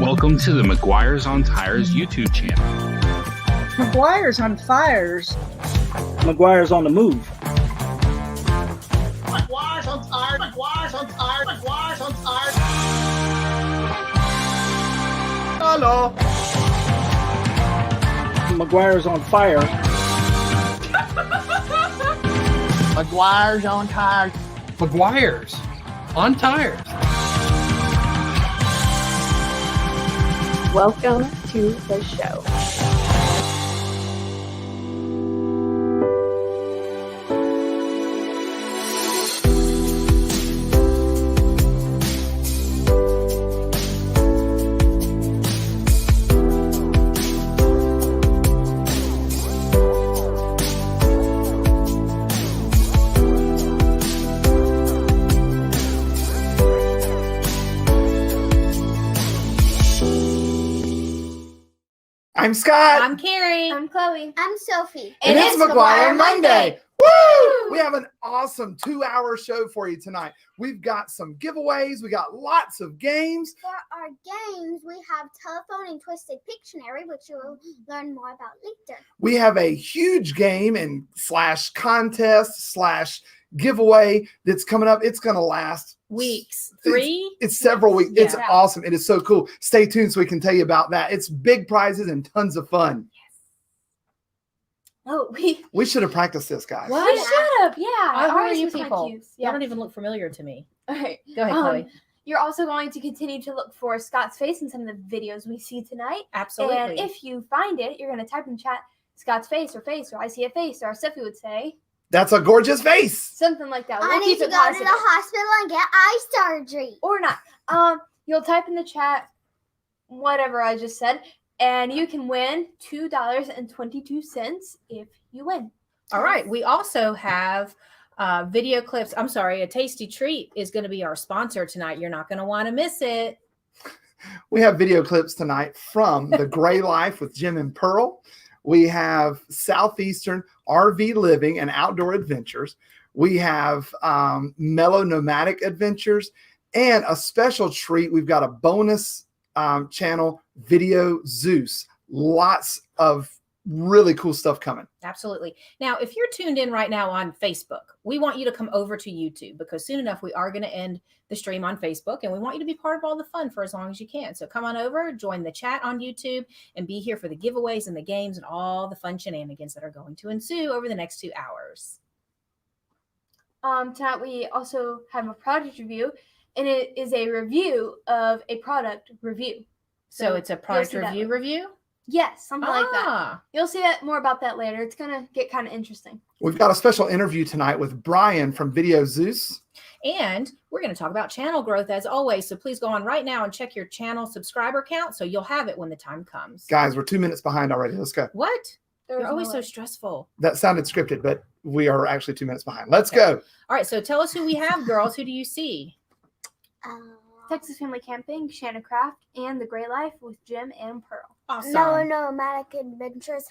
Welcome to the McGuire's on Tires YouTube channel. McGuire's on fires. McGuire's on the move. McGuire's on tires. McGuire's on tires. McGuire's on tires. Hello. McGuire's on fire. McGuire's on tires. McGuire's on tires. Welcome to the show. I'm Scott. I'm Carrie. I'm Chloe. I'm Selfie. And it's McGuire Monday. Woo! We have an awesome 2-hour show for you tonight. We've got some giveaways. We got lots of games. For our games, we have Telephone and Twisted Pictionary, which you'll learn more about later. We have a huge game and / contest / giveaway that's coming up. It's going to last Weeks. It's several weeks. Yeah. It's awesome. It is so cool. Stay tuned so we can tell you about that. It's big prizes and tons of fun. Oh, We should have practiced this, guys. What? we should have. Yeah. Who are ours you was kinda people? cute. Y'all don't even look familiar to me. All right. Go ahead, Chloe. You're also going to continue to look for Scott's face in some of the videos we see tonight. Absolutely. And if you find it, you're going to type in chat Scott's face, or I see a face, or Selfie would say. That's a gorgeous face. Something like that. I We'll need keep to it go to positive. the hospital and get eye surgery. Or not. You'll type in the chat whatever I just said, and you can win $2.22 if you win. All right. We also have video clips. I'm sorry. A Tasty Treat is going to be our sponsor tonight. You're not going to want to miss it. We have video clips tonight from The Gray Life with Jim and Pearl. We have Southeastern RV Living and Outdoor Adventures. We have Mellow Nomadic Adventures and a special treat. We've got a bonus channel, Video Zeus. Lots of really cool stuff coming. Absolutely. Now, if you're tuned in right now on Facebook, we want you to come over to YouTube because soon enough we are going to end the stream on Facebook, and we want you to be part of all the fun for as long as you can. So come on over, join the chat on YouTube, and be here for the giveaways and the games and all the fun shenanigans that are going to ensue over the next 2 hours. Tonight we also have a product review, and it is a review of a product review. So it's a product see that review review? Yes, something like that. Ah. You'll see more about that later. It's going to get kind of interesting. We've got a special interview tonight with Brian from Video Zeus. And we're going to talk about channel growth as always. So please go on right now and check your channel subscriber count so you'll have it when the time comes. Guys, we're 2 minutes behind already. Let's go. What? There's You're always no so way. stressful. That sounded scripted, but we are actually 2 minutes behind. Let's Okay. go. All right. So tell us who we have, girls. Who do you see? Texas Family Camping, Shannon Craft, and The Gray Life with Jim and Pearl. Awesome. Mellow Nomadic Adventures,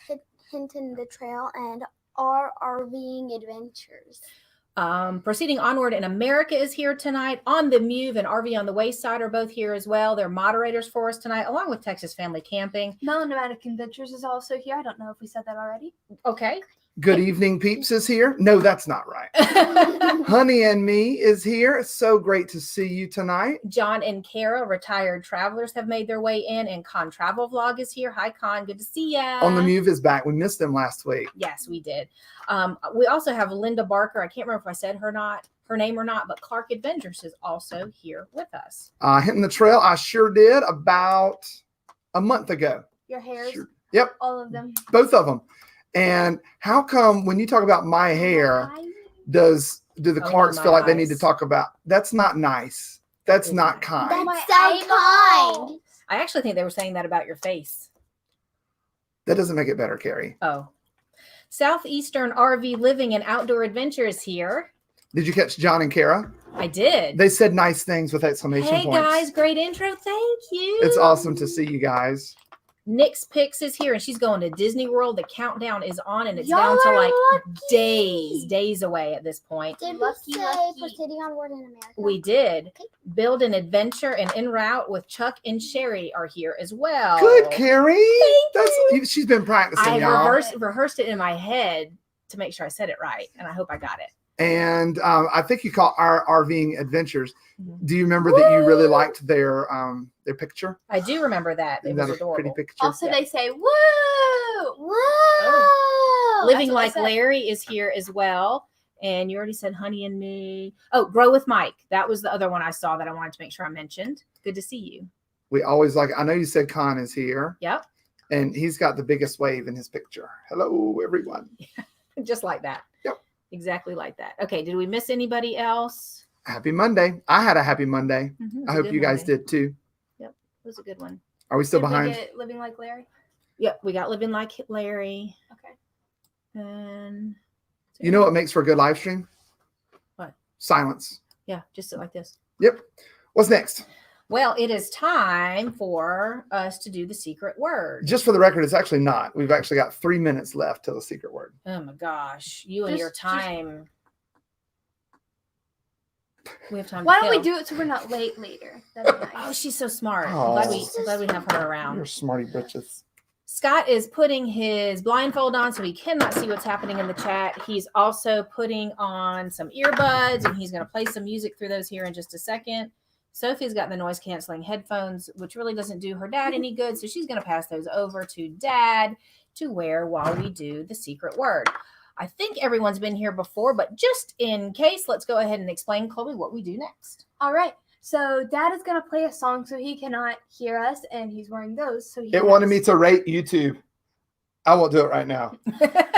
Hinton the Trail, and RVing Adventures. Proceeding onward in America is here tonight. On the Move and RV on the Wayside are both here as well. They're moderators for us tonight, along with Texas Family Camping. Melonomadic Adventures is also here. I don't know if we said that already. Okay. Good evening, peeps is here. No, that's not right. Honey and Me is here. It's so great to see you tonight. John and Kara, retired travelers, have made their way in, and Con Travel Vlog is here. Hi, Con. Good to see ya. On the Move is back. We missed them last week. Yes, we did. We also have Linda Barker. I can't remember if I said her name or not, but Clark Adventures is also here with us. Hitting the Trail, I sure did about a month ago. Your hairs, Sure. Yep, all of them. both of them. And how come when you talk about my hair, do the Oh, Clarks no, feel my like they need eyes. to talk about? That's not nice. That's not kind. That's my so eyeball. kind. I actually think they were saying that about your face. That doesn't make it better, Carrie. Oh. Southeastern RV Living and Outdoor Adventure is here. Did you catch John and Kara? I did. They said nice things with exclamation Hey points. guys, great intro. Thank you. It's awesome to see you guys. Nick's Picks is here, and she's going to Disney World. The countdown is on, and it's Y'all down to are like lucky. days away at this point. Did Lucky, we say lucky. for City on Word in America? We did. Okay. Build an Adventure and En Route with Chuck and Sherry are here as well. Good, Carrie. She's been practicing, I y'all. rehearsed it in my head to make sure I said it right, and I hope I got it. And I think you call our RVing Adventures. Mhm. Do you remember that you really liked their picture? I do remember that. It Isn't was that a adorable. pretty picture? Also, they say, woo! Whoa! Living That's what I Like said. Larry is here as well. And you already said Honey and Me. Oh, Grow with Mike. That was the other one I saw that I wanted to make sure I mentioned. Good to see you. We always like, I know you said Con is here. Yep. And he's got the biggest wave in his picture. Hello, everyone. Just like that. Yep. Exactly like that. Okay. Did we miss anybody else? Happy Monday. I had a happy Monday. It was I a hope good you guys Monday. did too. It was a good one. Are we still Did we behind? get Living Like Larry? Yep. We got Living Like Larry. Okay. And You know what makes for a good live stream? What? Silence. Yeah. Just sit like this. Yep. What's next? Well, it is time for us to do the secret word. Just for the record, it's actually not. We've actually got 3 minutes left till the secret word. Oh my gosh. You and your time. We have time Why to don't we kill. do it so we're not late later? That'd be Oh, nice. she's so smart. Oh. I'm glad we have her around. You're smarty bitches. Scott is putting his blindfold on so he cannot see what's happening in the chat. He's also putting on some earbuds, and he's going to play some music through those here in just a second. Sophie's got the noise canceling headphones, which really doesn't do her dad any good. So she's going to pass those over to Dad to wear while we do the secret word. I think everyone's been here before, but just in case, let's go ahead and explain, Colby, what we do next. All right. So Dad is going to play a song so he cannot hear us, and he's wearing those. So he It wanted me to rate YouTube. I won't do it right now.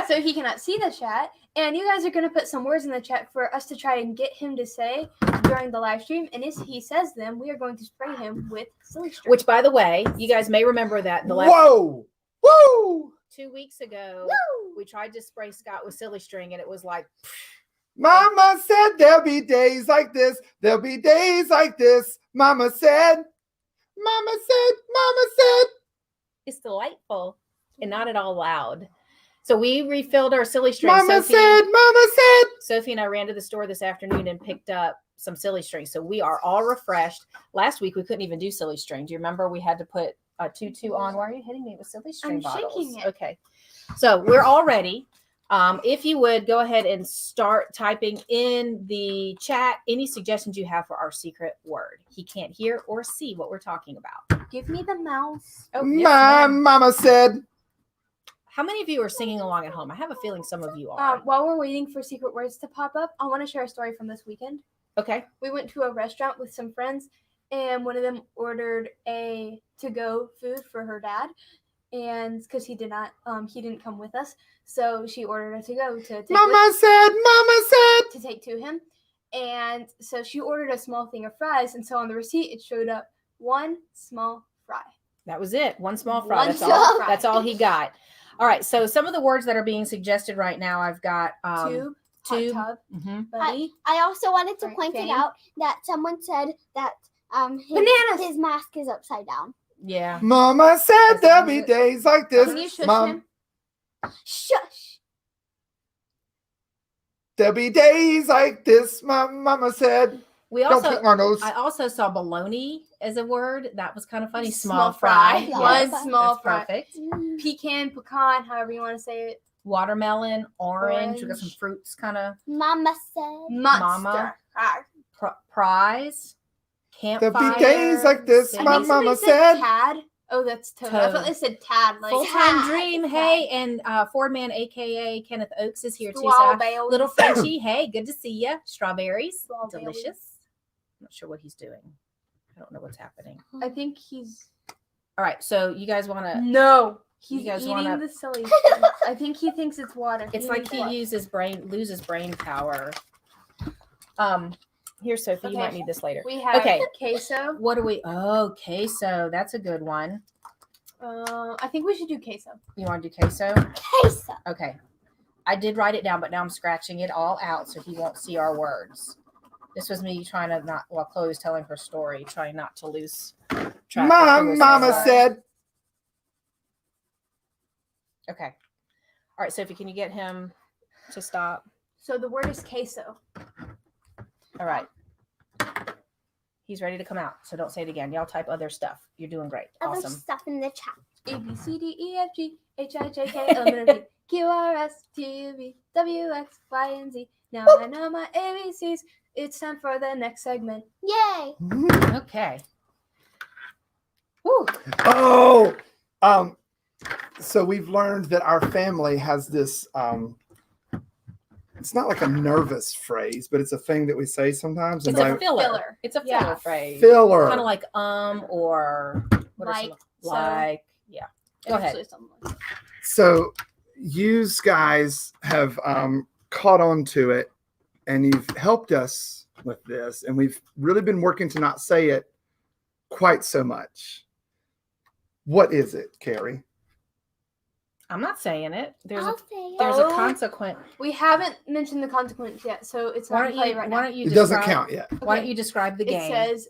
so he cannot see the chat. And you guys are going to put some words in the chat for us to try and get him to say during the live stream. And if he says them, we are going to spray him with silly string. Which, by the way, you guys may remember that the last Whoa! Woo! 2 weeks ago, we tried to spray Scott with silly string, and it was like, Mama said there'll be days like this. There'll be days like this. Mama said. Mama said. Mama said. it's delightful and not at all loud. So we refilled our silly string. Mama said. Mama said. Sophie and I ran to the store this afternoon and picked up some silly string. So we are all refreshed. Last week, we couldn't even do silly string. Do you remember we had to put a tutu on? Why are you hitting me with silly string I'm bottles? shaking it. Okay. So we're all ready. If you would go ahead and start typing in the chat any suggestions you have for our secret word. He can't hear or see what we're talking about. Give me the mouse. Oh, yes, My ma'am. mama said. How many of you are singing along at home? I have a feeling some of you are. While we're waiting for secret words to pop up, I want to share a story from this weekend. Okay. We went to a restaurant with some friends, and one of them ordered a to-go food for her dad, and because he didn't come with us, so she ordered a to-go to take Mama said. Mama said. to take to him, and so she ordered a small thing of fries, and so on the receipt it showed up one small fry. That was it. One small fry. One That's small all. fry. That's all he got. All right. So some of the words that are being suggested right now, I've got Tube, tube. hot tub, Mhm. buddy. I also wanted to Right, point it fame. out that someone said that Bananas! his mask is upside down. Yeah. Mama said That's there'll all be it- days like this. Can you shush Mom, him? Shush. there'll be days like this. My mama said. We Don't also. pick my nose. I also saw baloney as a word. That was kind of funny. Small Small fry. fry. Yes. One small That's fry. perfect. Pecan, pecan, however you want to say it. Watermelon, orange. We got some Orange. fruits, kind of Mama said. Monster. Mama. Ah. prize. There'll Campfire. be days like this. City. My I think somebody mama said said. Tad. Oh, that's Toad. I Toad. thought they said Tad. Like Full-time Tad. dream. Tad. Hey, and Ford Man, aka Kenneth Oakes, is here too. So Strawberries. little Frenchie. Hey, good to see you. Strawberries, Strawberries. delicious. I'm not sure what he's doing. I don't know what's happening. I think he's All right, so you guys want to? no. He's guys eating wanna- the silly. I think he thinks it's water. It's like he loses brain power. Here, Sophie, you Okay. might need this later. We have Okay. queso. What do we? Oh, queso. That's a good one. I think we should do queso. You want to do queso? Queso. Okay. I did write it down, but now I'm scratching it all out so he won't see our words. This was me trying to not, while Chloe was telling her story, trying not to lose track. of My who was mama saying said. Okay. All right, Sophie, can you get him to stop? So the word is queso. All right. He's ready to come out, so don't say it again. Y'all type other stuff. You're doing great. Other Awesome. stuff in the chat. A B C D E F G H I J K L M N O P Q R S T U V W X Y and Z. Now I know my ABCs. It's time for the next segment. Yay! Okay. Woo. Oh, so we've learned that our family has this. It's not like a nervous phrase, but it's a thing that we say sometimes. It's And a by- filler. It's a filler Yeah. phrase. filler. Kind of like or what are Like, some, so. like yeah. Go ahead. Actually, something like that. So you guys have caught on to it, and you've helped us with this, and we've really been working to not say it quite so much. What is it, Carrie? I'm not saying it. There's I'll a say it. there's a Oh. consequence. We haven't mentioned the consequence yet, so it's Why not don't in play you right why now. don't you It doesn't describe- count yet. Why don't Okay. you describe the It game? says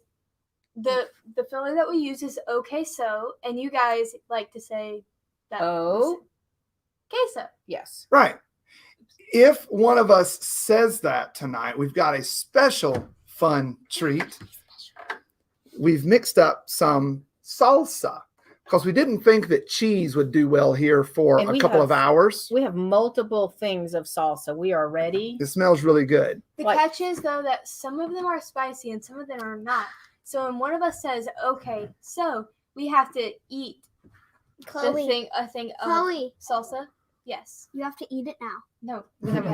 the filler that we use is okay so, and you guys like to say that. Oh. Queso. Yes. Right. If one of us says that tonight, we've got a special fun treat. We've mixed up some salsa because we didn't think that cheese would do well here for And a we couple of have- hours. We have multiple things of salsa. We are ready. It smells really good. The Like- catch is though that some of them are spicy and some of them are not. So when one of us says okay, so we have to eat Chloe. a thing of Chloe, salsa. Yes. you have to eat it now. No.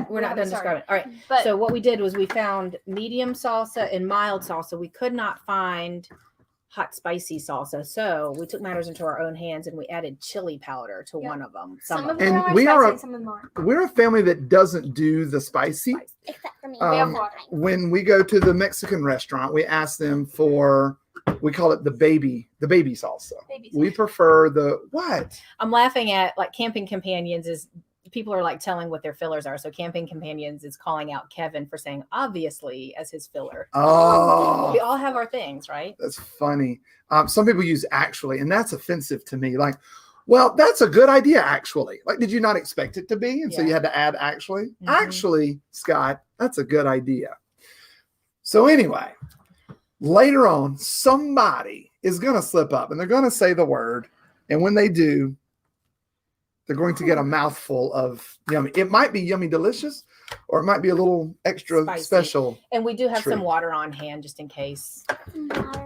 We're not done Sorry. describing. All right. But So what we did was we found medium salsa and mild salsa. We could not find hot spicy salsa. So we took matters into our own hands and we added chili powder to Yeah. one of them. some of them. them And are we spicy are a- and some of them aren't. We're a family that doesn't do the spicy. Except for me. Um, We have water. When we go to the Mexican restaurant, we ask them for, we call it the baby salsa. Baby We salsa. prefer the what? I'm laughing at like Camping Companions is people are like telling what their fillers are. So Camping Companions is calling out Kevin for saying obviously as his filler. Oh, We all have our things, right? that's funny. Some people use actually, and that's offensive to me. Like, well, that's a good idea, actually. Like, did you not expect it to be? And so Yeah. you had to add actually? Mhm. Actually, Scott, that's a good idea. So, anyway, later on, somebody is going to slip up and they're going to say the word. And when they do, they're going to get a mouthful of yummy. It might be yummy delicious, or it might be a little extra Spicy. special. And we do have some True. water on hand just in case.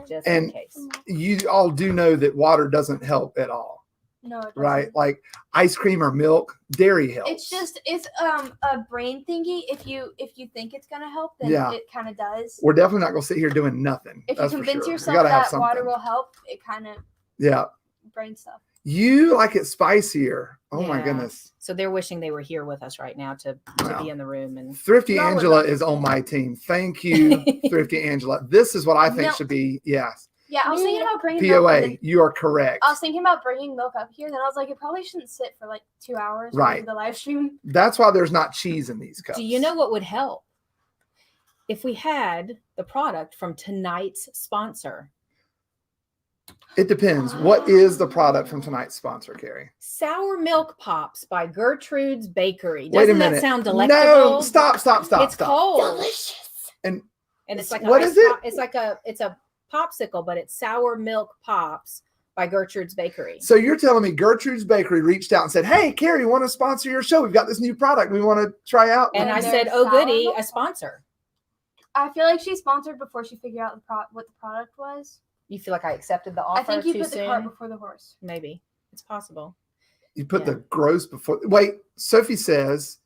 Just And- in case. You all do know that water doesn't help at all, No, it doesn't. right? Like ice cream or milk, dairy helps. It's a brain thingy. If you think it's gonna help, then Yeah. it kind of does. We're definitely not going to sit here doing nothing. If you that's for convince sure. We yourself gotta have that water something. will help, it kind of Yeah. brain stuff. You like it spicier. Oh my Yeah. goodness. So they're wishing they were here with us right now to Wow. be in the room. And Thrifty Y'all would Angela love is it. on my team. Thank you, Thrifty Angela. This is what I think No. should be. Yes. Yeah, I was thinking about bringing milk. POA. and then- You are correct. I was thinking about bringing milk up here, then I was like, it probably shouldn't sit for like 2 hours Right. for the live stream. That's why there's not cheese in these cups. do you know what would help? If we had the product from tonight's sponsor, It depends. What is the product from tonight's sponsor, Carrie? Sour Milk Pops by Gertrude's Bakery. Wait a Doesn't minute. that sound delectable? No, stop. It's cold. Delicious. And it's like What a is ice it? pop- it's a popsicle, but it's Sour Milk Pops by Gertrude's Bakery. So you're telling me Gertrude's Bakery reached out and said, "Hey, Carrie, want to sponsor your show? We've got this new product we want to try out." And I And said, there's "Oh, Sour goody, Milk a sponsor." I feel like she sponsored before she figured out what the product was. You feel like I accepted the offer I think you too put the cart soon? before the horse. Maybe it's possible. You put Yeah. the gross before. Wait, Sophie says,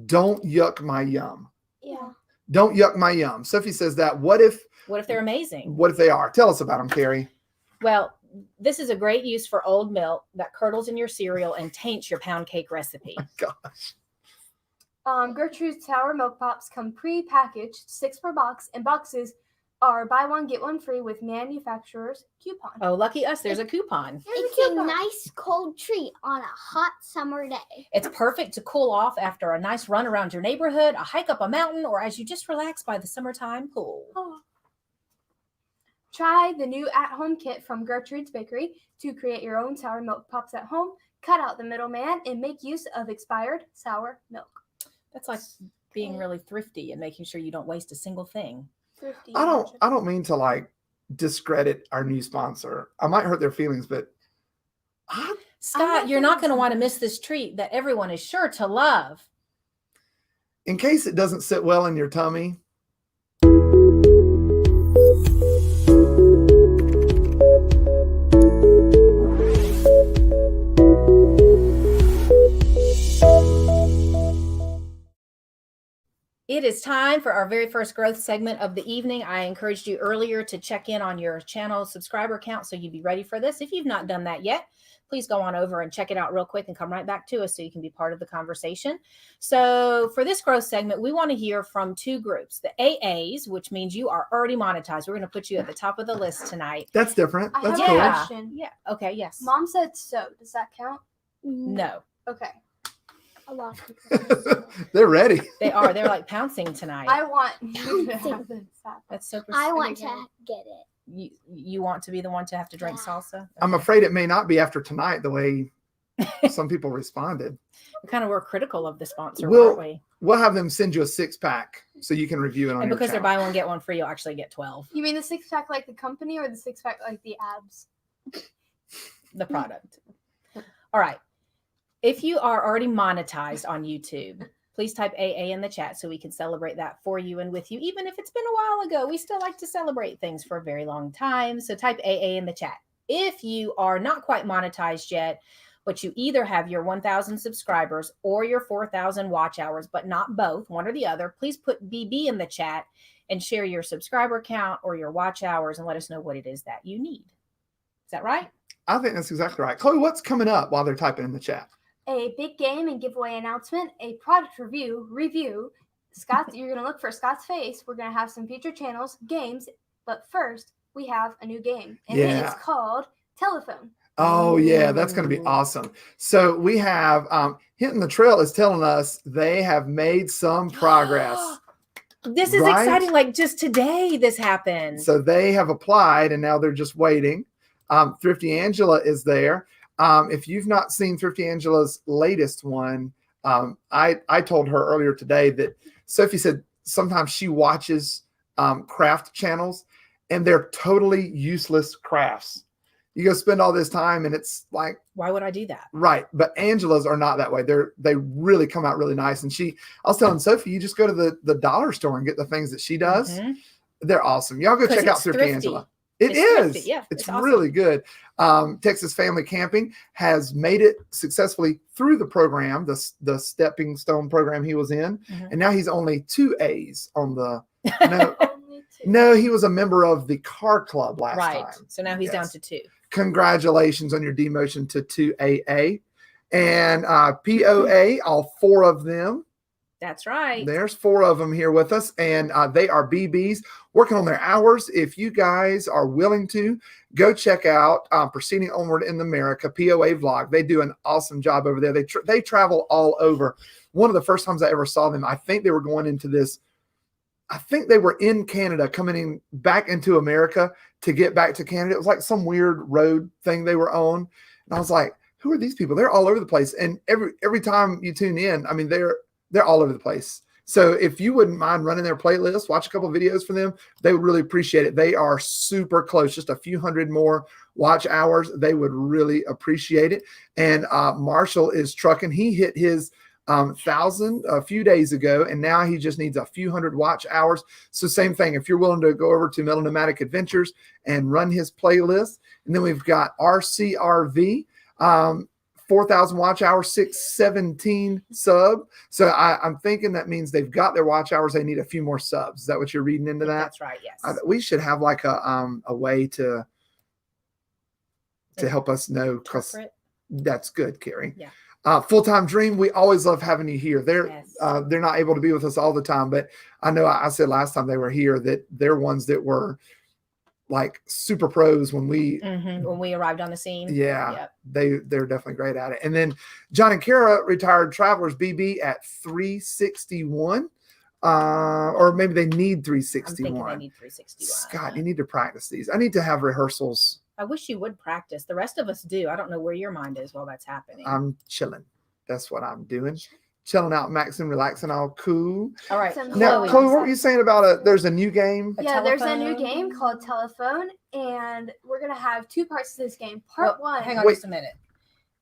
"Don't yuck my yum." Yeah. Don't yuck my yum. Sophie says that. What if What if they're amazing? they are? Tell us about them, Carrie. Well, this is a great use for old milk that curdles in your cereal and taints your pound cake recipe. Gosh. Gertrude's Sour Milk Pops come pre-packaged, 6 per box, and boxes are buy one get one free with manufacturer's coupon. Oh, lucky us! There's a coupon. It's a nice cold treat on a hot summer day. It's perfect to cool off after a nice run around your neighborhood, a hike up a mountain, or as you just relax by the summertime pool. Oh. Try the new at-home kit from Gertrude's Bakery to create your own sour milk pops at home. cut out the middleman, and make use of expired sour milk. That's like being really thrifty and making sure you don't waste a single thing. Thrifty. I don't mean to like discredit our new sponsor. I might hurt their feelings, but Scott, you're not going to want to miss this treat that everyone is sure to love. in case it doesn't sit well in your tummy, It is time for our very first growth segment of the evening. I encouraged you earlier to check in on your channel subscriber count so you'd be ready for this. If you've not done that yet, please go on over and check it out real quick and come right back to us so you can be part of the conversation. So for this growth segment, we want to hear from two groups. The AAs, which means you are already monetized. We're going to put you at the top of the list tonight. that's different. I That's have cool. a question. Yeah. Okay. Yes. Mom said so. Does that count? No, Okay. A lot of people. They're ready. they are. They're like pouncing tonight. I want you to have this happen. That's so I want Okay. to get it. you want to be the one to have to drink Yeah. salsa? I'm Okay. afraid it may not be after tonight the way some people responded. We kind of were critical of the sponsor, We'll- weren't we? We'll have them send you a 6-pack so you can review it on And your because they're channel. buy one, get one free, you'll actually get 12. You mean the 6-pack like the company or the 6-pack like the abs? The product. All right. If you are already monetized on YouTube, please type AA in the chat so we can celebrate that for you and with you. Even if it's been a while ago, we still like to celebrate things for a very long time. So type AA in the chat. If you are not quite monetized yet, but you either have your 1,000 subscribers or your 4,000 watch hours, but not both, one or the other, please put BB in the chat and share your subscriber count or your watch hours and let us know what it is that you need. Is that right? I think that's exactly right. Chloe, what's coming up while they're typing in the chat? A big game and giveaway announcement, a product review. Scott, you're going to look for Scott's face. We're going to have some future channels, games, but first we have a new game, and it Yeah. is called Telephone. Oh yeah, that's going to be Ooh. awesome. So we have Hitting the Trail is telling us they have made some progress. This is Right? exciting. Like just today, this happened. So they have applied and now they're just waiting. Thrifty Angela is there. If you've not seen Thrifty Angela's latest one, I told her earlier today that Sophie said sometimes she watches craft channels and they're totally useless crafts. You go spend all this time and it's like, Why would I do that? right. But Angela's are not that way. They really come out really nice. And I was telling Sophie, you just go to the dollar store and get the things that she does. Mhm. They're awesome. Y'all go 'Cause check out it's Thrifty thrifty. Angela. It It's is. thrifty. Yeah, it's it's awesome. really good. Texas Family Camping has made it successfully through the program, the stepping stone program he was in. Mhm. And now he's only 2 A's on the, no, Only two. no, he was a member of the car club last Right. time. So now he's down Yes. to 2. Congratulations on your demotion to 2AA. And POA, all 4 of them. That's right. There's 4 of them here with us, and they are BBs working on their hours. If you guys are willing to, go check out Proceeding Onward in America, POA vlog. They do an awesome job over there. They travel all over. One of the first times I ever saw them, I think they were going into this. I think they were in Canada, coming in back into America to get back to Canada. It was like some weird road thing they were on, and I was like, "Who are these people? They're all over the place." And every time you tune in, I mean, they're all over the place. So if you wouldn't mind running their playlist, watch a couple of videos for them, they would really appreciate it. They are super close, just a few hundred more watch hours. They would really appreciate it. And Marshall is trucking. He hit his 1,000 a few days ago, and now he just needs a few hundred watch hours. So same thing. If you're willing to go over to Metal Nomadic Adventures and run his playlist. And then we've got RCRV, 4,000 watch hours, 617 sub. So I'm thinking that means they've got their watch hours. They need a few more subs. Is that what you're reading into that? That's right. Yes. We should have like a way to help us know, because Interpret. that's good, Carrie. Yeah. Full-time Dream, we always love having you here. They're not able to be with us all the time, but I know I said last time they were here that they're ones that were like super pros when we arrived on the scene. Yeah, Yep. they're definitely great at it. And then John and Kara, Retired Travelers BB at 361. Or maybe they need I'm 361. thinking they need 361. Scott, you need to practice these. I need to have rehearsals I wish you would practice. The rest of us do. I don't know where your mind is while that's happening. I'm chilling. That's what I'm doing. Chilling out, maxing, relaxing, all cool. All right. Some Now, Chloe, Chloe, what were you saying about there's a new game? A there's a new telephone? game called Telephone, and we're gonna have 2 parts to this game. Part Well, one. hang on Wait. just a minute.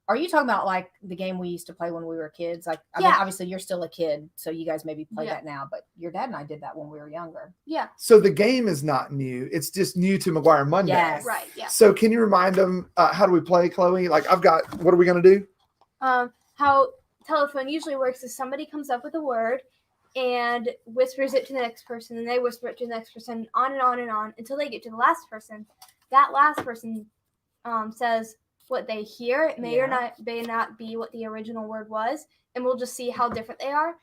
Are you talking about like the game we used to play when we were kids? Like, I mean, Yeah. obviously you're still a kid, so you guys maybe play Yeah. that now, but your dad and I did that when we were younger. Yeah. So the game is not new. It's just new to McGuire Monday. Yes. Right. Yeah. So can you remind them how do we play, Chloe? Like what are we going to do? How telephone usually works is somebody comes up with a word and whispers it to the next person, and they whisper it to the next person, on and on and on until they get to the last person. That last person says what they hear. It may or may not be what the original word was, and we'll just see how different they are.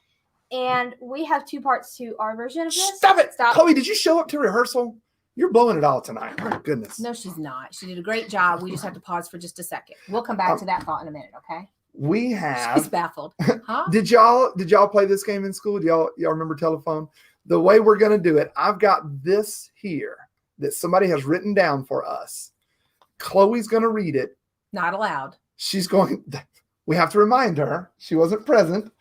And we have 2 parts to our version of this. Stop it. Stop. Chloe, did you show up to rehearsal? You're blowing it all tonight. Oh, my goodness. No, she's not. She did a great job. We just have to pause for just a second. We'll come back to that thought in a minute, okay? We She's have. baffled. Huh? Did y'all play this game in school? Do y'all remember telephone? The way we're going to do it, I've got this here that somebody has written down for us. Chloe's going to read it. Not allowed. She's going, we have to remind her she wasn't present.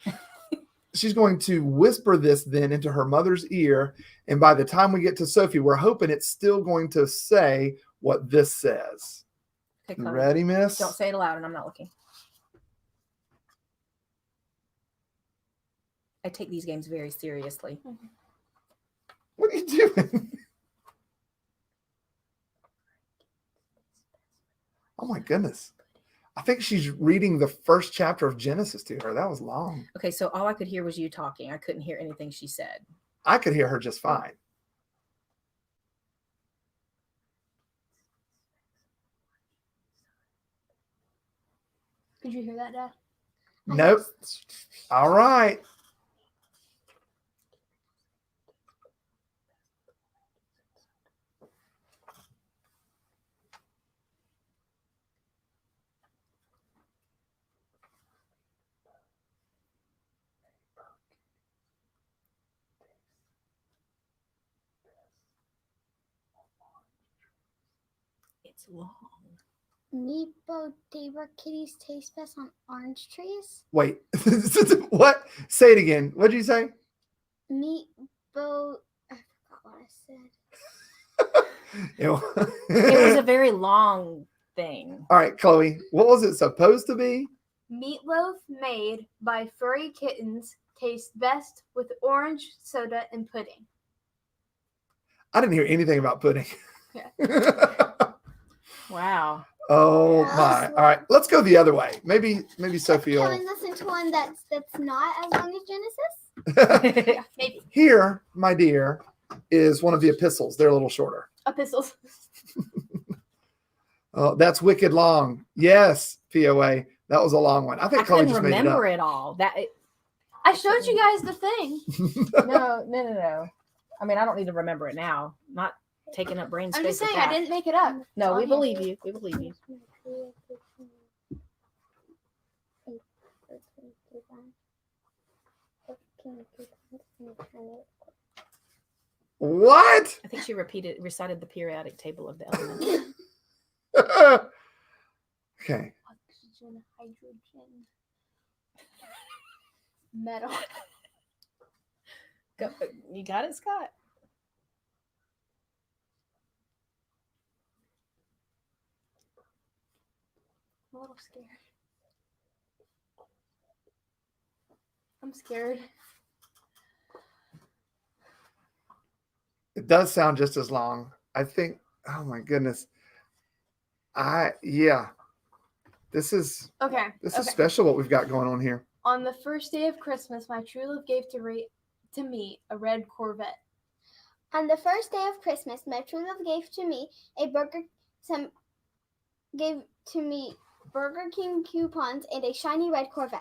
She's going to whisper this then into her mother's ear. And by the time we get to Sophie, we're hoping it's still going to say what this says. Okay, You Chloe. ready, miss? Don't say it aloud, and I'm not looking. I take these games very seriously. What are you doing? Oh my goodness. I think she's reading the first chapter of Genesis to her. That was long. Okay, so all I could hear was you talking. I couldn't hear anything she said. I could hear her just fine. Could you hear that, Dad? Nope. All right. It's long. Meatball Tabor kitties taste best on orange trees. Wait. What? Say it again. What did you say? Meatball. I forgot what I said. It was a very long thing. All right, Chloe. What was it supposed to be? Meatloaf made by furry kittens tastes best with orange soda and pudding. I didn't hear anything about pudding. Wow. Oh my. All right. Let's go the other way. Maybe Sophie will. Can we listen to one that's not as long as Genesis? Yeah, maybe. Here, my dear, is one of the epistles. They're a little shorter. Epistles. Oh, that's wicked long. Yes, POA. That was a long one. I think I Chloe couldn't just made it up. remember it all. I showed you guys the thing. No. I mean, I don't need to remember it now. Not taking up brain space. I'm just saying, with that. I didn't make it up. No, we It's on believe you. We believe you. What? I think she recited the periodic table of the elements. Okay. Oxygen, hydrogen, metal. You got it, Scott? I'm a little scared. I'm scared. It does sound just as long. I think, oh my goodness. Yeah. This is Okay. special what we've got going on here. On the first day of Christmas, my true love gave to me a red Corvette. On the first day of Christmas, my true love gave to me Burger King coupons and a shiny red Corvette.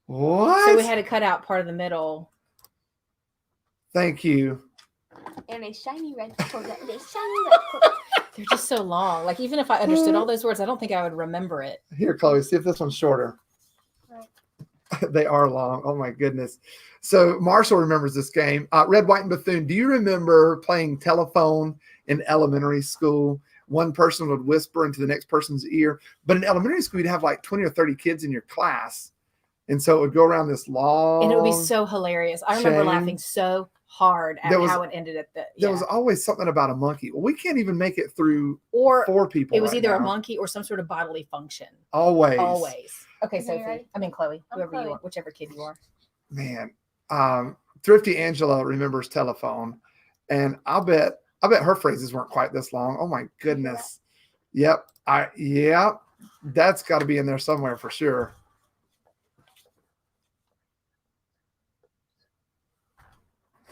What? So we had to cut out part of the middle. Thank you. And a shiny red Corvette. And a shiny red Corvette. They're just so long. Like, even if I understood all those words, I don't think I would remember it. Here, Chloe, see if this one's shorter. Right. They are long. Oh my goodness. So Marshall remembers this game. Red, White, and Bethune. Do you remember playing telephone in elementary school one person would whisper into the next person's ear. But in elementary school, you'd have like 20 or 30 kids in your class. And so it would go around this long. And it would be so hilarious. I remember chain. laughing so hard at how it ended at the. There was always something about a monkey. Well, we can't even make it through or 4 people. It was right either now. a monkey or some sort of bodily function. Always. Okay, Okay, Sophie. ready? I mean, Chloe. Whoever Chloe. you are, whichever kid you are. Man, Thrifty Angela remembers telephone, and I bet her phrases weren't quite this long. Oh my goodness. Yep. That's got to be in there somewhere for sure.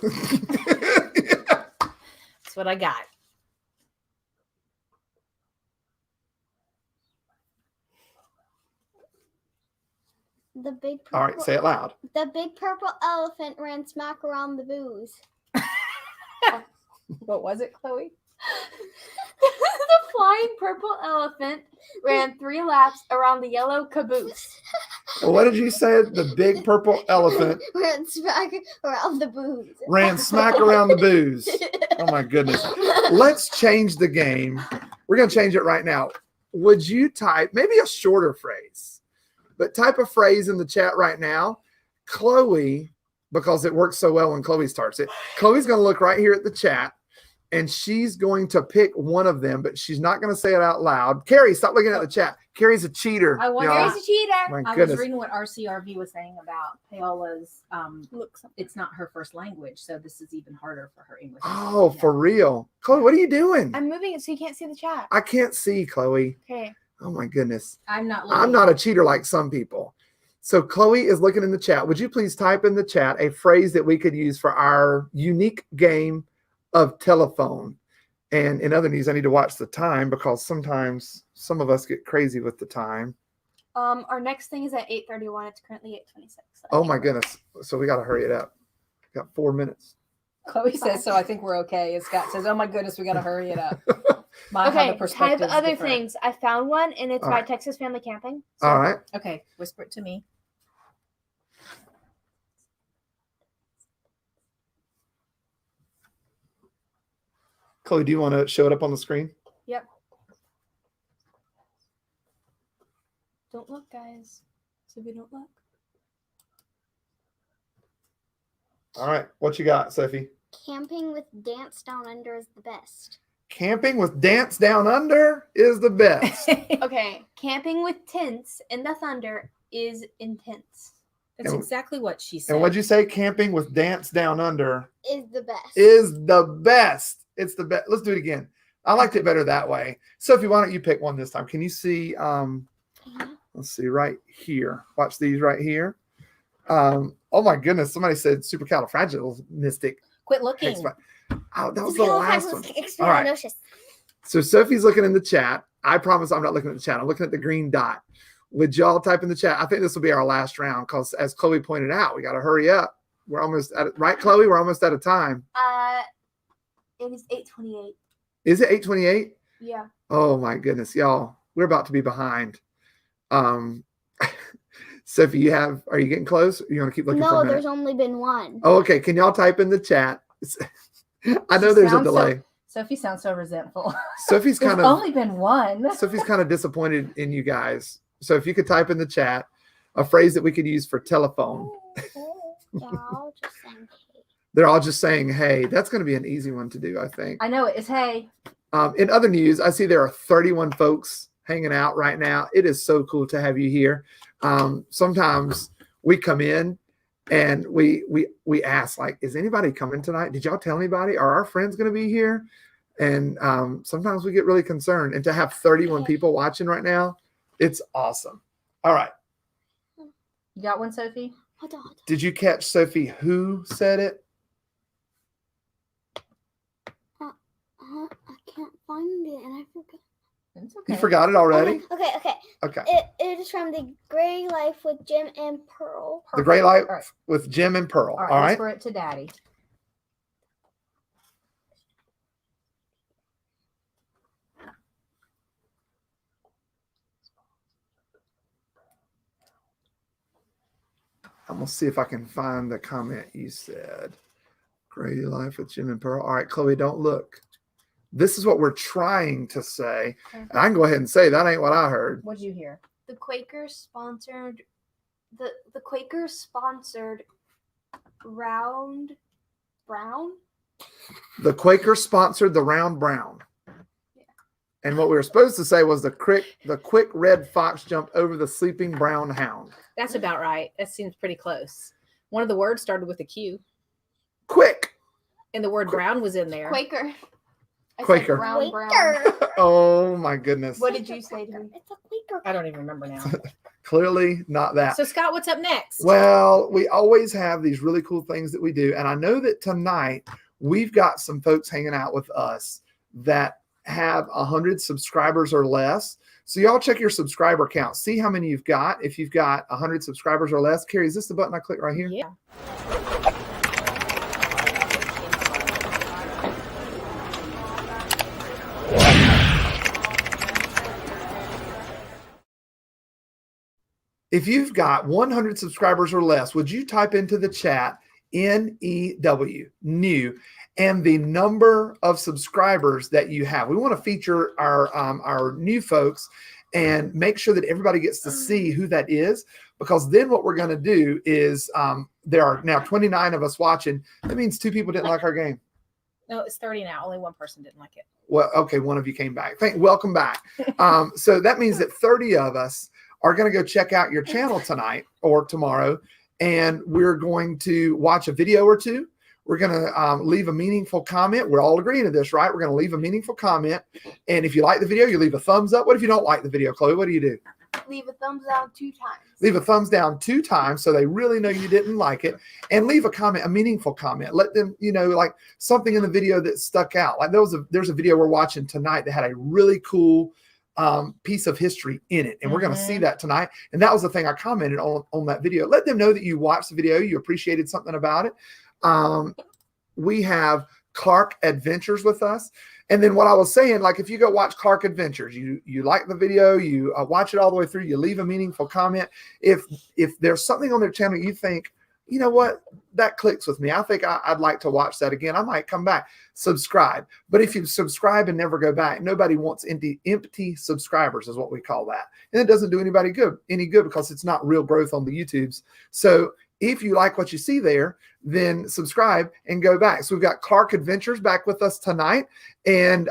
That's what I got. The big purple, All right, say it loud. The big purple elephant ran smack around the booze. What was it, Chloe? The flying purple elephant ran 3 laps around the yellow caboose. Well, what did you say? The big purple elephant Ran smack around the booze. ran smack around the booze. Oh my goodness. Let's change the game. We're going to change it right now. Would you type maybe a shorter phrase, but type a phrase in the chat right now. Chloe, because it works so well when Chloe starts it, Chloe's going to look right here at the chat and she's going to pick one of them, but she's not going to say it out loud. Carrie, stop looking at the chat. Carrie's a cheater. I wonder. y'all. Here's a cheater. My I was goodness. reading what RCRV was saying about Paola's. It's not her first language, so this is even harder for her English. Oh, for real. Chloe, what are you doing? I'm moving it so you can't see the chat. I can't see, Chloe. Okay. Oh my goodness. I'm not. I'm not a cheater like some people. So Chloe is looking in the chat. Would you please type in the chat a phrase that we could use for our unique game of telephone? And in other news, I need to watch the time because sometimes some of us get crazy with the time. Our next thing is at 8:31. It's currently 8:26. Oh my goodness. So we got to hurry it up. Got 4 minutes. Chloe says so. I think we're okay. And Scott says, "Oh my goodness, we got to hurry it up." Okay, type other things. I found one, and it's All by right. Texas Family Camping. So All right. Okay, whisper it to me. Chloe, do you want to show it up on the screen? Yep. Don't look, guys. So we don't look. All right. What you got, Sophie? Camping with Dance Down Under is the best. Camping with Dance Down Under is the best. Okay, camping with tents in the thunder is intense. That's And- exactly what she said. And what'd you say? Camping with Dance Down Under Is the best. is the best. It's the best. Let's do it again. I liked it better that way. Sophie, why don't you pick one this time? Can you see? Let's see right here. Watch these right here. Oh my goodness! Somebody said supercalifragilistic. Quit looking. Oh, that was the last one. All right. Supercalifragilistic. So Sophie's looking in the chat. I promise I'm not looking at the chat. I'm looking at the green dot. Would y'all type in the chat? I think this will be our last round because, as Chloe pointed out, we got to hurry up. We're almost at it, right, Chloe? We're almost out of time. It is 8:28. Is it 8:28? Yeah. Oh my goodness, y'all! We're about to be behind. Sophie, are you getting close? Or you want to keep looking for a No, minute? there's only been one. Oh, okay. Can y'all type in the chat? I know there's a delay. Sophie sounds so resentful. Sophie's There's kind of only been one. Sophie's kind of disappointed in you guys. So if you could type in the chat a phrase that we could use for telephone. They're all just saying hey. They're all just saying, hey, that's going to be an easy one to do, I think. I know it is. Hey, In other news, I see there are 31 folks hanging out right now. It is so cool to have you here. Sometimes we come in and we ask, like, is anybody coming tonight? Did y'all tell anybody? Are our friends going to be here? And sometimes we get really concerned. And to have 31 people watching right now, it's awesome. All right. you got one, Sophie? Hold on. Did you catch, Sophie, who said it? I can't find it, and I forgot. It's okay. You forgot it already? Okay. Okay. It is from The Gray Life with Jim and Pearl. The Gray Light All right. with Jim and Pearl. All right. All right. Whisper it to Daddy. I'm going to see if I can find the comment you said. Gray Life with Jim and Pearl. All right, Chloe, don't look. This is what we're trying to say. And I can go ahead and say that ain't what I heard. What'd you hear? The Quakers sponsored the Quakers sponsored Round Brown. The Quaker sponsored the Round Brown. And what we were supposed to say was the quick red fox jumped over the sleeping brown hound. That's about right. That seems pretty close. One of the words started with a Q. Quick. And the word brown was in there. Quaker. I Quaker. said brown. Oh my goodness. What did you say to me? It's a Quaker. I don't even remember now. Clearly not that. So Scott, what's up next? Well, we always have these really cool things that we do. And I know that tonight we've got some folks hanging out with us that have 100 subscribers or less. So y'all check your subscriber count. See how many you've got. If you've got 100 subscribers or less. Carrie, is this the button I click right here? Yeah. If you've got 100 subscribers or less, would you type into the chat NEW, new, and the number of subscribers that you have? We want to feature our new folks and make sure that everybody gets to see who that is, because then what we're going to do is there are now 29 of us watching. That means 2 people didn't like our game. No, it's 30 now. Only one person didn't like it. Well, okay, one of you came back. Welcome back. So that means that 30 of us are going to go check out your channel tonight or tomorrow, and we're going to watch a video or two. We're going to leave a meaningful comment. We're all agreeing to this, right? We're going to leave a meaningful comment. And if you like the video, you leave a thumbs up. What if you don't like the video, Chloe? What do you do? Leave a thumbs down 2 times. Leave a thumbs down 2 times so they really know you didn't like it. And leave a comment, a meaningful comment. Let them, like something in the video that stuck out. Like there's a video we're watching tonight that had a really cool piece of history in it. And we're going to see that tonight. And that was the thing I commented on that video. Let them know that you watched the video, you appreciated something about it. We have Clark Adventures with us. And then what I was saying, like if you go watch Clark Adventures, you like the video, you watch it all the way through, you leave a meaningful comment. If there's something on their channel you think, you know what, that clicks with me, I think I'd like to watch that again, I might come back. Subscribe. But if you subscribe and never go back, nobody wants empty subscribers is what we call that. And it doesn't do anybody any good because it's not real growth on the YouTubes. So if you like what you see there, then subscribe and go back. So we've got Clark Adventures back with us tonight. And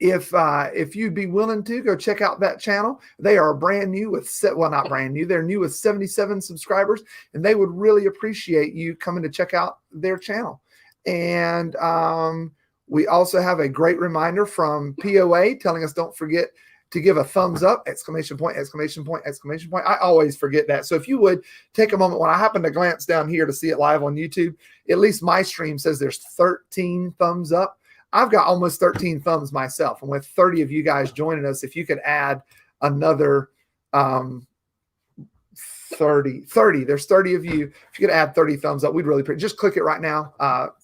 if you'd be willing to go check out that channel, they are brand new with not brand new. They're new with 77 subscribers, and they would really appreciate you coming to check out their channel. And we also have a great reminder from POA telling us don't forget to give a thumbs up, exclamation point, exclamation point, exclamation point. I always forget that. So if you would take a moment, when I happen to glance down here to see it live on YouTube, at least my stream says there's 13 thumbs up. I've got almost 13 thumbs myself. And with 30 of you guys joining us, if you could add another 30, there's 30 of you. If you could add 30 thumbs up, we'd really appreciate it. Just click it right now.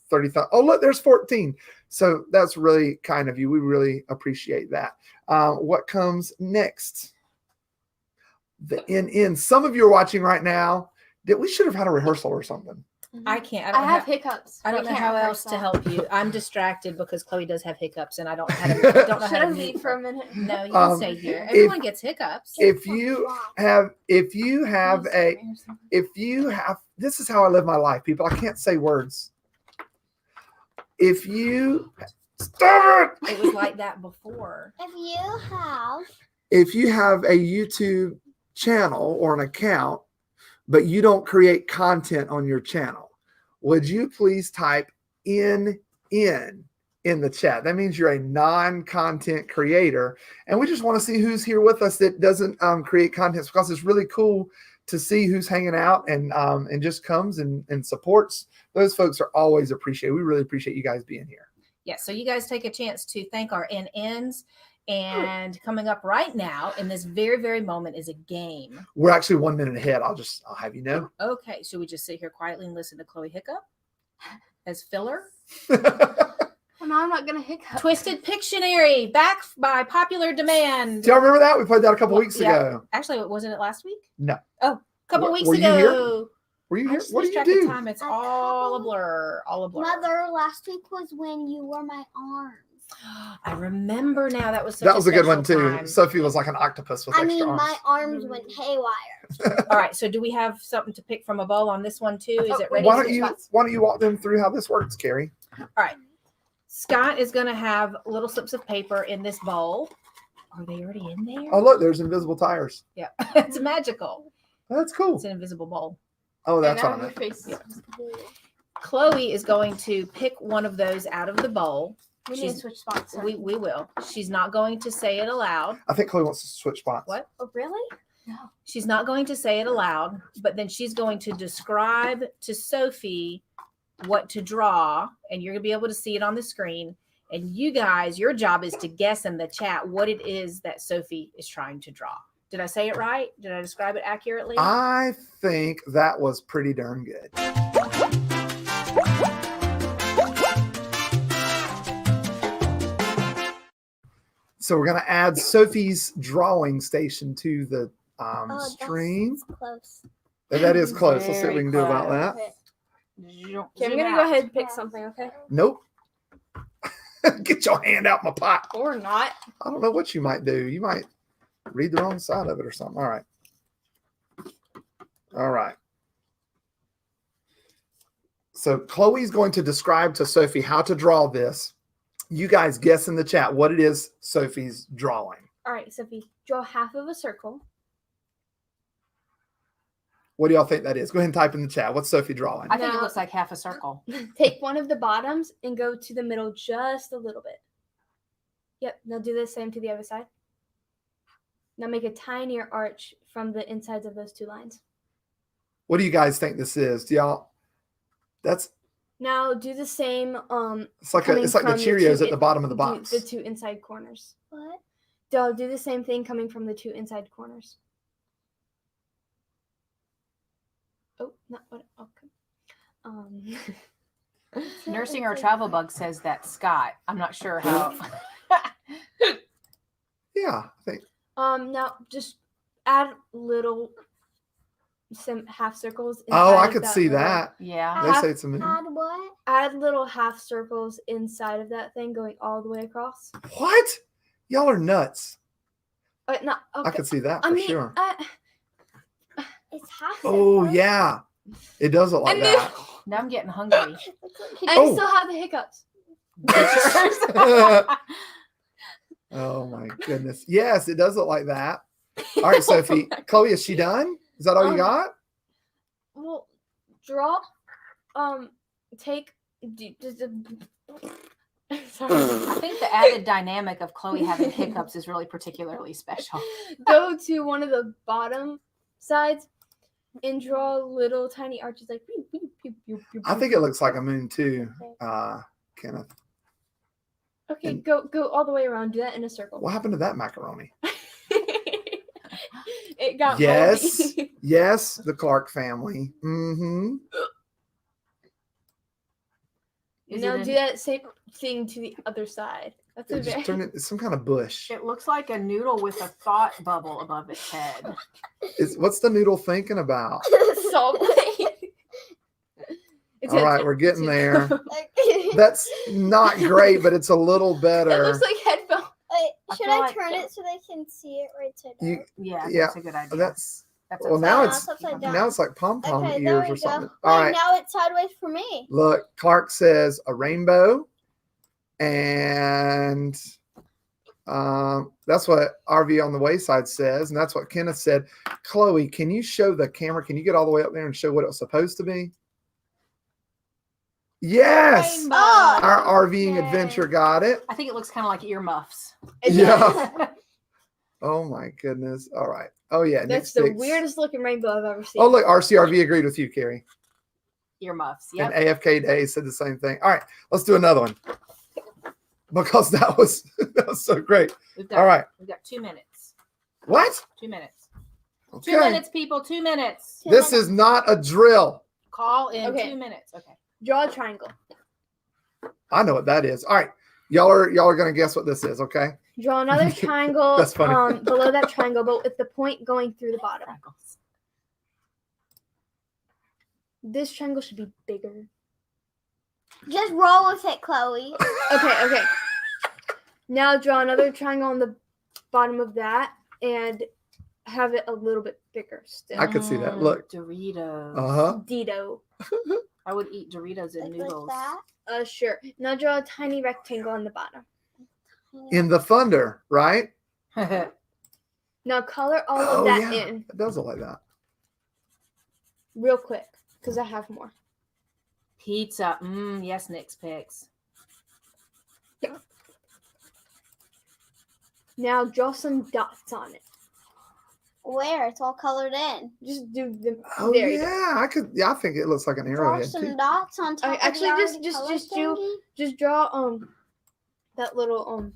30 thumbs. Oh, look, there's 14. So that's really kind of you. We really appreciate that. What comes next? The NN. Some of you are watching right now. We should have had a rehearsal or something. I can't. I have hiccups. I don't know how else to help you. I'm distracted because Chloe does have hiccups, and I don't know how to. Should I leave for a minute? No, you can stay here. Everyone gets hiccups. If you have, this is how I live my life, people. I can't say words. If you stop it. It was like that before. If you have a YouTube channel or an account, but you don't create content on your channel, would you please type in the chat? That means you're a non-content creator. And we just want to see who's here with us that doesn't create content, because it's really cool to see who's hanging out and just comes and supports. Those folks are always appreciated. We really appreciate you guys being here. Yeah, so you guys take a chance to thank our NNs. And coming up right now in this very, very moment is a game. We're actually 1 minute ahead. I'll have you know. Okay, should we just sit here quietly and listen to Chloe hiccup as filler? Well, no, I'm not going to hiccup. Twisted Pictionary, back by popular demand. Do y'all remember that? We played that a couple weeks ago. Actually, wasn't it last week? No. Oh, a couple weeks were ago. You here? Were you here? What do you do? Time. It's all a blur. All a blur. Mother, last week was when you wore my arms. I remember now. That was such That was a good one special too. time. Sophie was like an octopus with I extra mean, arms. my arms went haywire. All right. So do we have something to pick from a bowl on this one too? Is it ready? Why don't you walk them through how this works, Carrie? All right. Scott is going to have little slips of paper in this bowl. Are they already in there? Oh, look, there's invisible tires. Yeah. It's magical. That's cool. It's an invisible bowl. Oh, that's And on now it. your face. Chloe is going to pick one of those out of the bowl. We need to switch spots. We will. She's not going to say it aloud. I think Chloe wants to switch spots. What? Oh, really? She's not going to say it aloud, but then she's going to describe to Sophie what to draw, and you're going to be able to see it on the screen. And you guys, your job is to guess in the chat what it is that Sophie is trying to draw. Did I say it right? Did I describe it accurately? I think that was pretty darn good. So we're going to add Sophie's drawing station to the stream. That's close. That is close. Let's see what we can do Very about that. Okay. Okay, I'm going to go ahead and pick something, okay? Nope. Get your hand out my pot. Or not. I don't know what you might do. You might read the wrong side of it or something. All right. All right. So Chloe's going to describe to Sophie how to draw this. You guys guess in the chat what it is Sophie's drawing. All right, Sophie, draw half of a circle. What do y'all think that is? Go ahead and type in the chat. What's Sophie drawing? I think Now- it looks like half a circle. Take one of the bottoms and go to the middle just a little bit. Yep, now do the same to the other side. Now make a tinier arch from the insides of those two lines. What do you guys think this is? Do y'all? That's Now do the same. it's like coming the from Cheerios two at the bottom of the box. The two inside corners. What? Do the same thing coming from the two inside corners. Oh, not what. Okay. Nursing or travel bug says that Scott. I'm not sure how. Yeah, I think. Now just add little some half circles. Oh, I inside of could see little- that. Yeah. They say it's a moon. Add what? Add little half circles inside of that thing going all the way across. What? Y'all are nuts. No, okay. I could see that I for mean, sure. It's half. Oh circle. yeah, it does look like I that. Now I'm getting hungry. I Oh. still have the hiccups. Oh my goodness. Yes, it does look like that. All right, Sophie. Chloe, is she done? Is that all you got? Well, draw. Take. Sorry. I think the added dynamic of Chloe having hiccups is really particularly special. Go to one of the bottom sides and draw little tiny arches like. Pew, pew, pew, pew, pew, I think it looks like a moon too, Okay. Kenneth. Okay, and- go all the way around. Do that in a circle. What happened to that macaroni? It got Yes. moldy. Yes, the Clark family. Mm-hmm. Is Now it do that same thing to the other side. That's a It just very. turned into some kind of bush. It looks like a noodle with a thought bubble above its head. What's the noodle thinking about? Salt plate. All right, we're getting there. That's not great, but it's a little It better. looks like headphones. Wait, I should feel I like turn that- it so they can see it right side You- up? Yeah, Yeah, that's a good idea. That's That's well now No, it's it's upside down. now it's like pom pom Okay, there ears we or go. something. Wait, All right, now it's sideways for me. look, Clark says a rainbow, and that's what RV on the Wayside says, and that's what Kenneth said. Chloe, can you show the camera? Can you get all the way up there and show what it was supposed to be? Yes, Rainbow. Oh, our RVing okay. adventure got it. I think it looks kind of like earmuffs. Yeah. Oh my goodness. All right. Oh yeah. Nick That's the Sticks. weirdest looking rainbow I've ever seen. Oh look, RCRV agreed with you, Carrie. Earmuffs. And Yep. AFK Day said the same thing. All right, let's do another one because that was so great. We've got, All right. We've got 2 minutes. What? 2 minutes. Okay. 2 minutes, people. 2 minutes. This is not a drill. Call in Okay. 2 minutes. Okay. Draw a triangle. I know what that is. All right, y'all are gonna guess what this is. Okay. Draw another triangle. That's funny. Below that triangle, but with the point going through the bottom. Triangles. This triangle should be bigger. Just roll with it, Chloe. Okay. Now draw another triangle on the bottom of that and have it a little bit bigger still. I could see that. Look. Doritos. Uh-huh. Dito. I would eat Doritos and noodles. Like that. Sure. Now draw a tiny rectangle on the bottom. In the thunder, right? Now color all of that in It does look like that. real quick because I have more. Pizza. Yes, Nick's picks. Now draw some dots on it. Where? It's all colored in. Just do the. Oh there you go. yeah, I could. Yeah, I think it looks like an Draw arrowhead. some too. dots on top. Actually, of the just already colored thingy. just draw that little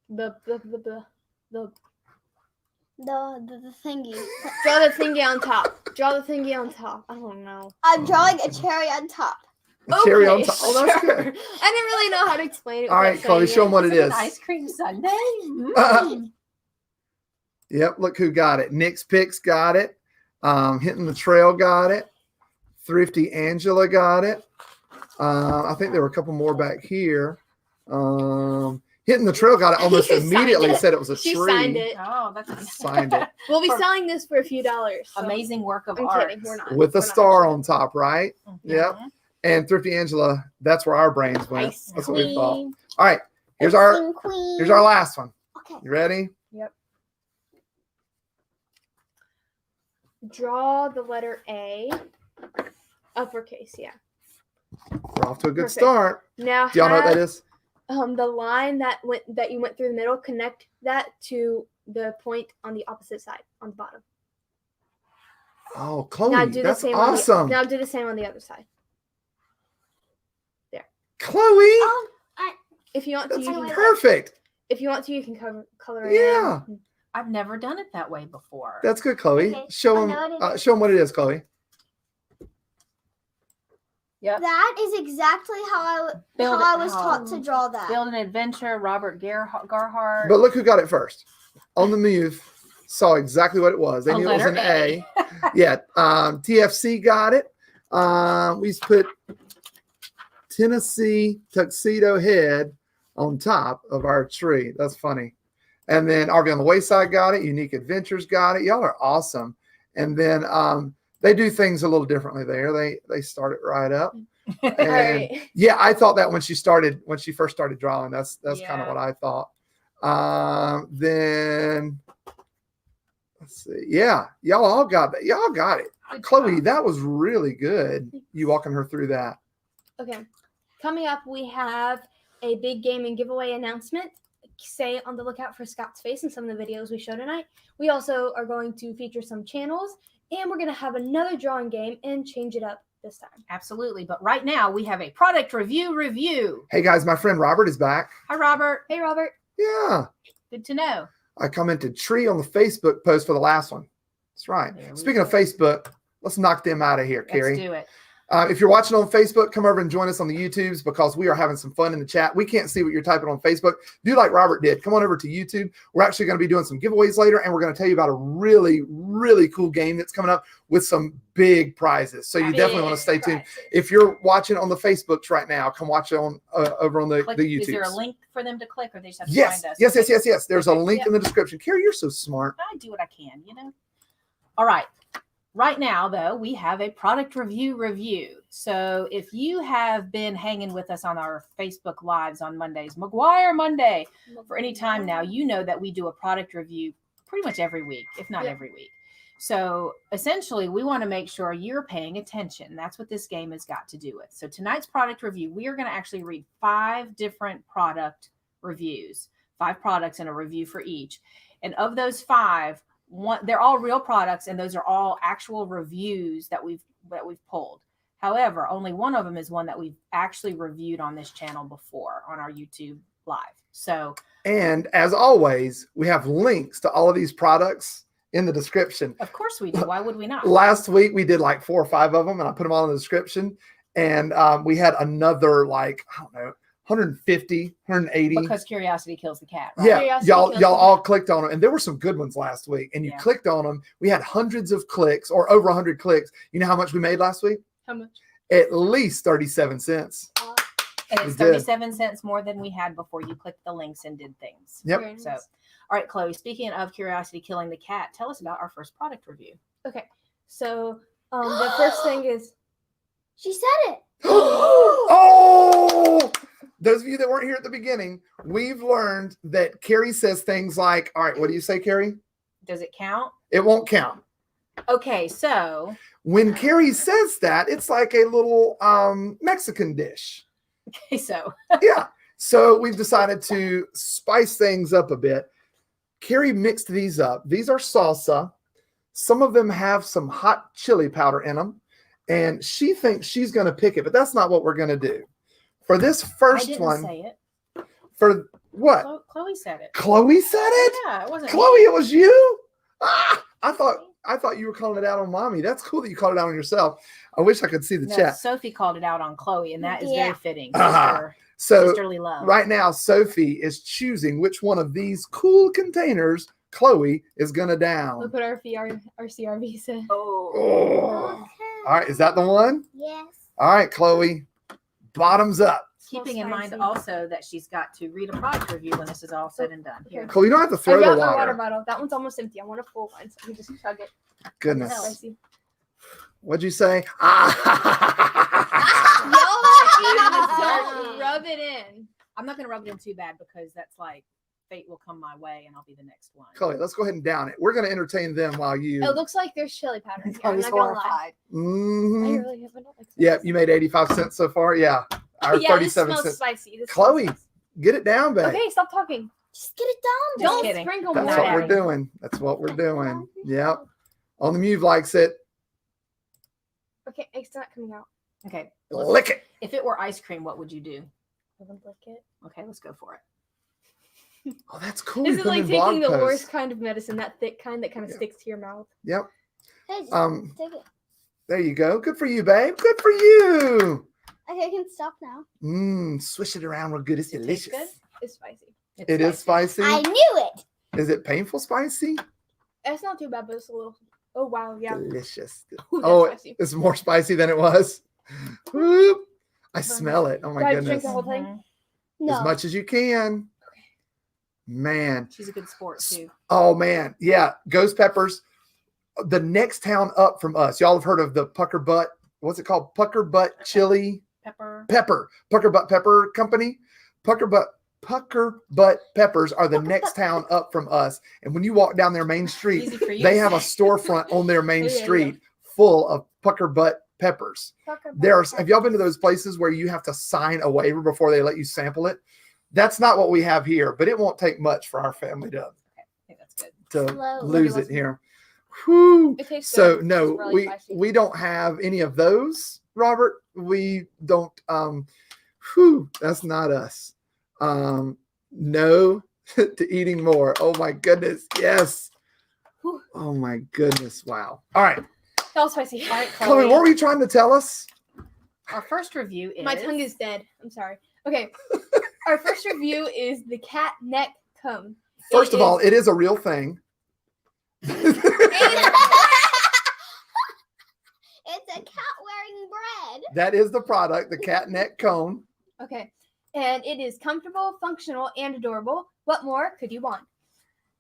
the The thingy. draw the thingy on top. Draw the thingy on top. I don't know. I'm drawing a cherry on top. A cherry on Okay, top. Oh, that's sure. good. I didn't really know how to explain it. All right, without Chloe, saying show them what it Is it is. an ice cream sundae? Yep, look who got it. Nick's Picks got it. Hitting the Trail got it. Thrifty Angela got it. I think there were a couple more back here. Hitting the Trail got it almost You signed immediately. it. Said it was a She tree. signed it. Oh, that's Signed it. We'll be For- selling this for a few dollars. So. amazing work of I'm art. kidding. We're not. With a We're not star actually. on top, right? Mhm. Yep. And Thrifty Angela, that's where our brains went. Ice That's what we thought. cream. All right, here's Icing queen. our last one. Okay. You ready? Draw the letter A. Uppercase, yeah. We're off to a good Perfect. start. Now Do y'all know what that is? the line that you went through the middle, connect that to the point on the opposite side, on the bottom. Oh, Chloe, Now do the that's same awesome. now do the same on the other side. Chloe, Oh, If you want to, that's you can, perfect. if you want to, you can color it Yeah. in. I've never done it that way before. That's good, Chloe. Okay, Show I them. know what it is. Show them what it is, Chloe. that is exactly how Build I it- was how- taught to draw that. Build an Adventure, Robert Garhart. But look who got it first. On the move, saw exactly what it was. They A knew it was letter an A. Yeah. TFC got it. We just put Tennessee Tuxedo Head on top of our tree. That's funny. And then RV on the Wayside got it. Unique Adventures got it. Y'all are awesome. And then they do things a little differently there. They start it right up. All And right. yeah, I thought that when she first started drawing. That's kind of Yeah. what I thought. Then let's see. Yeah, y'all all got that. Y'all got it. Good Chloe, job. that was really good. You walking her through that. Okay. Coming up, we have a big gaming giveaway announcement. Stay on the lookout for Scott's face in some of the videos we show tonight. We also are going to feature some channels, and we're going to have another drawing game and change it up this time. Absolutely. But right now we have a product review. Hey guys, my friend Robert is back. Hi, Robert. Hey, Robert. Yeah, Good to know. I commented tree on the Facebook post for the last one. That's right. There we Speaking of go. Facebook, let's knock them out of here, Let's Carrie. do it. If you're watching on Facebook, come over and join us on the YouTubes because we are having some fun in the chat. We can't see what you're typing on Facebook. Do like Robert did. Come on over to YouTube. We're actually going to be doing some giveaways later, and we're going to tell you about a really, really cool game that's coming up with some big prizes. So you definitely want to stay tuned. If you're watching on the Facebooks right now, come watch it on over on the Click, YouTubes. is there a link for them to click, or they just have to Yes, find us? yes. There's a Okay, link yep. in the description. Carrie, you're so smart. I do what I can, you know. All right. Right now, though, we have a product review. So if you have been hanging with us on our Facebook Lives on Mondays, McGuire Monday, for any time now, you know that we do a product review pretty much every week, if not every week. So essentially, we want to make sure you're paying attention. That's what this game has got to do with. So tonight's product review, we are going to actually read 5 different product reviews, 5 products and a review for each. And of those 5, they're all real products, and those are all actual reviews that we've pulled. However, only one of them is one that we've actually reviewed on this channel before on our YouTube Live. So, And as always, we have links to all of these products in the description. of course we do. Why would we not? Last week we did like 4 or 5 of them, and I put them all in the description. And we had another like, I don't know, 150, 180. Because curiosity kills the cat. Right? Yeah, Curiosity y'all kills all the clicked on them, and there were some good ones last week. And you Yeah. clicked on them. We had hundreds of clicks, or over 100 clicks. You know how much we made last week? How much? At least 37 cents. And We it's did. 37 cents more than we had before you clicked the links and did things. Yep. Very So, nice. all right, Chloe, speaking of curiosity killing the cat, tell us about our first product review. Okay. So the first thing is She said it. Oh, those of you that weren't here at the beginning, we've learned that Carrie says things like, all right, what do you say, Carrie? Does it count? It won't count. Okay, so When Carrie says that, it's like a little Mexican dish. okay, so Yeah. So we've decided to spice things up a bit. Carrie mixed these up. These are salsa. Some of them have some hot chili powder in them. And she thinks she's going to pick it, but that's not what we're going to do. For this I first didn't one, say it. for what? Chloe said it. Chloe said it? Yeah, it wasn't Chloe, me. it was you? Ah, I thought you were calling it out on mommy. That's cool that you called it out on yourself. I wish I could see the No, chat. Sophie called it out on Chloe, and that is Yeah. very fitting. Ah, so Sisterly love. right now, Sophie is choosing which one of these cool containers Chloe is going to down. look what our CRV said. Oh. Oh. All right, is that the one? Yes. All right, Chloe, bottoms up. Keeping in mind Spicy. also that she's got to read a product review when this is all said and done. Here. Chloe, you don't have to I throw got the my water water. bottle. That one's almost empty. I want a full one, so I can just chug it. Goodness. No. Spicy. What'd you say? Ah. Don't rub it in. I'm not going to rub it in too bad because that's like fate will come my way and I'll be the next one. Chloe, let's go ahead and down it. We're going to entertain them while you. It looks like there's chili powder in here. I'm Chloe's not gonna lie. horrified. Mhm. I really don't like Yeah, spicy. you made 85 cents so far. Yeah. Or Yeah, this 37 smells cents. spicy. This Chloe, smells get it down, babe. spicy. Okay, stop talking. Just get it done. Just Don't kidding. sprinkle That's more. what Not we're adding. doing. That's what we're doing. Yep. On the Mute likes it. Okay, it's not coming out. Okay. Lick it. If it were ice cream, what would you do? I wouldn't lick it. Okay, let's go for it. Oh, that's cool. This You is put like in blog taking the posts. worst kind of medicine, that thick kind that kind of Yeah. sticks to your mouth. Yep. Hey, just take it. There you go. Good for you, babe. Good for you. Okay, I can stop now. Swish it around real good. It's Does it taste delicious. It's spicy. It's It is spicy. I knew it. Is it painful spicy? It's not too bad, but it's a little. Oh wow, yeah. Delicious. Ooh, that's Oh, spicy. it's more spicy than it was. Whoop. I smell it. Oh Do my I drink goodness. the whole thing? Mhm. No. As much as you can. Man. She's a good sport too. Oh man. Yeah. Ghost peppers. The next town up from us. Y'all have heard of the Pucker Butt. What's it called? Pucker Butt Chili Pepper. Pucker Butt Pepper Company. Pucker Butt Peppers are the next town up from us. And when you walk down their main street, Easy for you. they to have a say. storefront on their main Yeah, yeah, yeah. street full of Pucker Butt peppers. There are, have y'all been to those places where you have to sign a waiver before they let you sample it? That's not what we have here, but it won't take much for our family I think that's good. to Slowly. lose it here. Whew. It tastes So good. no, It's really spicy. we don't have any of those, Robert. We don't whew, that's not us. No to eating more. Oh my goodness. Yes. Whew. Oh my goodness. Wow. All right. That was spicy. All right, Chloe, what were you trying to tell us? Our first review is My tongue is dead. I'm sorry. Okay. Our first review is the cat neck cone. First of all, it is a real thing. It's a cat wearing bread. That is the product, the cat neck cone. Okay. And it is comfortable, functional, and adorable. What more could you want?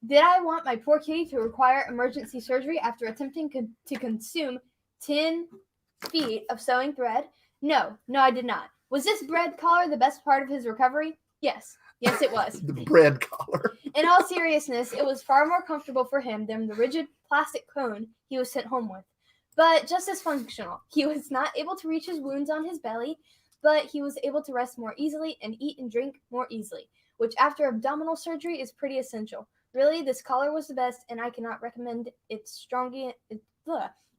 Did I want my poor kitty to require emergency surgery after attempting to consume 10 feet of sewing thread? No, I did not. Was this bread collar the best part of his recovery? Yes, it was. The bread collar. In all seriousness, it was far more comfortable for him than the rigid plastic cone he was sent home with. But just as functional. He was not able to reach his wounds on his belly, but he was able to rest more easily and eat and drink more easily, which after abdominal surgery is pretty essential. Really, this collar was the best, and I cannot recommend it strongly.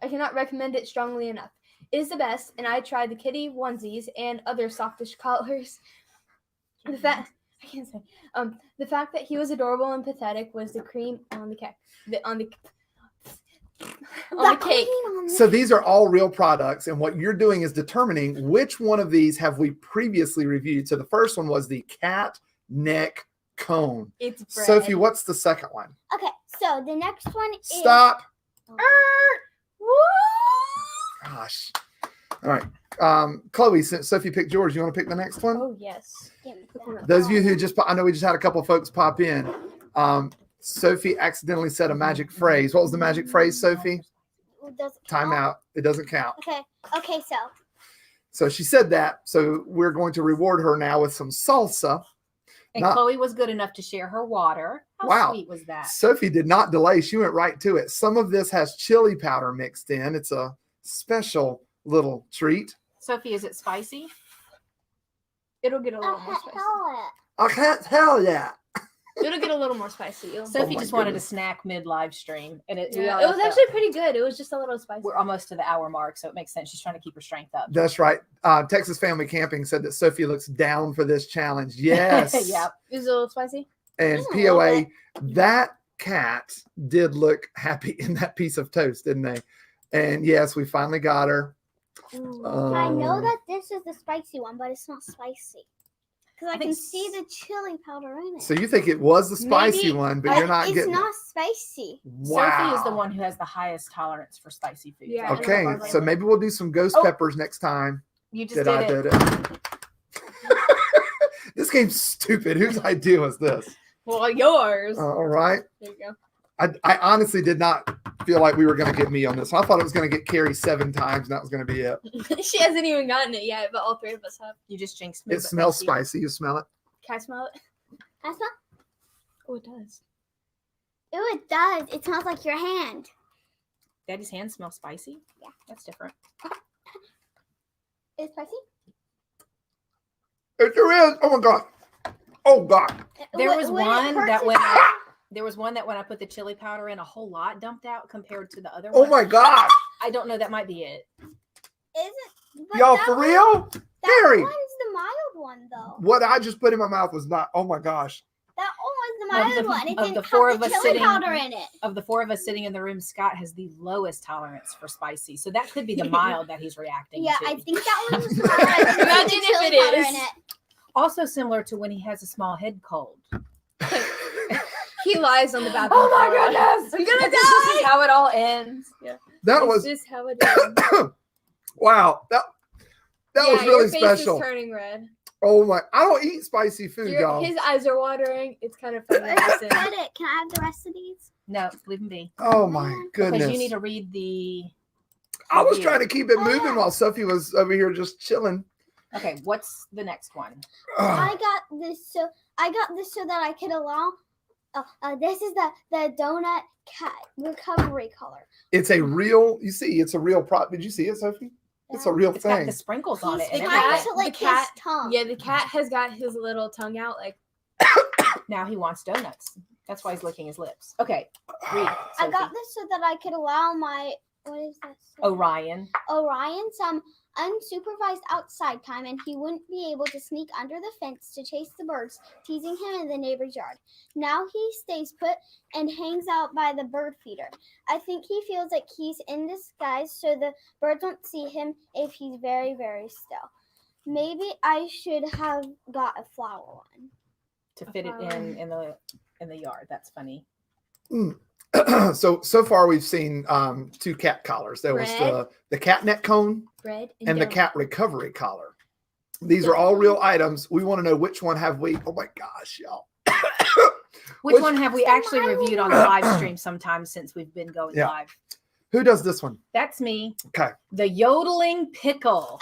I cannot recommend it strongly enough. It is the best, and I tried the kitty onesies and other softish collars. The fact that he was adorable and pathetic was the cream on the cake. On the cake. So these are all real products, and what you're doing is determining which one of these have we previously reviewed. So the first one was the cat neck cone. It's bread. Sophie, what's the second one? Okay, so the next one is Stop. Woo! Gosh. All right. Chloe, since Sophie picked yours, you want to pick the next one? Oh yes. Those of you who just, I know we just had a couple of folks pop in. Sophie accidentally said a magic phrase. What was the magic phrase, Sophie? Time out. It doesn't count. Okay, So she said that. So we're going to reward her now with some salsa. And Chloe was good enough to share her water. How sweet was that? Sophie did not delay. She went right to it. Some of this has chili powder mixed in. It's a special little treat. Sophie, is it spicy? It'll get a little more spicy. I can't tell yet. It'll get a little more spicy. Sophie just wanted a snack mid live stream, and it was actually pretty good. It was just a little spicy. We're almost to the hour mark, so it makes sense. She's trying to keep her strength up. That's right. Texas Family Camping said that Sophie looks down for this challenge. Yes. Yeah. It was a little spicy. And POA, that cat did look happy in that piece of toast, didn't they? And yes, we finally got her. I know that this is the spicy one, but it's not spicy. Because I can see the chili powder in it. So you think it was the spicy one, but you're not getting it. It's not spicy. Wow. Sophie is the one who has the highest tolerance for spicy food. Yeah. Okay, so maybe we'll do some ghost peppers next time. You just did it. This game's stupid. Whose idea was this? Well, yours. All right. There you go. I honestly did not feel like we were going to get me on this. I thought it was going to get Carrie 7 times, and that was going to be it. She hasn't even gotten it yet, but all three of us have. You just jinxed me. It smells spicy. You smell it? Can I smell it? Can I smell? Oh, it does. Oh, it does. It smells like your hand. Daddy's hand smells spicy? Yeah. That's different. It's spicy? It sure is. Oh, my God. Oh, God. There was one that when I put the chili powder in, a whole lot dumped out compared to the other one. Oh, my God. I don't know. That might be it. Y'all, for real? Harry. That one is the mild one, though. What I just put in my mouth was not. Oh, my gosh. That one was the mild one. It didn't have the chili powder in it. Of the 4 of us sitting in the room, Scott has the lowest tolerance for spicy. So that could be the mild that he's reacting to. I think that one was the mild. Imagine if it is. Also similar to when he has a small head cold. He lies on the bathroom. Oh my goodness! I'm gonna die. This is how it all ends. Yeah. This is how it ends. Wow. That was really your face special. Is turning red. Oh my! I don't eat spicy food, y'all. His eyes are watering. It's kind of funny. Can I have the rest of these? No, leave them be. Oh my goodness! Because you need to read the. I was trying to keep it moving while Sophie was over here just chilling. Okay, what's the next one? I got this so that I could allow. This is the donut cat recovery color. It's a real. You see, it's a real prop. Did you see it, Sophie? It's a real It's thing. got the sprinkles on it. The And cat, everything. like The cat- his tongue. Yeah, the cat has got his little tongue out. Like Now he wants donuts. That's why he's licking his lips. Okay, read. I got Sophie. this so that I could allow my Orion some unsupervised outside time, and he wouldn't be able to sneak under the fence to chase the birds, teasing him in the neighbor's yard. Now he stays put and hangs out by the bird feeder. I think he feels like he's in disguise so the birds won't see him if he's very, very still. Maybe I should have got a flower one. To fit it in the yard. That's funny. So far we've seen 2 cat collars. There was the cat neck cone and the cat recovery collar. These are all real items. We want to know which one have we. Oh my gosh, y'all! Which one have we actually reviewed on the live stream sometime since we've been going live? Who does this one? That's me. Okay. The yodeling pickle.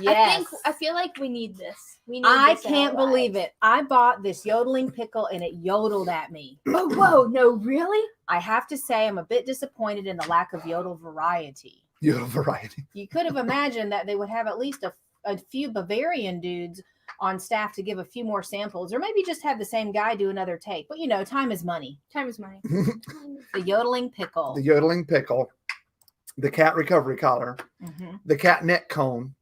Yes. I feel like we need this. I can't believe it. I bought this yodeling pickle and it yodeled at me. Oh, whoa, no, really? I have to say I'm a bit disappointed in the lack of yodel variety. Yodel variety. You could have imagined that they would have at least a few Bavarian dudes on staff to give a few more samples, or maybe just have the same guy do another take. But time is money. Time is money. The yodeling pickle. The yodeling pickle. The cat recovery collar. The cat neck cone.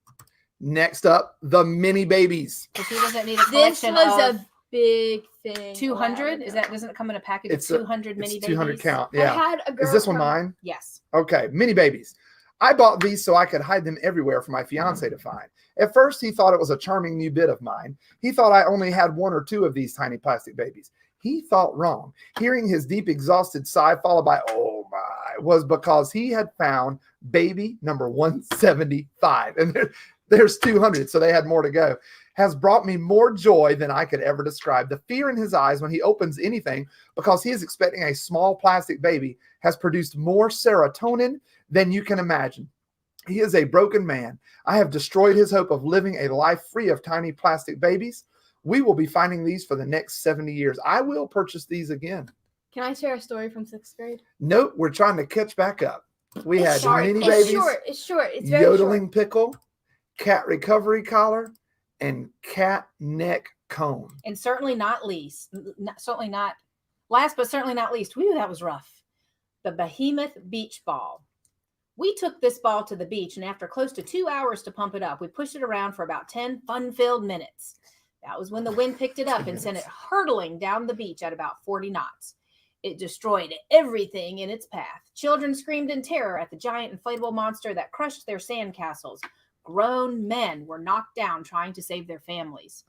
Next up, the mini babies. Because he doesn't need a This collection was of a big thing. 200? Doesn't it come in a package It's of 200 mini it's babies? 200 count. I Yeah. had a girl Is this one from- mine? Yes. Okay, mini babies. I bought these so I could hide them everywhere for my fiance to find. At first, he thought it was a charming new bit of mine. He thought I only had 1 or 2 of these tiny plastic babies. He thought wrong. Hearing his deep, exhausted sigh followed by, oh my, was because he had found baby number 175. And there's 200, so they had more to go. Has brought me more joy than I could ever describe. The fear in his eyes when he opens anything, because he is expecting a small plastic baby, has produced more serotonin than you can imagine. He is a broken man. I have destroyed his hope of living a life free of tiny plastic babies. We will be finding these for the next 70 years. I will purchase these again. Can I share a story from 6th grade? Nope, we're trying to catch back up. We It's had mini It's babies, short. It's short. It's very yodeling short. pickle, cat recovery collar, and cat neck cone. And certainly not least, certainly not last, but certainly not least. Whew, that was rough. The Behemoth beach ball. We took this ball to the beach, and after close to 2 hours to pump it up, we pushed it around for about 10 fun-filled minutes. That was when the wind picked it up and sent it hurtling down the beach at about 40 knots. It destroyed everything in its path. Children screamed in terror at the giant inflatable monster that crushed their sandcastles. Grown men were knocked down trying to save their families.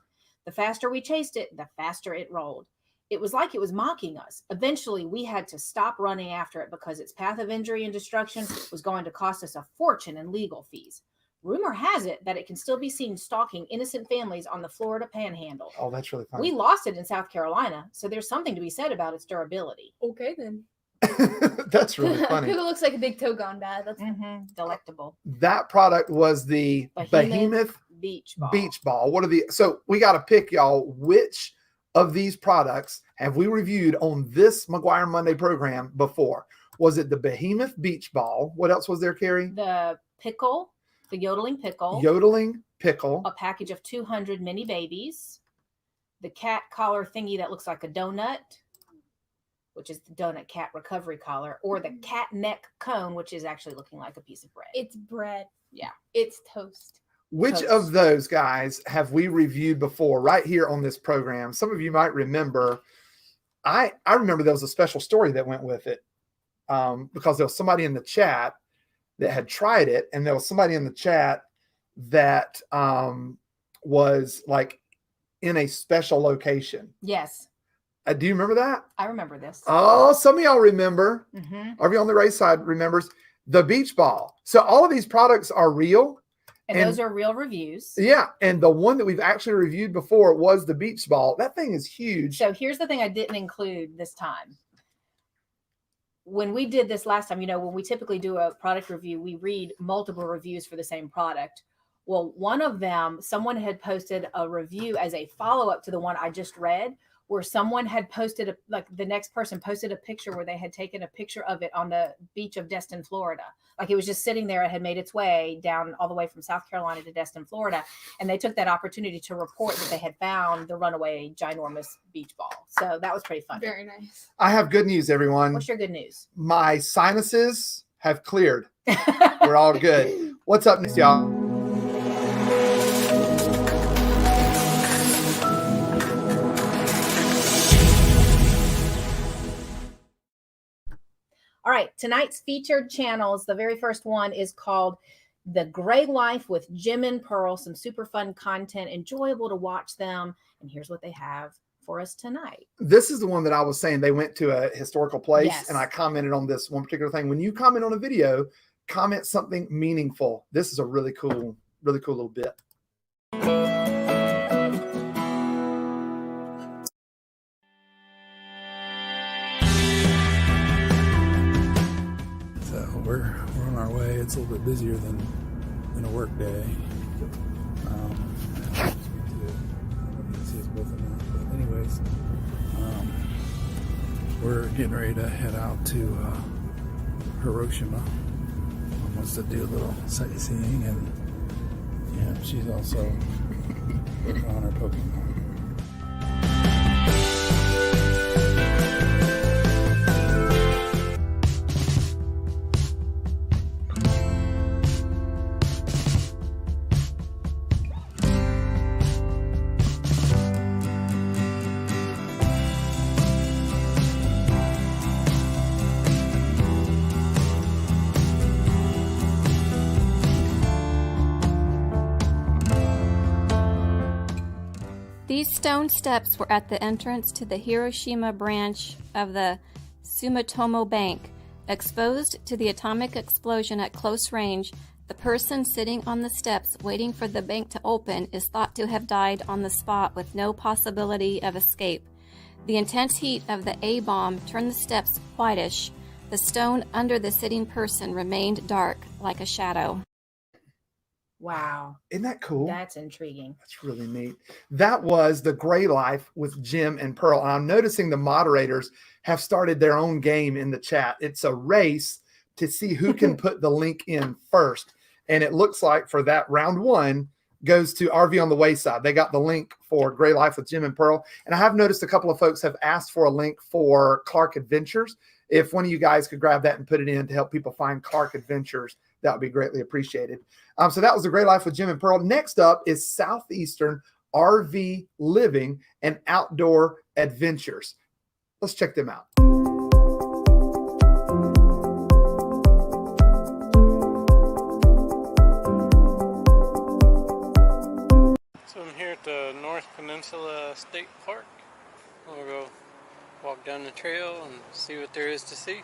The faster we chased it, the faster it rolled. It was like it was mocking us. Eventually, we had to stop running after it because its path of injury and destruction was going to cost us a fortune in legal fees. Rumor has it that it can still be seen stalking innocent families on the Florida Panhandle. Oh, that's really funny. We lost it in South Carolina, so there's something to be said about its durability. Okay, then. That's really funny. It looks like a big toe gone bad. That's delectable. That product was the Behemoth beach ball. Beach ball. What are the? So we got to pick, y'all. Which of these products have we reviewed on this McGuire Monday program before? Was it the Behemoth beach ball? What else was there, Carrie? The pickle, the yodeling pickle. Yodeling pickle. A package of 200 mini babies. The cat collar thingy that looks like a donut, which is the donut cat recovery collar, or the cat neck cone, which is actually looking like a piece of bread. It's bread. Yeah. It's toast. Which Toast. of those guys have we reviewed before right here on this program? Some of you might remember. I remember there was a special story that went with it because there was somebody in the chat that had tried it, and there was somebody in the chat that was like in a special location. Yes. Do you remember that? I remember this. Oh, some of y'all remember. Mm-hmm. Everybody on the right side remembers the beach ball. So all of these products are real. And those are real reviews. Yeah. And the one that we've actually reviewed before was the beach ball. That thing is huge. So here's the thing I didn't include this time. When we did this last time, when we typically do a product review, we read multiple reviews for the same product. Well, one of them, someone had posted a review as a follow-up to the one I just read, where someone had posted, the next person posted a picture where they had taken a picture of it on the beach of Destin, Florida. Like it was just sitting there. It had made its way down all the way from South Carolina to Destin, Florida. And they took that opportunity to report that they had found the runaway ginormous beach ball. So that was pretty fun. Very nice. I have good news, everyone. What's your good news? My sinuses have cleared. We're all good. What's up next, y'all? All right, tonight's featured channels, the very first one is called The Gray Life with Jim and Pearl. Some super fun content, enjoyable to watch them. And here's what they have for us tonight. This is the one that I was saying they went to a historical place, Yes. and I commented on this one particular thing. When you comment on a video, comment something meaningful. This is a really cool little bit. We're on our way. It's a little bit busier than a work day. But anyways, we're getting ready to head out to Hiroshima. Mom wants to do a little sightseeing, and she's also working on her Pokemon. These stone steps were at the entrance to the Hiroshima branch of the Sumitomo Bank. Exposed to the atomic explosion at close range, the person sitting on the steps waiting for the bank to open is thought to have died on the spot with no possibility of escape. The intense heat of the A-bomb turned the steps whitish. The stone under the sitting person remained dark, like a shadow. Wow. Isn't that cool? That's intriguing. That's really neat. That was The Gray Life with Jim and Pearl. And I'm noticing the moderators have started their own game in the chat. It's a race to see who can put the link in first. And it looks like for that round one goes to RV on the Wayside. They got the link for Gray Life with Jim and Pearl. And I have noticed a couple of folks have asked for a link for Clark Adventures. If one of you guys could grab that and put it in to help people find Clark Adventures, that would be greatly appreciated. So that was The Gray Life with Jim and Pearl. Next up is Southeastern RV Living and Outdoor Adventures. Let's check them out. So I'm here at the North Peninsula State Park. We'll go walk down the trail and see what there is to see.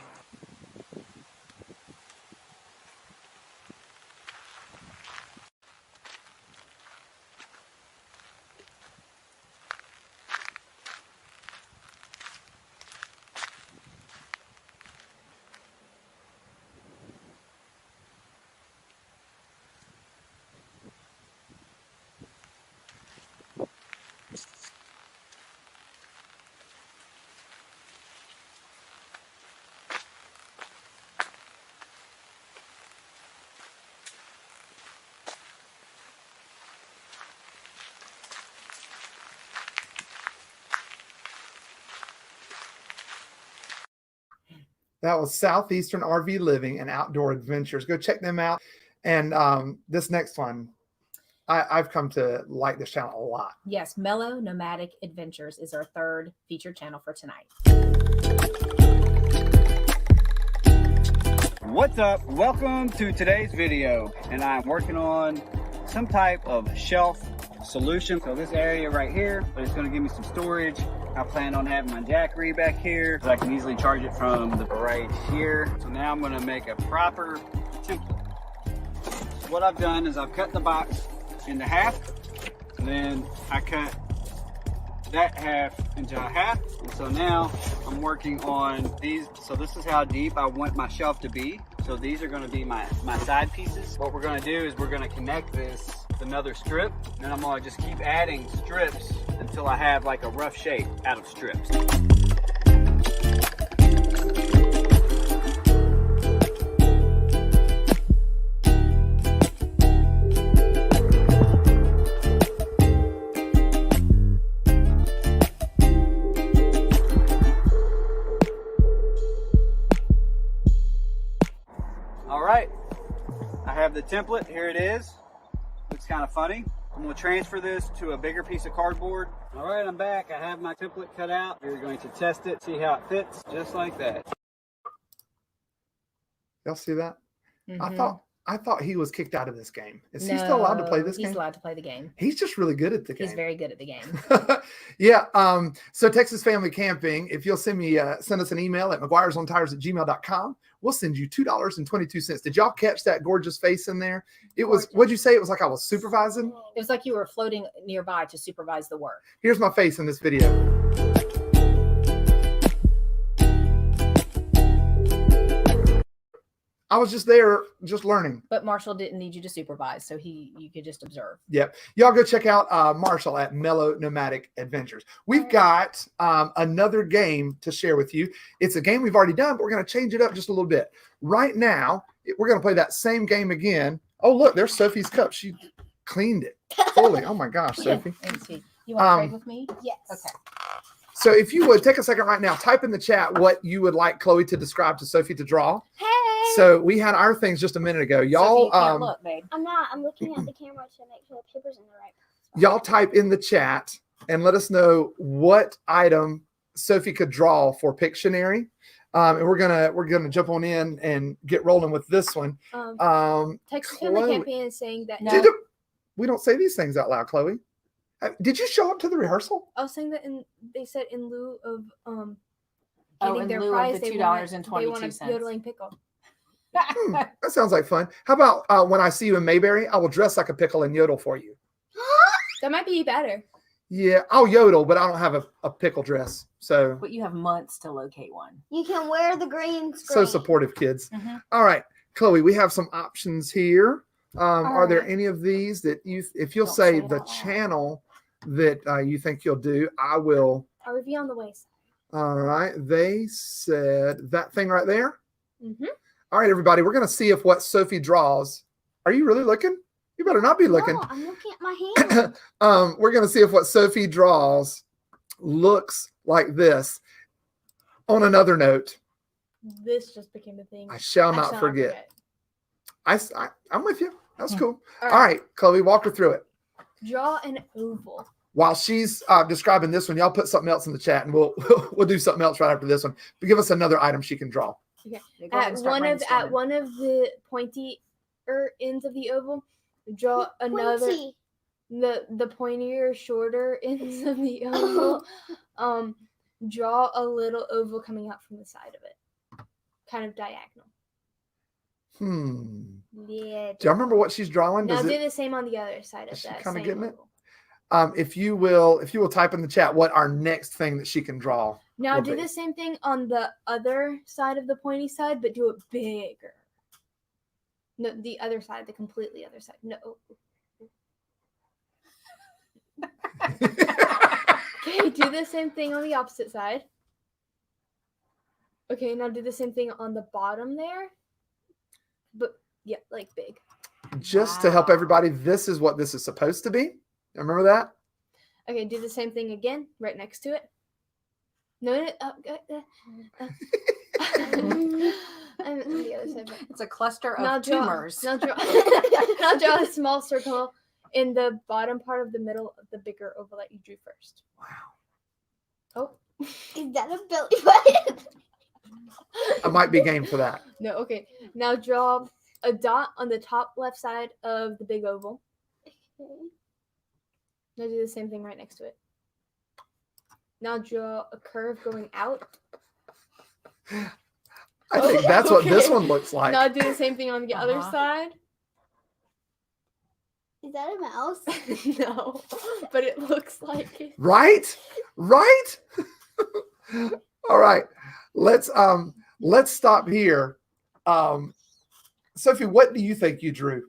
That was Southeastern RV Living and Outdoor Adventures. Go check them out. And this next one, I've come to like this channel a lot. Yes, Mellow Nomadic Adventures is our third featured channel for tonight. What's up? Welcome to today's video. And I'm working on some type of shelf solution. So this area right here, but it's going to give me some storage. I plan on having my Jackery back here so I can easily charge it from the right here. So now I'm going to make a proper template. So what I've done is I've cut the box into half, and then I cut that half into a half. And so now I'm working on these. So this is how deep I want my shelf to be. So these are going to be my side pieces. What we're going to do is we're going to connect this with another strip, and I'm going to just keep adding strips until I have like a rough shape out of strips. All right, I have the template. Here it is. Looks kind of funny. I'm going to transfer this to a bigger piece of cardboard. All right, I'm back. I have my template cut out. We're going to test it, see how it fits, just like that. Y'all see that? Mm-hmm. I thought he was kicked out of this game. Is he still allowed to play this game? He's allowed to play the game. He's just really good at the game. He's very good at the game. Yeah. So Texas Family Camping, if you'll send us an email at McGuiresOnTires@gmail.com, we'll send you $2.22. Did y'all catch that gorgeous face in there? It was, what'd you say? It was like I was supervising? It was like you were floating nearby to supervise the work. Here's my face in this video. I was just there, just learning. But Marshall didn't need you to supervise, so you could just observe. Yep. Y'all go check out Marshall at Mellow Nomadic Adventures. We've got another game to share with you. It's a game we've already done, but we're going to change it up just a little bit. Right now, we're going to play that same game again. Oh, look, there's Sophie's cup. She cleaned it fully. Oh, my gosh, Sophie. You want to trade with me? Yes. Okay. So if you would, take a second right now, type in the chat what you would like Chloe to describe to Sophie to draw. Hey. So we had our things just a minute ago. Y'all, look, babe. I'm not. I'm looking at the camera to make sure the paper's in the right spot. Y'all type in the chat and let us know what item Sophie could draw for Pictionary. And we're gonna jump on in and get rolling with this one. Texas Family Camping is saying that we don't say these things out loud, Chloe. Did you show up to the rehearsal? I was saying that they said in lieu of Oh, getting in their lieu of prize, the they want $2.22. a yodeling pickle. That sounds like fun. How about when I see you in Mayberry, I will dress like a pickle and yodel for you. That might be better. Yeah, I'll yodel, but I don't have a pickle dress. So, But you have months to locate one. You can wear the green screen. so supportive, kids. Mm-hmm. All right, Chloe, we have some options here. Are there right. any of these that if you'll Don't say say it the out loud. channel that you think you'll do, I will. A review on the waist. All right, they said that thing right there. Mm-hmm. All right, everybody, we're going to see if what Sophie draws. Are you really looking? You better not be looking. No, I'm looking at my hand. We're going to see if what Sophie draws looks like this. On another note, This just became a thing. I shall not forget. I'm with you. That's cool. All right, Chloe, walk her through it. Draw an oval. While she's describing this one, y'all put something else in the chat, and we'll do something else right after this one. But give us another item she can draw. Okay. Yeah, go ahead and start At brainstorming. one of the pointy ends of the oval, draw another. Pointy. The pointier, shorter ends of the oval. Draw a little oval coming out from the side of it, kind of diagonal. Yeah. Do you remember what she's drawing? Now Does do it, the same on the other side of is she that. kind of same getting it? oval. If you will type in the chat what our next thing that she can draw. Now will do be. the same thing on the other side of the pointy side, but do it bigger. No, the other side, the completely other side. No. Okay, do the same thing on the opposite side. Okay, now do the same thing on the bottom there. But yeah, like big. Just to help everybody, this is what this is supposed to be. Remember that? Okay, do the same thing again, right next to it. No, I'm on the other side. It's a cluster of tumors. Now draw a small circle in the bottom part of the middle of the bigger oval that you drew first. Wow. Oh. Is that a belly button? I might be game for that. No, okay. Now draw a dot on the top left side of the big oval. Now do the same thing right next to it. Now draw a curve going out. I think that's what this one looks like. Now do the same thing on the other side. Is that a mouse? No, but it looks like it. Right? Right? All right. Let's stop here. Sophie, what do you think you drew?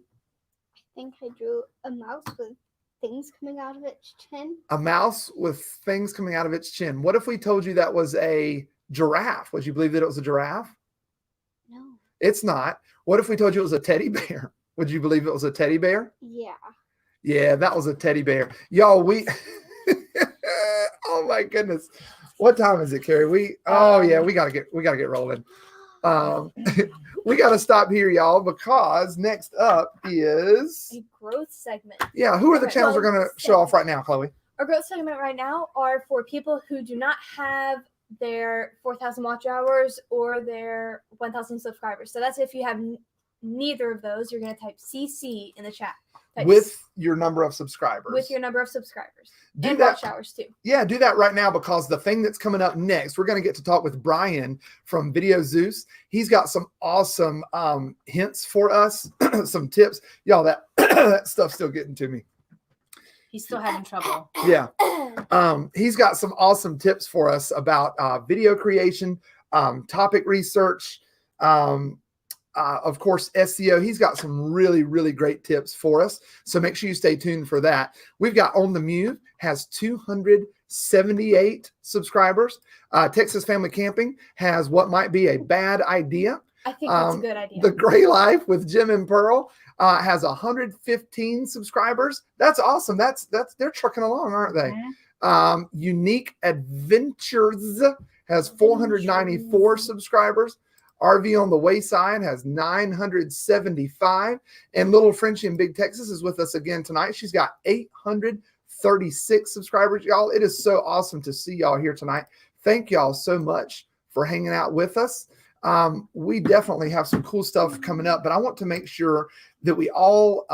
I think I drew a mouse with things coming out of its chin. A mouse with things coming out of its chin. What if we told you that was a giraffe? Would you believe that it was a giraffe? No. It's not. What if we told you it was a teddy bear? Would you believe it was a teddy bear? Yeah. Yeah, that was a teddy bear. Y'all, we oh my goodness. What time is it, Carrie? We gotta get rolling. We gotta stop here, y'all, because next up is a growth segment. Yeah, who are the channels we're gonna show off right now, Chloe? Our growth segment right now are for people who do not have their 4,000 watch hours or their 1,000 subscribers. So that's if you have neither of those, you're going to type CC in the chat. With your number of subscribers. With your number of subscribers. Do and that- watch hours too. Yeah, do that right now, because the thing that's coming up next, we're going to get to talk with Brian from Video Zeus. He's got some awesome hints for us, some tips. Y'all, that, that stuff's still getting to me. He's still having trouble. Yeah. He's got some awesome tips for us about video creation, topic research, of course, SEO. He's got some really, really great tips for us. So make sure you stay tuned for that. We've got On the Move, has 278 subscribers. Texas Family Camping has What Might Be a Bad Idea. I think that's a good idea. The Gray Life with Jim and Pearl has 115 subscribers. That's awesome. They're trucking along, aren't they? Unique Adventures has 494 subscribers. RV on the Wayside has 975. And Little Frenchie in Big Texas is with us again tonight. She's got 836 subscribers. Y'all, it is so awesome to see y'all here tonight. Thank y'all so much for hanging out with us. We definitely have some cool stuff coming up, but I want to make sure that we all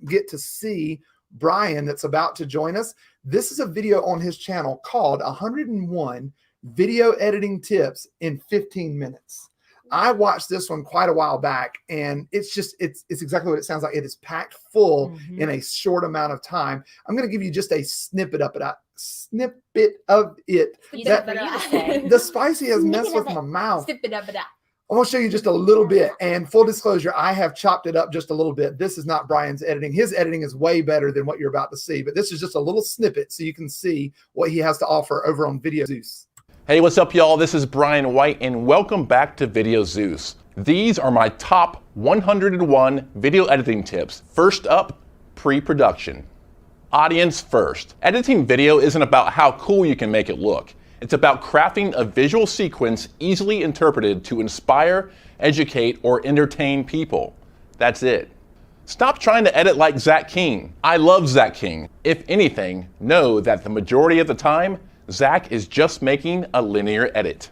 get to see Brian that's about to join us. This is a video on his channel called 101 video editing tips in 15 minutes. I watched this one quite a while back, and it's exactly what it sounds like. It is packed full in a short amount of time. I'm going to give you just a snippet of it. The spicy has messed with my mouth. I'm going to show you just a little bit, and full disclosure, I have chopped it up just a little bit. This is not Brian's editing. His editing is way better than what you're about to see, but this is just a little snippet so you can see what he has to offer over on Video Zeus. Hey, what's up, y'all? This is Brian White, and welcome back to Video Zeus. These are my top 101 video editing tips. First up, pre-production. Audience first. Editing video isn't about how cool you can make it look. It's about crafting a visual sequence easily interpreted to inspire, educate, or entertain people. That's it. Stop trying to edit like Zach King. I love Zach King. If anything, know that the majority of the time, Zach is just making a linear edit.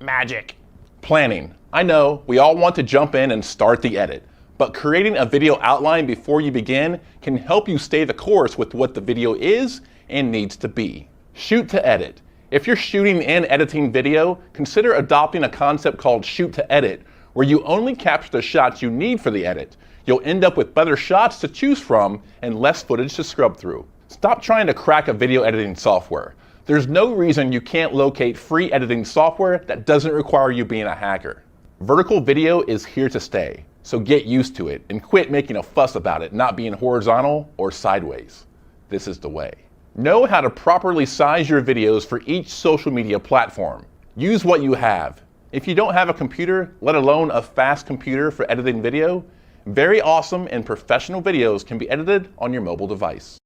Magic. Planning. I know we all want to jump in and start the edit, but creating a video outline before you begin can help you stay the course with what the video is and needs to be. Shoot to edit. If you're shooting and editing video, consider adopting a concept called shoot to edit, where you only capture the shots you need for the edit. You'll end up with better shots to choose from and less footage to scrub through. Stop trying to crack a video editing software. There's no reason you can't locate free editing software that doesn't require you being a hacker. Vertical video is here to stay, so get used to it and quit making a fuss about it not being horizontal or sideways. This is the way. Know how to properly size your videos for each social media platform. Use what you have. If you don't have a computer, let alone a fast computer for editing video, very awesome and professional videos can be edited on your mobile device.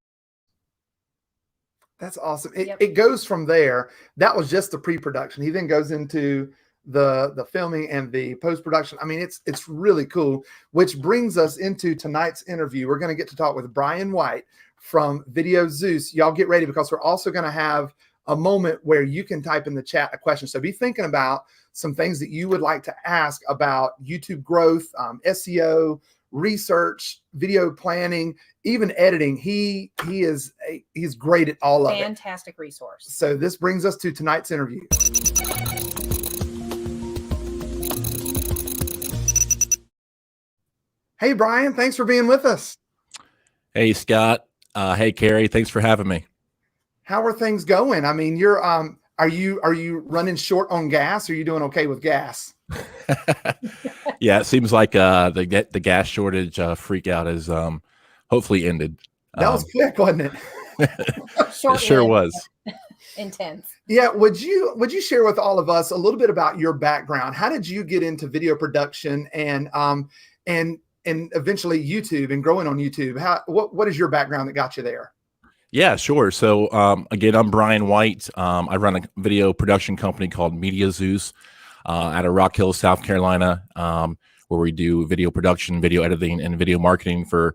That's awesome. It goes from there. That was just the pre-production. He then goes into the filming and the post-production. I mean, it's really cool, which brings us into tonight's interview. We're going to get to talk with Brian White from Video Zeus. Y'all get ready, because we're also going to have a moment where you can type in the chat a question. So be thinking about some things that you would like to ask about YouTube growth, SEO, research, video planning, even editing. He's great at all of it. Fantastic resource. So this brings us to tonight's interview. Hey, Brian, thanks for being with us. Hey, Scott. Hey, Carrie. Thanks for having me. How are things going? I mean, you're are you running short on gas? Or are you doing okay with gas? Yeah, it seems like the gas shortage freak out is hopefully ended. That was quick, wasn't it? It sure was. Intense. Yeah. Would you share with all of us a little bit about your background? How did you get into video production and eventually YouTube and growing on YouTube? What is your background that got you there? Yeah, sure. So again, I'm Brian White. I run a video production company called Media Zeus out of Rock Hill, South Carolina, where we do video production, video editing, and video marketing for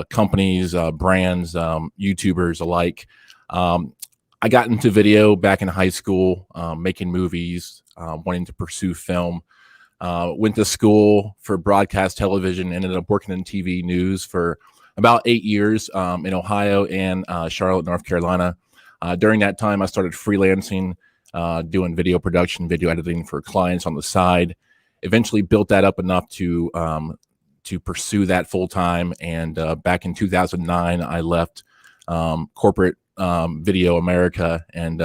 companies, brands, YouTubers alike. I got into video back in high school, making movies, wanting to pursue film. Went to school for broadcast television, ended up working in TV news for about 8 years in Ohio and Charlotte, North Carolina. During that time, I started freelancing, doing video production, video editing for clients on the side. Eventually built that up enough to pursue that full time. And back in 2009, I left corporate Video America and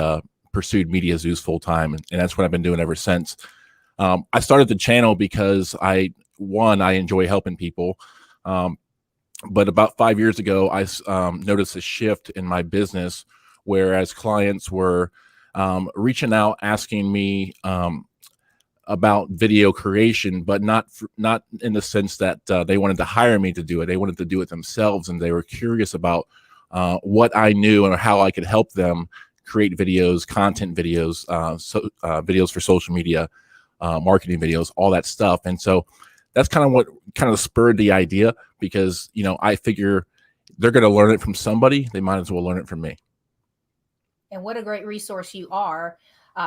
pursued Media Zeus full time. And that's what I've been doing ever since. I started the channel because I enjoy helping people. But about 5 years ago, I noticed a shift in my business, whereas clients were reaching out, asking me about video creation, but not in the sense that they wanted to hire me to do it. They wanted to do it themselves, and they were curious about what I knew and how I could help them create videos, content videos, videos for social media, marketing videos, all that stuff. And so that's kind of what spurred the idea, because, I figure they're going to learn it from somebody. They might as well learn it from me. And what a great resource you are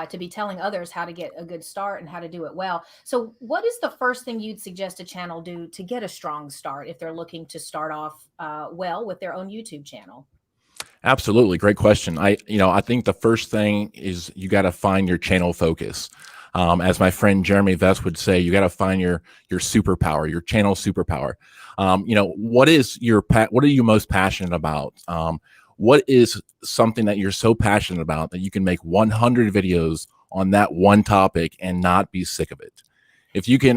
to be telling others how to get a good start and how to do it well. So what is the first thing you'd suggest a channel do to get a strong start if they're looking to start off well with their own YouTube channel? Absolutely. Great question. I think the first thing is you got to find your channel focus. As my friend Jeremy Vest would say, you got to find your superpower, your channel superpower. What are you most passionate about? What is something that you're so passionate about that you can make 100 videos on that one topic and not be sick of it? If you can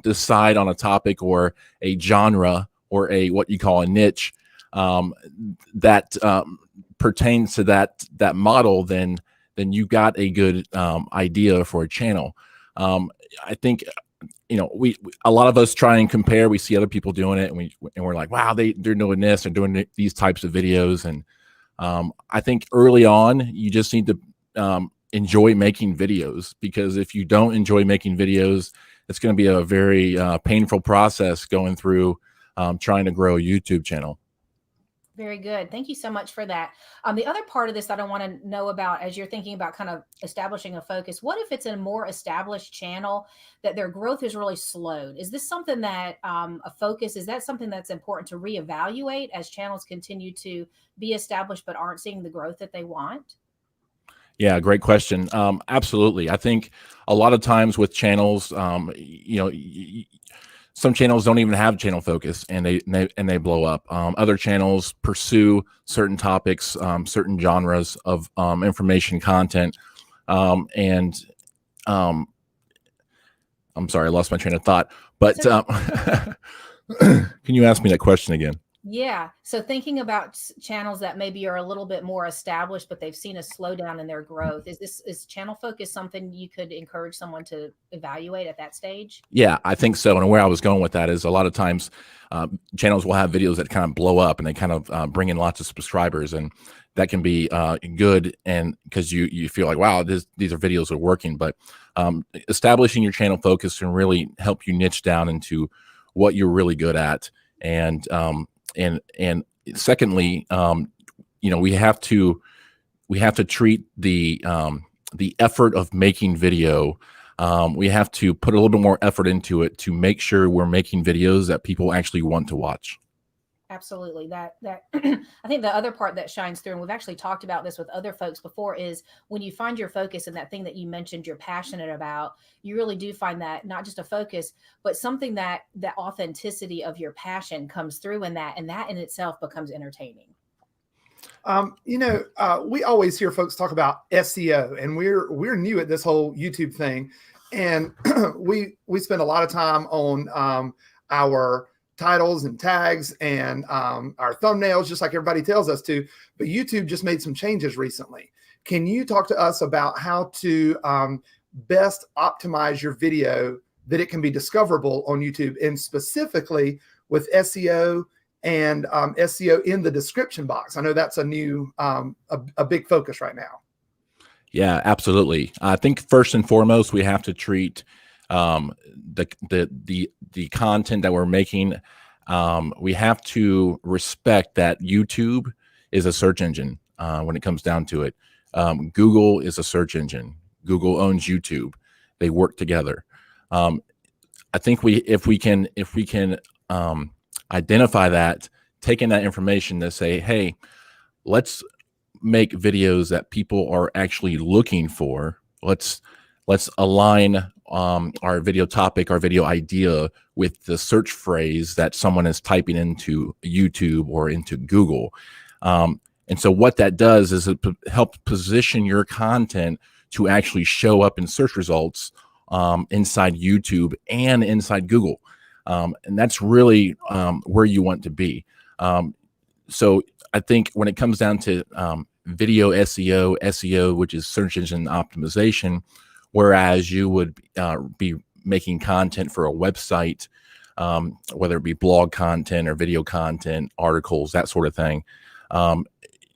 decide on a topic or a genre or what you call a niche that pertains to that model, then you got a good idea for a channel. I think a lot of us try and compare. We see other people doing it, and we're like, wow, they're doing this and doing these types of videos. And I think early on, you just need to enjoy making videos, because if you don't enjoy making videos, it's going to be a very painful process going through trying to grow a YouTube channel. Very good. Thank you so much for that. The other part of this that I want to know about, as you're thinking about kind of establishing a focus, what if it's a more established channel that their growth is really slowed? Is this something that a focus, is that something that's important to reevaluate as channels continue to be established but aren't seeing the growth that they want? Yeah, great question. Absolutely. I think a lot of times with channels, some channels don't even have channel focus, and they blow up. Other channels pursue certain topics, certain genres of information content. I'm sorry, I lost my train of thought. But can you ask me that question again? Yeah. So thinking about channels that maybe are a little bit more established, but they've seen a slowdown in their growth. Is channel focus something you could encourage someone to evaluate at that stage? Yeah, I think so. And where I was going with that is a lot of times channels will have videos that kind of blow up and they kind of bring in lots of subscribers, and that can be good, and because you feel like, wow, these are videos that are working. But establishing your channel focus can really help you niche down into what you're really good at. And secondly, we have to treat the effort of making video. We have to put a little bit more effort into it to make sure we're making videos that people actually want to watch. Absolutely. That I think the other part that shines through, and we've actually talked about this with other folks before, is when you find your focus and that thing that you mentioned you're passionate about, you really do find that not just a focus, but something that authenticity of your passion comes through in that, and that in itself becomes entertaining. We always hear folks talk about SEO, and we're new at this whole YouTube thing, and we spend a lot of time on our titles and tags and our thumbnails, just like everybody tells us to. But YouTube just made some changes recently. Can you talk to us about how to best optimize your video that it can be discoverable on YouTube, and specifically with SEO and SEO in the description box? I know that's a new a big focus right now. Yeah, absolutely. I think first and foremost, we have to treat the content that we're making. We have to respect that YouTube is a search engine when it comes down to it. Google is a search engine. Google owns YouTube. They work together. I think if we can identify that, taking that information to say, hey, let's make videos that people are actually looking for. Let's align our video topic, our video idea with the search phrase that someone is typing into YouTube or into Google. And so what that does is it helps position your content to actually show up in search results inside YouTube and inside Google. And that's really where you want to be. So I think when it comes down to video SEO, which is search engine optimization, whereas you would be making content for a website, whether it be blog content or video content, articles, that sort of thing.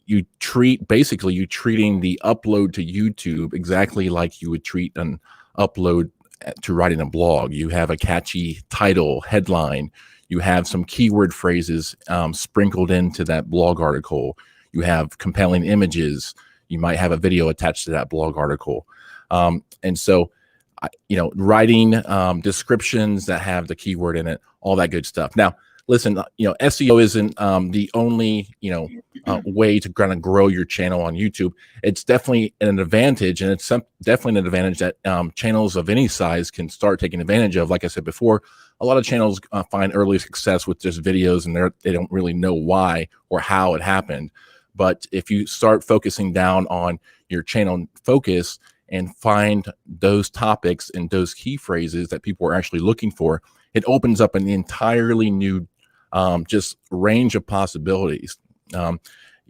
You're treating the upload to YouTube exactly like you would treat an upload to writing a blog. You have a catchy title, headline. You have some keyword phrases sprinkled into that blog article. You have compelling images. You might have a video attached to that blog article. And so, writing descriptions that have the keyword in it, all that good stuff. Now, listen, SEO isn't the only, way to kind of grow your channel on YouTube. It's definitely an advantage, and it's definitely an advantage that channels of any size can start taking advantage of. Like I said before, a lot of channels find early success with just videos, and they don't really know why or how it happened. But if you start focusing down on your channel focus and find those topics and those key phrases that people are actually looking for, it opens up an entirely new just range of possibilities.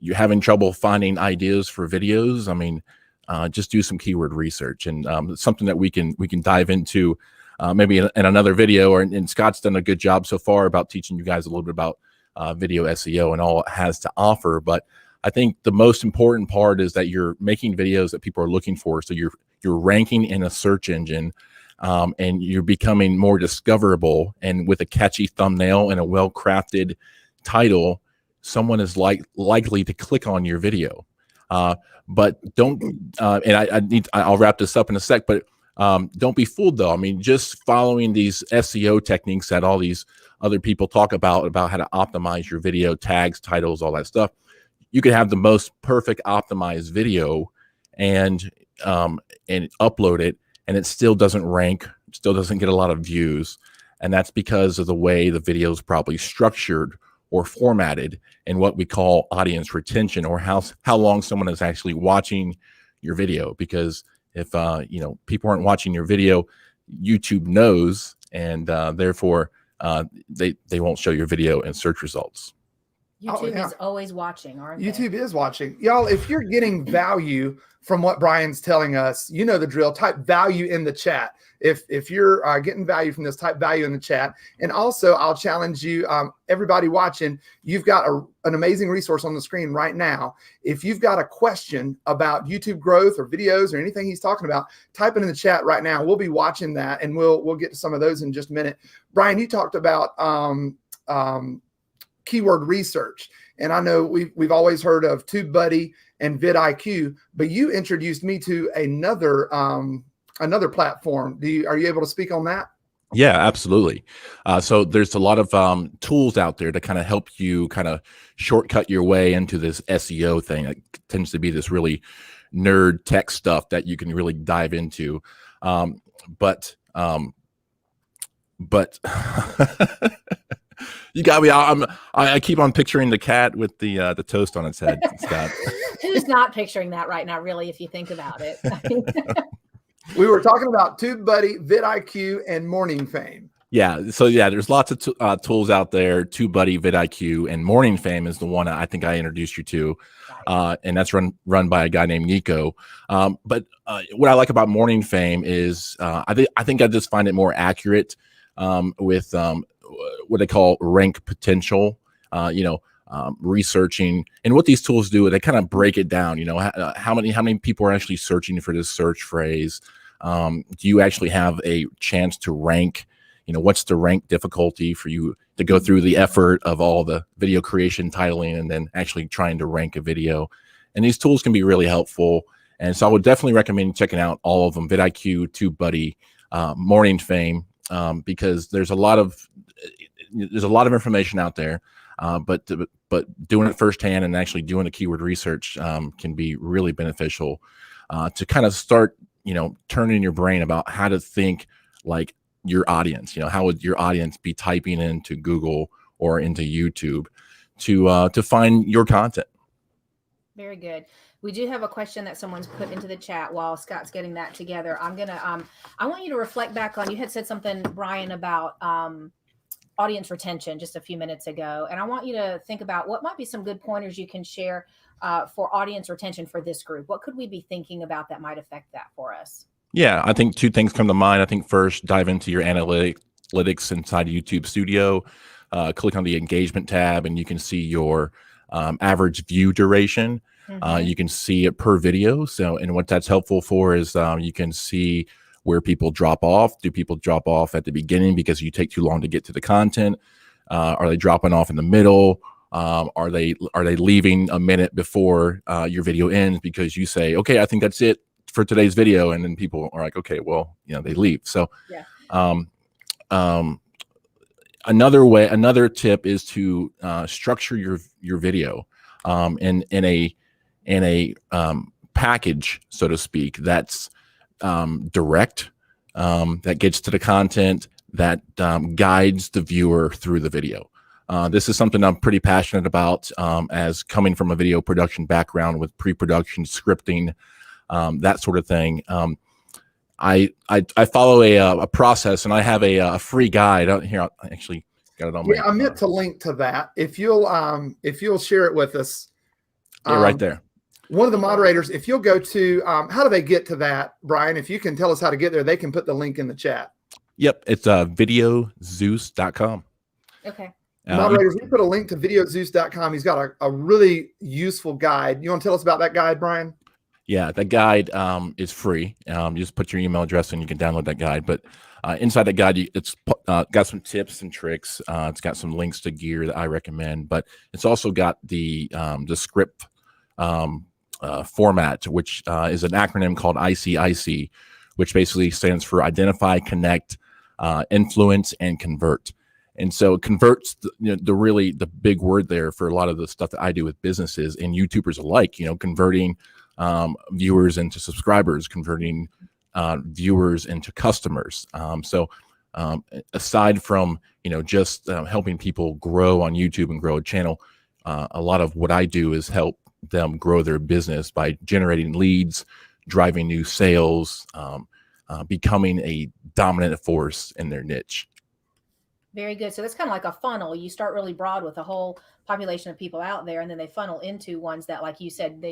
You're having trouble finding ideas for videos, I mean, just do some keyword research, and something that we can dive into maybe in another video, and Scott's done a good job so far about teaching you guys a little bit about video SEO and all it has to offer. But I think the most important part is that you're making videos that people are looking for. So you're ranking in a search engine, and you're becoming more discoverable. And with a catchy thumbnail and a well-crafted title, someone is likely to click on your video. But don't, and I'll wrap this up in a sec, but don't be fooled though. I mean, just following these SEO techniques that all these other people talk about how to optimize your video, tags, titles, all that stuff. You could have the most perfect optimized video and upload it, and it still doesn't rank, still doesn't get a lot of views. And that's because of the way the video is probably structured or formatted, and what we call audience retention, or how long someone is actually watching your video. Because if people aren't watching your video, YouTube knows, and therefore they won't show your video in search results. YouTube is always watching, aren't YouTube is watching. Y'all, if you're getting value from what Brian's telling us, you know the drill. Type value in the chat. If you're getting value from this, type value in the chat. And also, I'll challenge you, everybody watching, you've got an amazing resource on the screen right now. If you've got a question about YouTube growth or videos or anything he's talking about, type it in the chat right now. We'll be watching that, and we'll get to some of those in just a minute. Brian, you talked about keyword research, and I know we've always heard of TubeBuddy and vidIQ, but you introduced me to another platform. Are you able to speak on that? Yeah, absolutely. So there's a lot of tools out there to kind of help you kind of shortcut your way into this SEO thing. It tends to be this really nerd tech stuff that you can really dive into. But you got me. I keep on picturing the cat with the toast on its head, Scott. Who's not picturing that right now, really, if you think about it? We were talking about TubeBuddy, vidIQ, and MorningFame. Yeah. So yeah, there's lots of tools out there. TubeBuddy, vidIQ, and MorningFame is the one I think I introduced you to, and that's run by a guy named Nico. But what I like about MorningFame is I think I just find it more accurate with what they call rank potential. Researching, and what these tools do, they kind of break it down. How many people are actually searching for this search phrase? Do you actually have a chance to rank? What's the rank difficulty for you to go through the effort of all the video creation, titling, and then actually trying to rank a video? And these tools can be really helpful. And so I would definitely recommend checking out all of them: vidIQ, TubeBuddy, MorningFame, because there's a lot of information out there. But doing it firsthand and actually doing the keyword research can be really beneficial to kind of start, turning your brain about how to think like your audience. How would your audience be typing into Google or into YouTube to find your content? Very good. We do have a question that someone's put into the chat while Scott's getting that together. I'm gonna I want you to reflect back on, you had said something, Brian, about audience retention just a few minutes ago, and I want you to think about what might be some good pointers you can share for audience retention for this group. What could we be thinking about that might affect that for us? Yeah, I think two things come to mind. I think first, dive into your analytics inside YouTube Studio. Click on the engagement tab, and you can see your average view duration. You can see it per video. So, and what that's helpful for is you can see where people drop off. Do people drop off at the beginning because you take too long to get to the content? Are they dropping off in the middle? Are they leaving a minute before your video ends because you say, okay, I think that's it for today's video, and then people are like, okay, well, they leave. So another tip is to structure your video in a package, so to speak, that's direct, that gets to the content, that guides the viewer through the video. This is something I'm pretty passionate about, as coming from a video production background with pre-production, scripting, that sort of thing. I follow a process, and I have a free guide out here. I actually got it on my. Yeah, I meant to link to that. If you'll share it with us. Yeah, right there. One of the moderators, if you'll go to, how do they get to that, Brian? If you can tell us how to get there, they can put the link in the chat. Yep, it's videozeus.com. Okay. Moderators, we put a link to videozeus.com. He's got a really useful guide. You want to tell us about that guide, Brian? Yeah, that guide is free. You just put your email address and you can download that guide. But inside that guide, it's got some tips and tricks. It's got some links to gear that I recommend, but it's also got the script format, which is an acronym called ICIC, which basically stands for Identify, Connect, Influence, and Convert. And so converts, the big word there for a lot of the stuff that I do with businesses and YouTubers alike, converting viewers into subscribers, converting viewers into customers. So aside from, just helping people grow on YouTube and grow a channel, a lot of what I do is help them grow their business by generating leads, driving new sales, becoming a dominant force in their niche. Very good. So that's kind of like a funnel. You start really broad with a whole population of people out there, and then they funnel into ones that, like you said,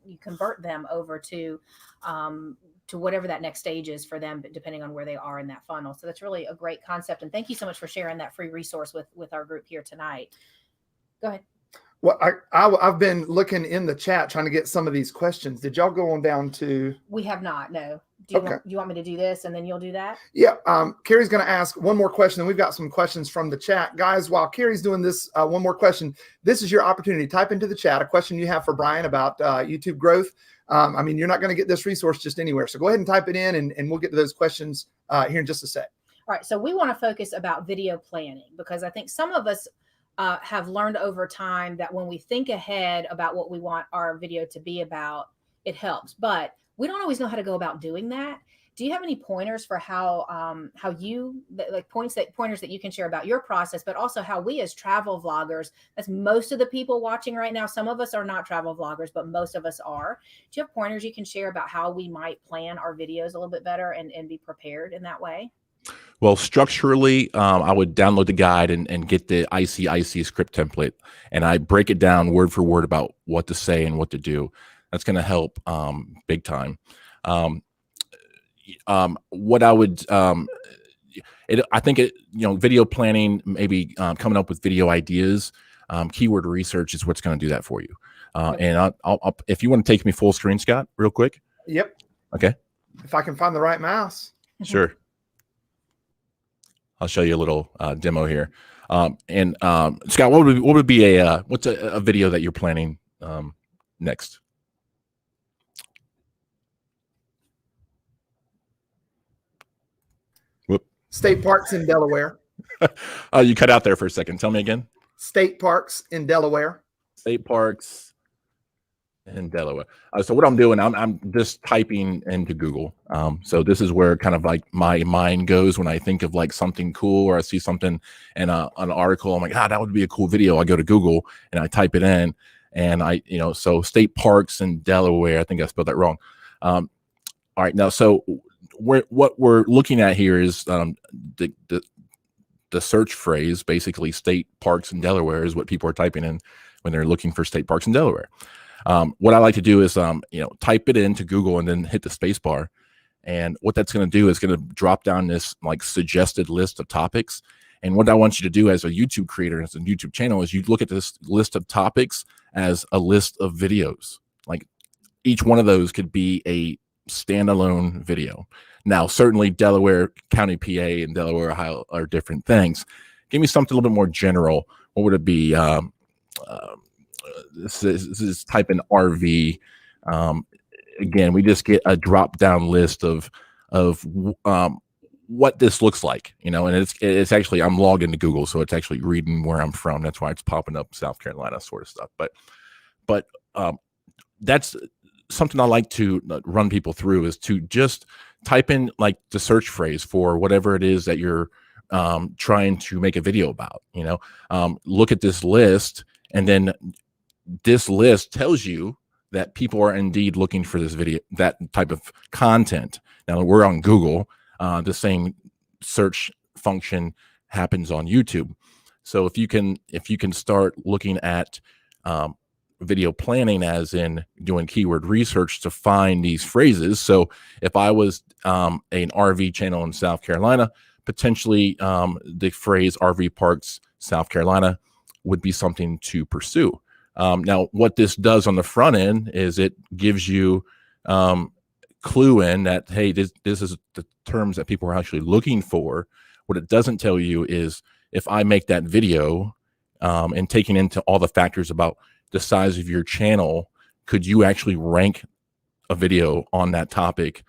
you convert them over to whatever that next stage is for them, depending on where they are in that funnel. So that's really a great concept. And thank you so much for sharing that free resource with our group here tonight. Go ahead. Well, I've been looking in the chat trying to get some of these questions. Did y'all go on down to? We have not. No. Do you want me to do this and then you'll do that? Yeah. Carrie's going to ask one more question, and we've got some questions from the chat. Guys, while Carrie's doing this, one more question. This is your opportunity. Type into the chat a question you have for Brian about YouTube growth. I mean, you're not going to get this resource just anywhere. So go ahead and type it in, and we'll get to those questions here in just a sec. All right. So we want to focus about video planning, because I think some of us have learned over time that when we think ahead about what we want our video to be about, it helps. But we don't always know how to go about doing that. Do you have any pointers for how you pointers that you can share about your process, but also how we as travel vloggers, that's most of the people watching right now. Some of us are not travel vloggers, but most of us are. Do you have pointers you can share about how we might plan our videos a little bit better and be prepared in that way? Well, structurally, I would download the guide and get the ICIC script template, and I break it down word for word about what to say and what to do. That's going to help big time. What I would, I think video planning, maybe coming up with video ideas, keyword research is what's going to do that for you. And I'll if you want to take me full screen, Scott, real quick. Yep. Okay. If I can find the right mouse. Sure. I'll show you a little demo here. Scott, what would be what's a video that you're planning next? Whoop. State parks in Delaware. You cut out there for a second. Tell me again. State parks in Delaware. State parks in Delaware. So what I'm doing, I'm just typing into Google. So this is where kind of like my mind goes when I think of like something cool, or I see something in an article. I'm like, that would be a cool video. I go to Google and I type it in, and so state parks in Delaware. I think I spelled that wrong. All right, now so what we're looking at here is the search phrase. Basically, state parks in Delaware is what people are typing in when they're looking for state parks in Delaware. What I like to do is, type it into Google and then hit the space bar. And what that's going to do is going to drop down this like suggested list of topics. And what I want you to do as a YouTube creator, as a YouTube channel, is you look at this list of topics as a list of videos. Like each one of those could be a standalone video. Now, certainly Delaware County, PA and Delaware, Ohio are different things. Give me something a little bit more general. What would it be? This is type in RV. Again, we just get a drop down list of what this looks like, you know, and it's actually, I'm logged into Google, so it's actually reading where I'm from. That's why it's popping up South Carolina sort of stuff. But that's something I like to run people through, is to just type in like the search phrase for whatever it is that you're trying to make a video about, you know. Look at this list, and then this list tells you that people are indeed looking for this video, that type of content. Now we're on Google. The same search function happens on YouTube. So if you can start looking at video planning, as in doing keyword research to find these phrases. So if I was an RV channel in South Carolina, potentially the phrase RV parks South Carolina would be something to pursue. Now, what this does on the front end is it gives you clue in that, hey, this is the terms that people are actually looking for. What it doesn't tell you is, if I make that video and taking into all the factors about the size of your channel, could you actually rank a video on that topic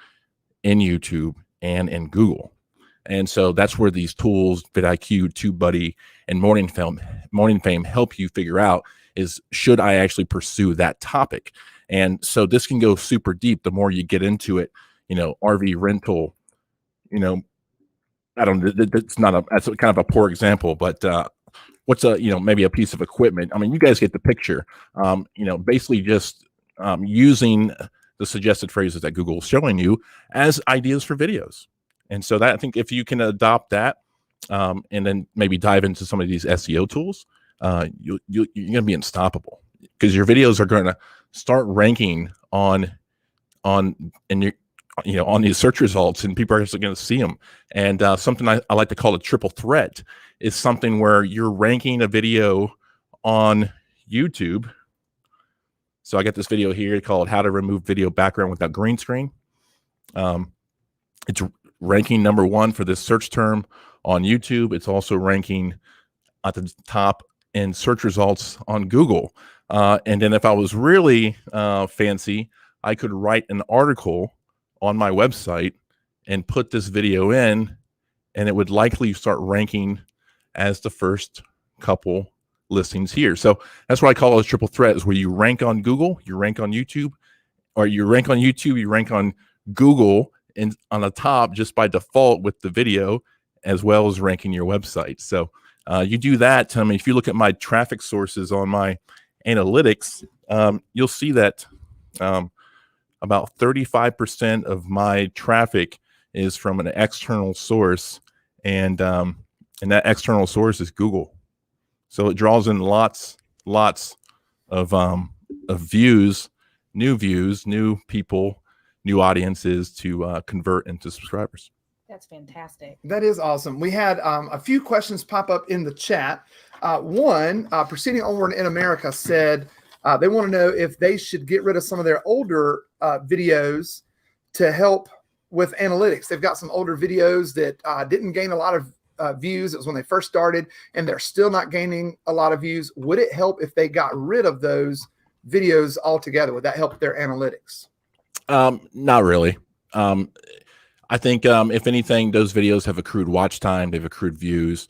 in YouTube and in Google? And so that's where these tools, vidIQ, TubeBuddy, and MorningFame help you figure out, is should I actually pursue that topic? And so this can go super deep the more you get into it. You know, RV rental, you know, I don't, that's kind of a poor example, but what's maybe a piece of equipment? I mean, you guys get the picture. You know, basically just using the suggested phrases that Google's showing you as ideas for videos. And so that, I think if you can adopt that and then maybe dive into some of these SEO tools, you're going to be unstoppable, because your videos are going to start ranking on these search results, and people are actually going to see them. And something I like to call a triple threat is something where you're ranking a video on YouTube. So I got this video here called "How to Remove Video Background Without Green Screen." It's ranking #1 for this search term on YouTube. It's also ranking at the top in search results on Google. And then if I was really fancy, I could write an article on my website and put this video in, and it would likely start ranking as the first couple listings here. So that's what I call a triple threat, is where you rank on Google, you rank on YouTube, or you rank on YouTube, you rank on Google, and on the top just by default with the video, as well as ranking your website. So you do that. I mean, if you look at my traffic sources on my analytics, you'll see that about 35% of my traffic is from an external source, and that external source is Google. So it draws in lots of views, new people, new audiences to convert into subscribers. That's fantastic. That is awesome. We had a few questions pop up in the chat. One, Proceeding Onward in America said they want to know if they should get rid of some of their older videos to help with analytics. They've got some older videos that didn't gain a lot of views. It was when they first started, and they're still not gaining a lot of views. Would it help if they got rid of those videos altogether? Would that help their analytics? Not really. I think if anything, those videos have accrued watch time, they've accrued views.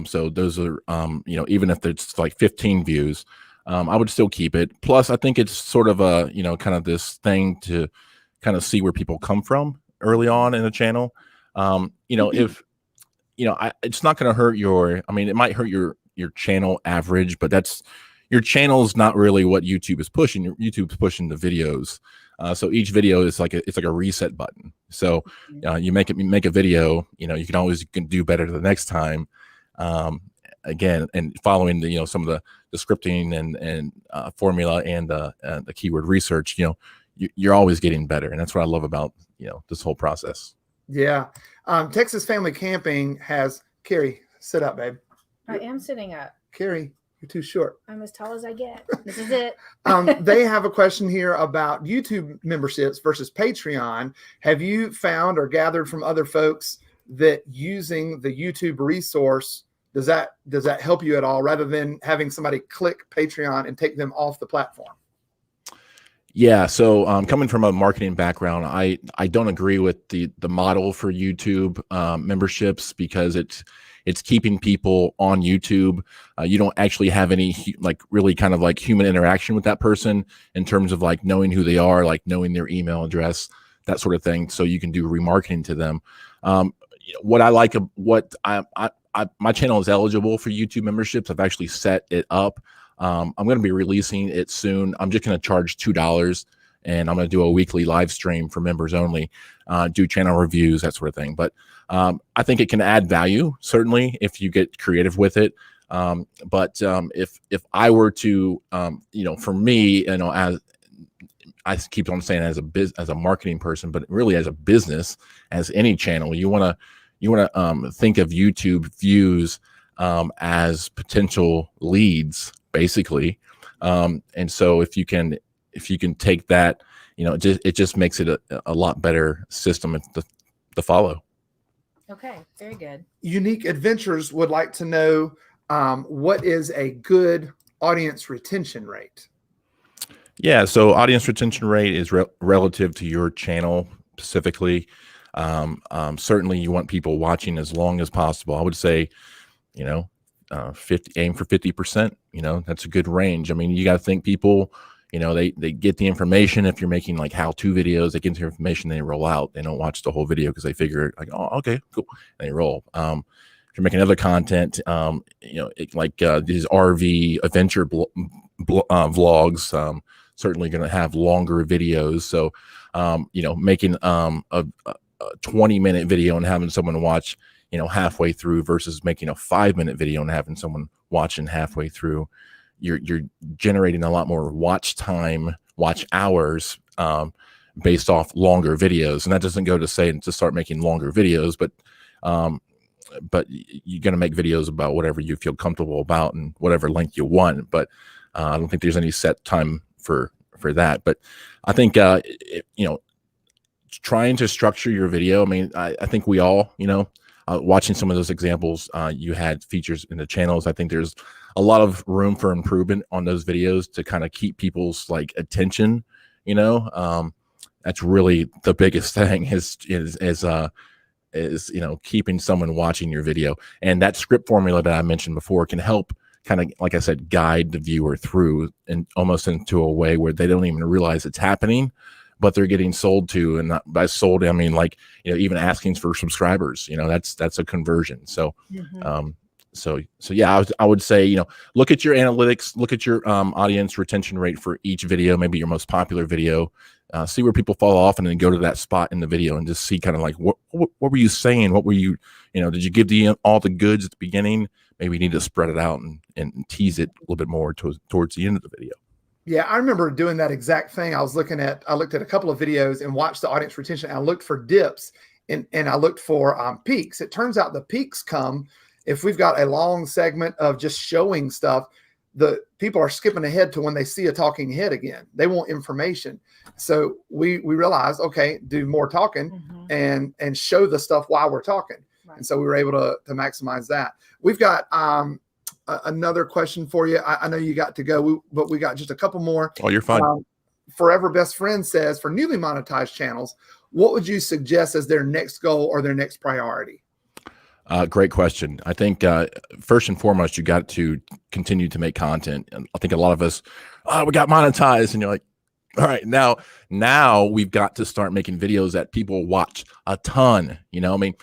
So those are, even if it's like 15 views, I would still keep it. Plus, I think it's sort of a, kind of this thing to kind of see where people come from early on in the channel. If, it's not going to hurt it might hurt your channel average, but your channel is not really what YouTube is pushing. YouTube's pushing the videos. So each video is like it's like a reset button. So you make a video, you can always do better the next time. Again, and following the some of the scripting and formula and the keyword research, you're always getting better, and that's what I love about this whole process. Yeah, Texas Family Camping has Carrie. Sit up, babe. I am sitting up. Carrie, you're too short. I'm as tall as I get. This is it. They have a question here about YouTube memberships versus Patreon. Have you found or gathered from other folks that using the YouTube resource, does that help you at all, rather than having somebody click Patreon and take them off the platform? Yeah, so coming from a marketing background, I don't agree with the model for YouTube memberships, because it's keeping people on YouTube. You don't actually have any like really kind of like human interaction with that person in terms of like knowing who they are, like knowing their email address, that sort of thing. So you can do remarketing to them. What I like, my channel is eligible for YouTube memberships. I've actually set it up. I'm going to be releasing it soon. I'm just going to charge $2, and I'm going to do a weekly live stream for members only, do channel reviews, that sort of thing. But I think it can add value, certainly, if you get creative with it. But if I were to, for me, as I keep on saying, as a marketing person, but really as a business, as any channel, you want to think of YouTube views as potential leads, basically. And so if you can take that, it just makes it a lot better system to follow. Okay, very good. Unique Adventures would like to know what is a good audience retention rate? Yeah, so audience retention rate is relative to your channel specifically. Certainly you want people watching as long as possible. I would say, aim for 50%. That's a good range. I mean, you got to think people, they get the information. If you're making like how-to videos, they get the information, they roll out. They don't watch the whole video because they figure like, oh, okay, cool, and they roll. If you're making other content, these RV adventure vlogs, certainly going to have longer videos. So, making a 20-minute video and having someone watch, halfway through versus making a 5-minute video and having someone watching halfway through, you're generating a lot more watch time, watch hours, based off longer videos. And that doesn't go to say to start making longer videos, but you're going to make videos about whatever you feel comfortable about and whatever length you want. But I don't think there's any set time for that. But I think, trying to structure your video. I mean, I think we all, watching some of those examples, you had features in the channels. I think there's a lot of room for improvement on those videos to kind of keep people's like attention. That's really the biggest thing is keeping someone watching your video. And that script formula that I mentioned before can help kind of, like I said, guide the viewer through and almost into a way where they don't even realize it's happening, but they're getting sold to. And by sold, I mean, like, even asking for subscribers, that's a conversion. So, so yeah, I would say, look at your analytics, look at your audience retention rate for each video, maybe your most popular video, see where people fall off, and then go to that spot in the video and just see kind of like, what were you saying? What were you, did you give all the goods at the beginning? Maybe you need to spread it out and tease it a little bit more towards the end of the video. Yeah, I remember doing that exact thing. I looked at a couple of videos and watched the audience retention. And I looked for dips and I looked for peaks. It turns out the peaks come if we've got a long segment of just showing stuff. The people are skipping ahead to when they see a talking head again. They want information. So we realized, okay, do more talking and show the stuff while we're talking. Right. And so we were able to maximize that. We've got another question for you. I know you got to go, but we got just a couple more. Oh, you're fine. Forever Best Friend says, for newly monetized channels, what would you suggest as their next goal or their next priority? Great question. I think first and foremost, you got to continue to make content. And I think a lot of us, we got monetized, and you're like, all right, now we've got to start making videos that people watch a ton. I mean,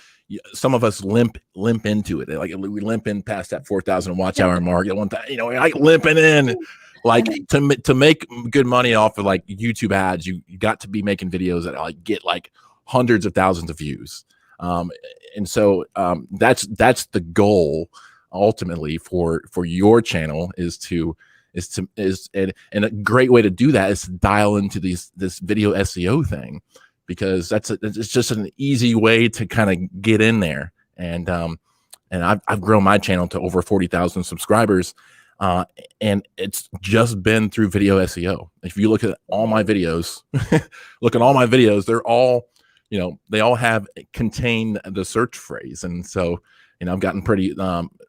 some of us limp into it. Like we limp in past that 4,000 watch hour mark. Like limping in. Like to make good money off of like YouTube ads, you got to be making videos that like get like hundreds of thousands of views. And so that's the goal ultimately for your channel and a great way to do that is to dial into this video SEO thing, because it's just an easy way to kind of get in there. And I've grown my channel to over 40,000 subscribers. And it's just been through video SEO. If you look at all my videos, they're all, they all contain the search phrase. And so, I've gotten pretty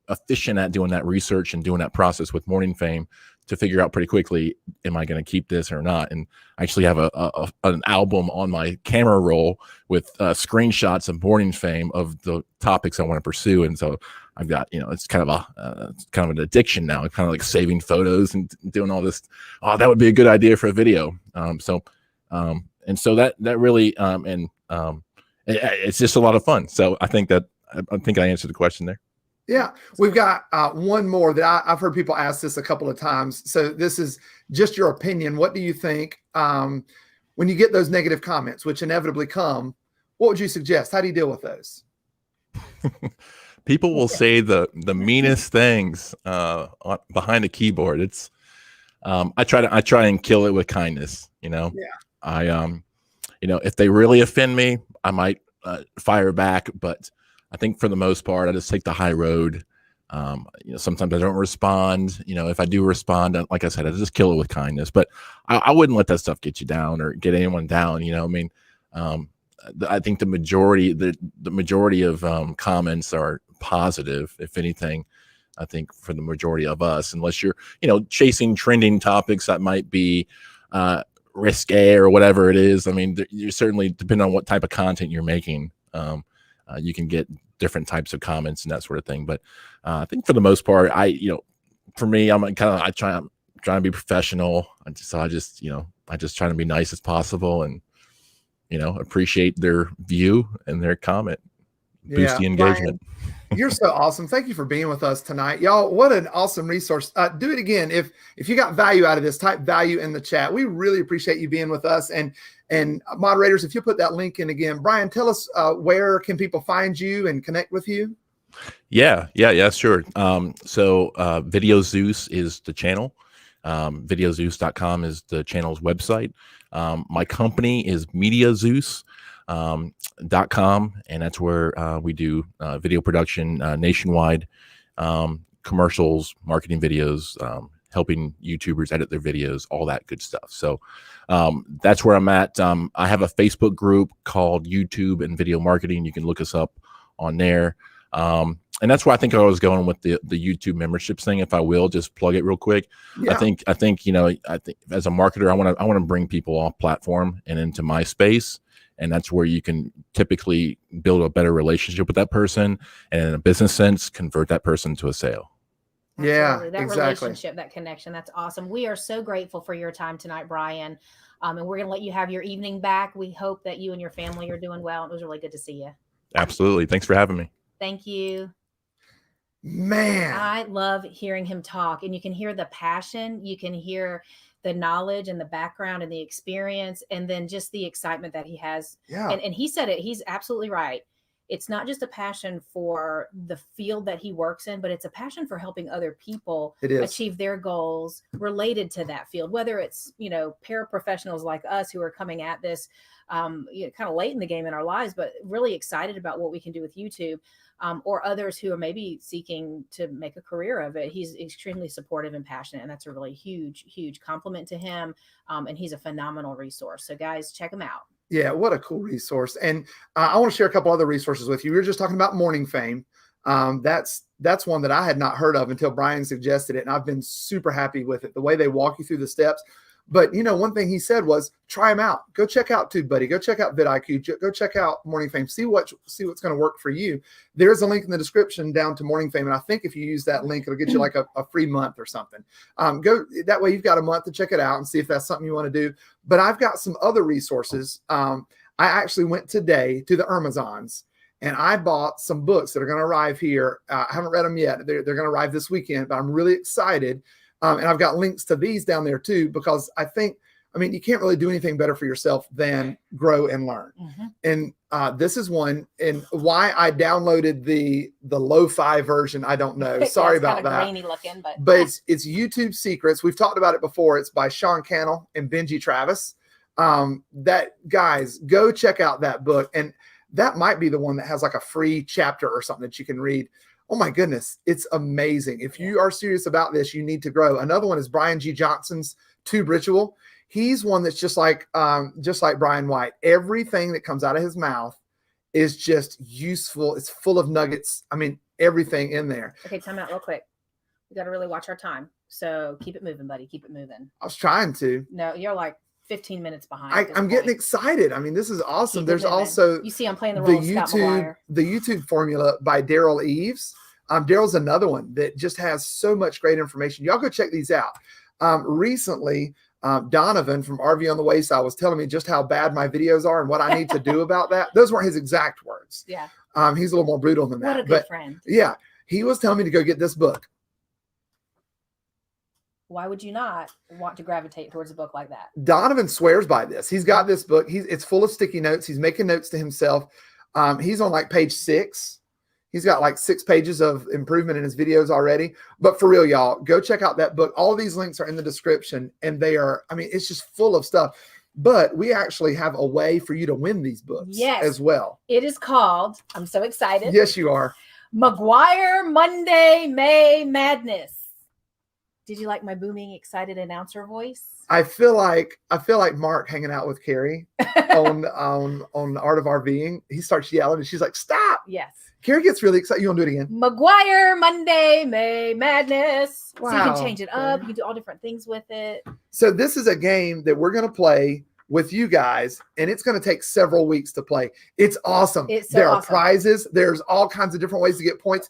efficient at doing that research and doing that process with MorningFame to figure out pretty quickly, am I going to keep this or not? And I actually have an album on my camera roll with screenshots of MorningFame of the topics I want to pursue. And so I've got, it's kind of an addiction now. I'm kind of like saving photos and doing all this. Oh, that would be a good idea for a video. And so that really, it's just a lot of fun. So I think I answered the question there. Yeah, we've got one more that I've heard people ask this a couple of times. So this is just your opinion. What do you think when you get those negative comments, which inevitably come? What would you suggest? How do you deal with those? People will say the meanest things behind a keyboard. It's I try and kill it with kindness. Yeah. If they really offend me, I might fire back, but I think for the most part, I just take the high road. Sometimes I don't respond. If I do respond, like I said, I just kill it with kindness. But I wouldn't let that stuff get you down or get anyone down. I think the majority of comments are positive, if anything. I think for the majority of us, unless you're chasing trending topics that might be risque or whatever it is. I mean, you certainly, depending on what type of content you're making, you can get different types of comments and that sort of thing. But I think for the most part, for me, I try to be professional. So I just try to be nice as possible and, appreciate their view and their comment, boost the engagement. Brian, you're so awesome. Thank you for being with us tonight. Y'all, what an awesome resource. Do it again. If you got value out of this, type value in the chat. We really appreciate you being with us. And moderators, if you put that link in again, Brian, tell us where can people find you and connect with you? Yeah, sure. So Video Zeus is the channel. Videozeus.com is the channel's website. My company is MediaZeus.com, and that's where we do video production nationwide, commercials, marketing videos, helping YouTubers edit their videos, all that good stuff. So that's where I'm at. I have a Facebook group called YouTube and Video Marketing. You can look us up on there. And that's where I think I was going with the YouTube memberships thing. If I will just plug it real quick. Yeah. I think as a marketer, I want to bring people off platform and into my space. And that's where you can typically build a better relationship with that person, and in a business sense, convert that person to a sale. Absolutely. That exactly. Relationship, that connection. That's awesome. We are so grateful for your time tonight, Brian. And we're going to let you have your evening back. We hope that you and your family are doing well. It was really good to see you. Absolutely. Thanks for having me. Thank you. Man, I love hearing him talk, and you can hear the passion. You can hear the knowledge and the background and the experience, and then just the excitement that he has. Yeah. And he said it, he's absolutely right. It's not just a passion for the field that he works in, but it's a passion for helping other people achieve their goals related to that field, whether it's, paraprofessionals like us who are coming at this kind of late in the game in our lives, but really excited about what we can do with YouTube, or others who are maybe seeking to make a career of it. He's extremely supportive and passionate, and that's a really huge, huge compliment to him. And he's a phenomenal resource. So guys, check him out. Yeah, what a cool resource. And I want to share a couple other resources with you. We were just talking about MorningFame. That's one that I had not heard of until Brian suggested it, and I've been super happy with it, the way they walk you through the steps. But, one thing he said was, try them out. Go check out TubeBuddy. Go check out vidIQ. Go check out MorningFame. See what's going to work for you. There's a link in the description down to MorningFame, and I think if you use that link, it'll get you like a free month or something. Go that way. You've got a month to check it out and see if that's something you want to do. But I've got some other resources. I actually went today to the Amazons, and I bought some books that are going to arrive here. I haven't read them yet. They're going to arrive this weekend, but I'm really excited. And I've got links to these down there too, because you can't really do anything better for yourself than grow and learn. Mm-hmm. And this is one. And why I downloaded the lo-fi version, I don't know. Sorry about that. Grainy looking, but it's YouTube Secrets. We've talked about it before. It's by Sean Cannell and Benji Travis. Guys, go check out that book. And that might be the one that has like a free chapter or something that you can read. Oh my goodness, it's amazing. If you are serious about this, you need to grow. Another one is Brian G. Johnson's Tube Ritual. He's one that's just like Brian White. Everything that comes out of his mouth is just useful. It's full of nuggets. Everything in there. Okay, time out real quick. We got to really watch our time. So keep it moving, buddy. Keep it moving. I was trying to. No, you're like 15 minutes behind. I'm getting excited. I mean, this is awesome. Keep it There's moving. also You see, I'm playing the role of Scott McGuire. The YouTube formula by Daryl Eves. Daryl's another one that just has so much great information. Y'all go check these out. Recently, Donovan from RV on the Wayside was telling me just how bad my videos are and what I need to do about that. Those weren't his exact words. Yeah. He's a little more brutal than that. What a good friend. Yeah. He was telling me to go get this book. Why would you not want to gravitate towards a book like that? Donovan swears by this. He's got this book. It's full of sticky notes. He's making notes to himself. He's on like page 6. He's got like 6 pages of improvement in his videos already. But for real, y'all, go check out that book. All these links are in the description, and they are, I mean, it's just full of stuff. But we actually have a way for you to win these books as well. It is called, I'm so excited. Yes, you are. McGuire Monday May Madness. Did you like my booming, excited announcer voice? I feel like Mark hanging out with Carrie on Art of RVing. He starts yelling, and she's like, "Stop!" Yes. Carrie gets really excited. You want to do it again? McGuire Monday May Madness. Wow. So you can change it up. You can do all different things with it. So this is a game that we're going to play with you guys, and it's going to take several weeks to play. It's awesome. There are prizes. There's all kinds of different ways to get points.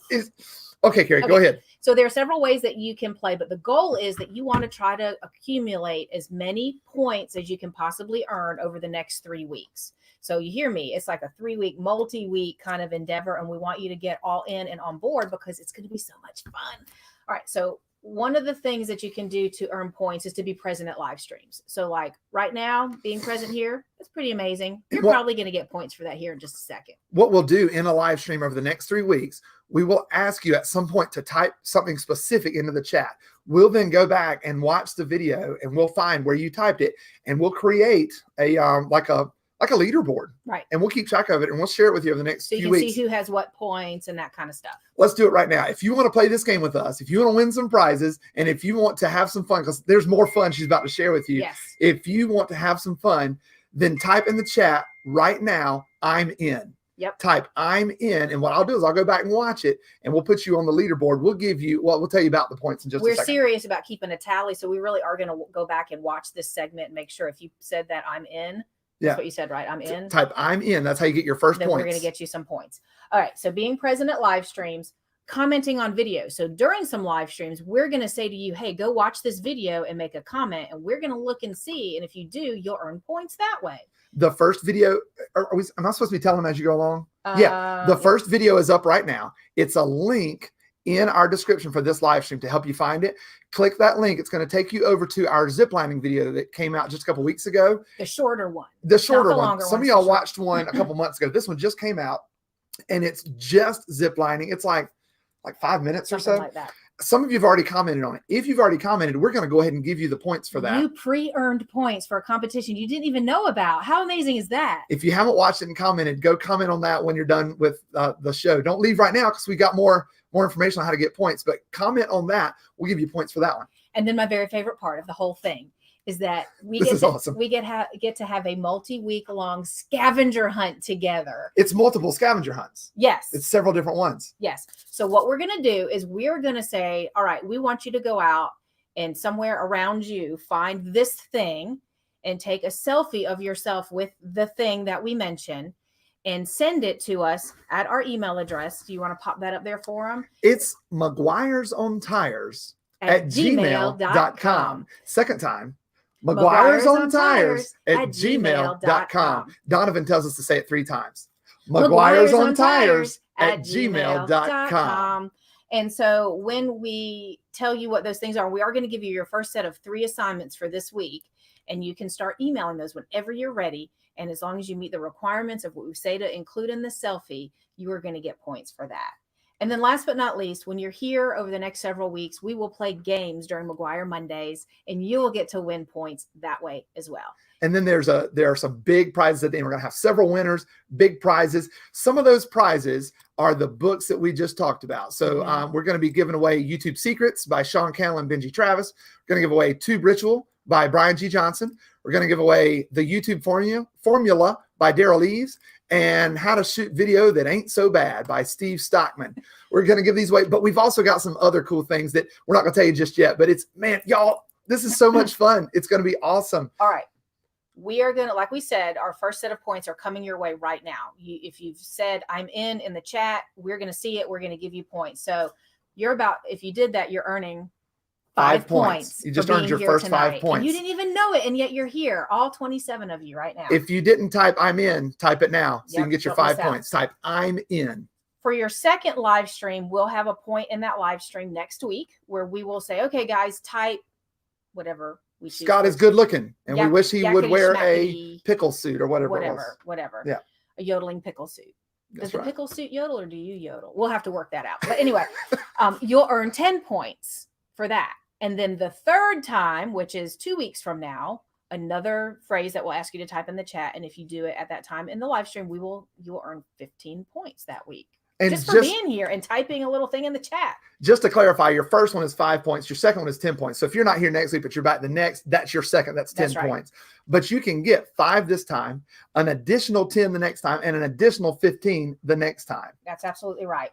Okay, Carrie, go ahead. So there are several ways that you can play, but the goal is that you want to try to accumulate as many points as you can possibly earn over the next 3 weeks. So you hear me, it's like a 3-week, multi-week kind of endeavor, and we want you to get all in and on board because it's going to be so much fun. All right, so one of the things that you can do to earn points is to be present at live streams. So like right now, being present here, it's pretty amazing. You're probably going to get points for that here in just a second. What we'll do in a live stream over the next 3 weeks, we will ask you at some point to type something specific into the chat. We'll then go back and watch the video, and we'll find where you typed it, and we'll create a like a leaderboard. Right. And we'll keep track of it, and we'll share it with you over the next few weeks. So you can see who has what points and that kind of stuff. Let's do it right now. If you want to play this game with us, if you want to win some prizes, and if you want to have some fun, because there's more fun she's about to share with you. Yes. If you want to have some fun, then type in the chat right now, "I'm in." Yep. Type "I'm in," and what I'll do is I'll go back and watch it, and we'll put you on the leaderboard. We'll give you, well, we'll tell you about the points in just a second. We're serious about keeping a tally, so we really are going to go back and watch this segment and make sure if you said that "I'm in," that's what you said, right? I'm in. Type "I'm in." That's how you get your first points. We're going to get you some points. All right. So being present at live streams, commenting on videos. So during some live streams, we're going to say to you, "Hey, go watch this video and make a comment," and we're going to look and see. And if you do, you'll earn points that way. The first video, am I supposed to be telling them as you go along? The first video is up right now. It's a link in our description for this live stream to help you find it. Click that link. It's going to take you over to our ziplining video that came out just a couple weeks ago. The shorter one. The shorter one. Some of y'all watched one a couple months ago. This one just came out, and it's just ziplining. It's like 5 minutes or so. Like that. Some of you have already commented on it. If you've already commented, we're going to go ahead and give you the points for that. You pre-earned points for a competition you didn't even know about. How amazing is that? If you haven't watched it and commented, go comment on that when you're done with the show. Don't leave right now because we got more information on how to get points, but comment on that. We'll give you points for that one. And then my very favorite part of the whole thing is that we get to have a multi-week long scavenger hunt together. It's multiple scavenger hunts. Yes. It's several different ones. Yes. So what we're going to do is we're going to say, all right, we want you to go out and somewhere around you, find this thing and take a selfie of yourself with the thing that we mentioned and send it to us at our email address. Do you want to pop that up there for them? It's McGuire'sOnTires at gmail.com. Second time. McGuire'sOnTires at gmail.com. Donovan tells us to say it 3 times. McGuire'sOnTires at gmail.com. And so when we tell you what those things are, we are going to give you your first set of 3 assignments for this week. And you can start emailing those whenever you're ready. And as long as you meet the requirements of what we say to include in the selfie, you are going to get points for that. And then last but not least, when you're here over the next several weeks, we will play games during McGuire Mondays, and you will get to win points that way as well. And then there are some big prizes at the end. We're going to have several winners, big prizes. Some of those prizes are the books that we just talked about. So we're going to be giving away YouTube Secrets by Sean Cannell and Benji Travis. We're going to give away Tube Ritual by Brian G. Johnson. We're going to give away the YouTube Formula by Daryl Eves. and How to Shoot Video That Ain't So Bad by Steve Stockman. We're going to give these away, but we've also got some other cool things that we're not going to tell you just yet, but it's, man, y'all, this is so much fun. It's going to be awesome. All right. We are going to, like we said, our first set of points are coming your way right now. If you've said I'm in the chat, we're going to see it. We're going to give you points. So you're about, if you did that, you're earning 5 points. You just earned your first tonight. 5 points. And you didn't even know it, and yet you're here. All 27 of you right now. If you didn't type I'm in, type it now so you can get your 5 points. Type I'm in. For your second live stream, we'll have a point in that live stream next week where we will say, okay, guys, type whatever we choose. Scott is good looking, and we wish he would wear a pickle suit or whatever. Whatever. Yeah. A yodeling pickle suit. That's Does the right. pickle suit yodel, or do you yodel? We'll have to work that out. But anyway, you'll earn 10 points for that. And then the third time, which is 2 weeks from now, another phrase that we'll ask you to type in the chat. And if you do it at that time in the live stream, you will earn 15 points that week. And just for being here and typing a little thing in the chat. Just to clarify, your first one is 5 points. Your second one is 10 points. So if you're not here next week, but you're back the next, that's your second. That's 10 points. But you can get 5 this time, an additional 10 the next time, and an additional 15 the next time. That's absolutely right.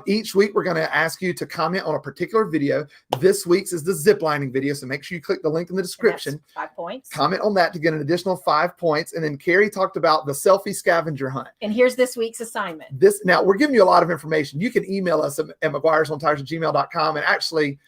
Each week, we're going to ask you to comment on a particular video. This week's is the ziplining video, so make sure you click the link in the description. 5 points. Comment on that to get an additional 5 points. And then Carrie talked about the selfie scavenger hunt. And here's this week's assignment. Now, we're giving you a lot of information. You can email us at McGuiresOnTires@gmail.com, and actually,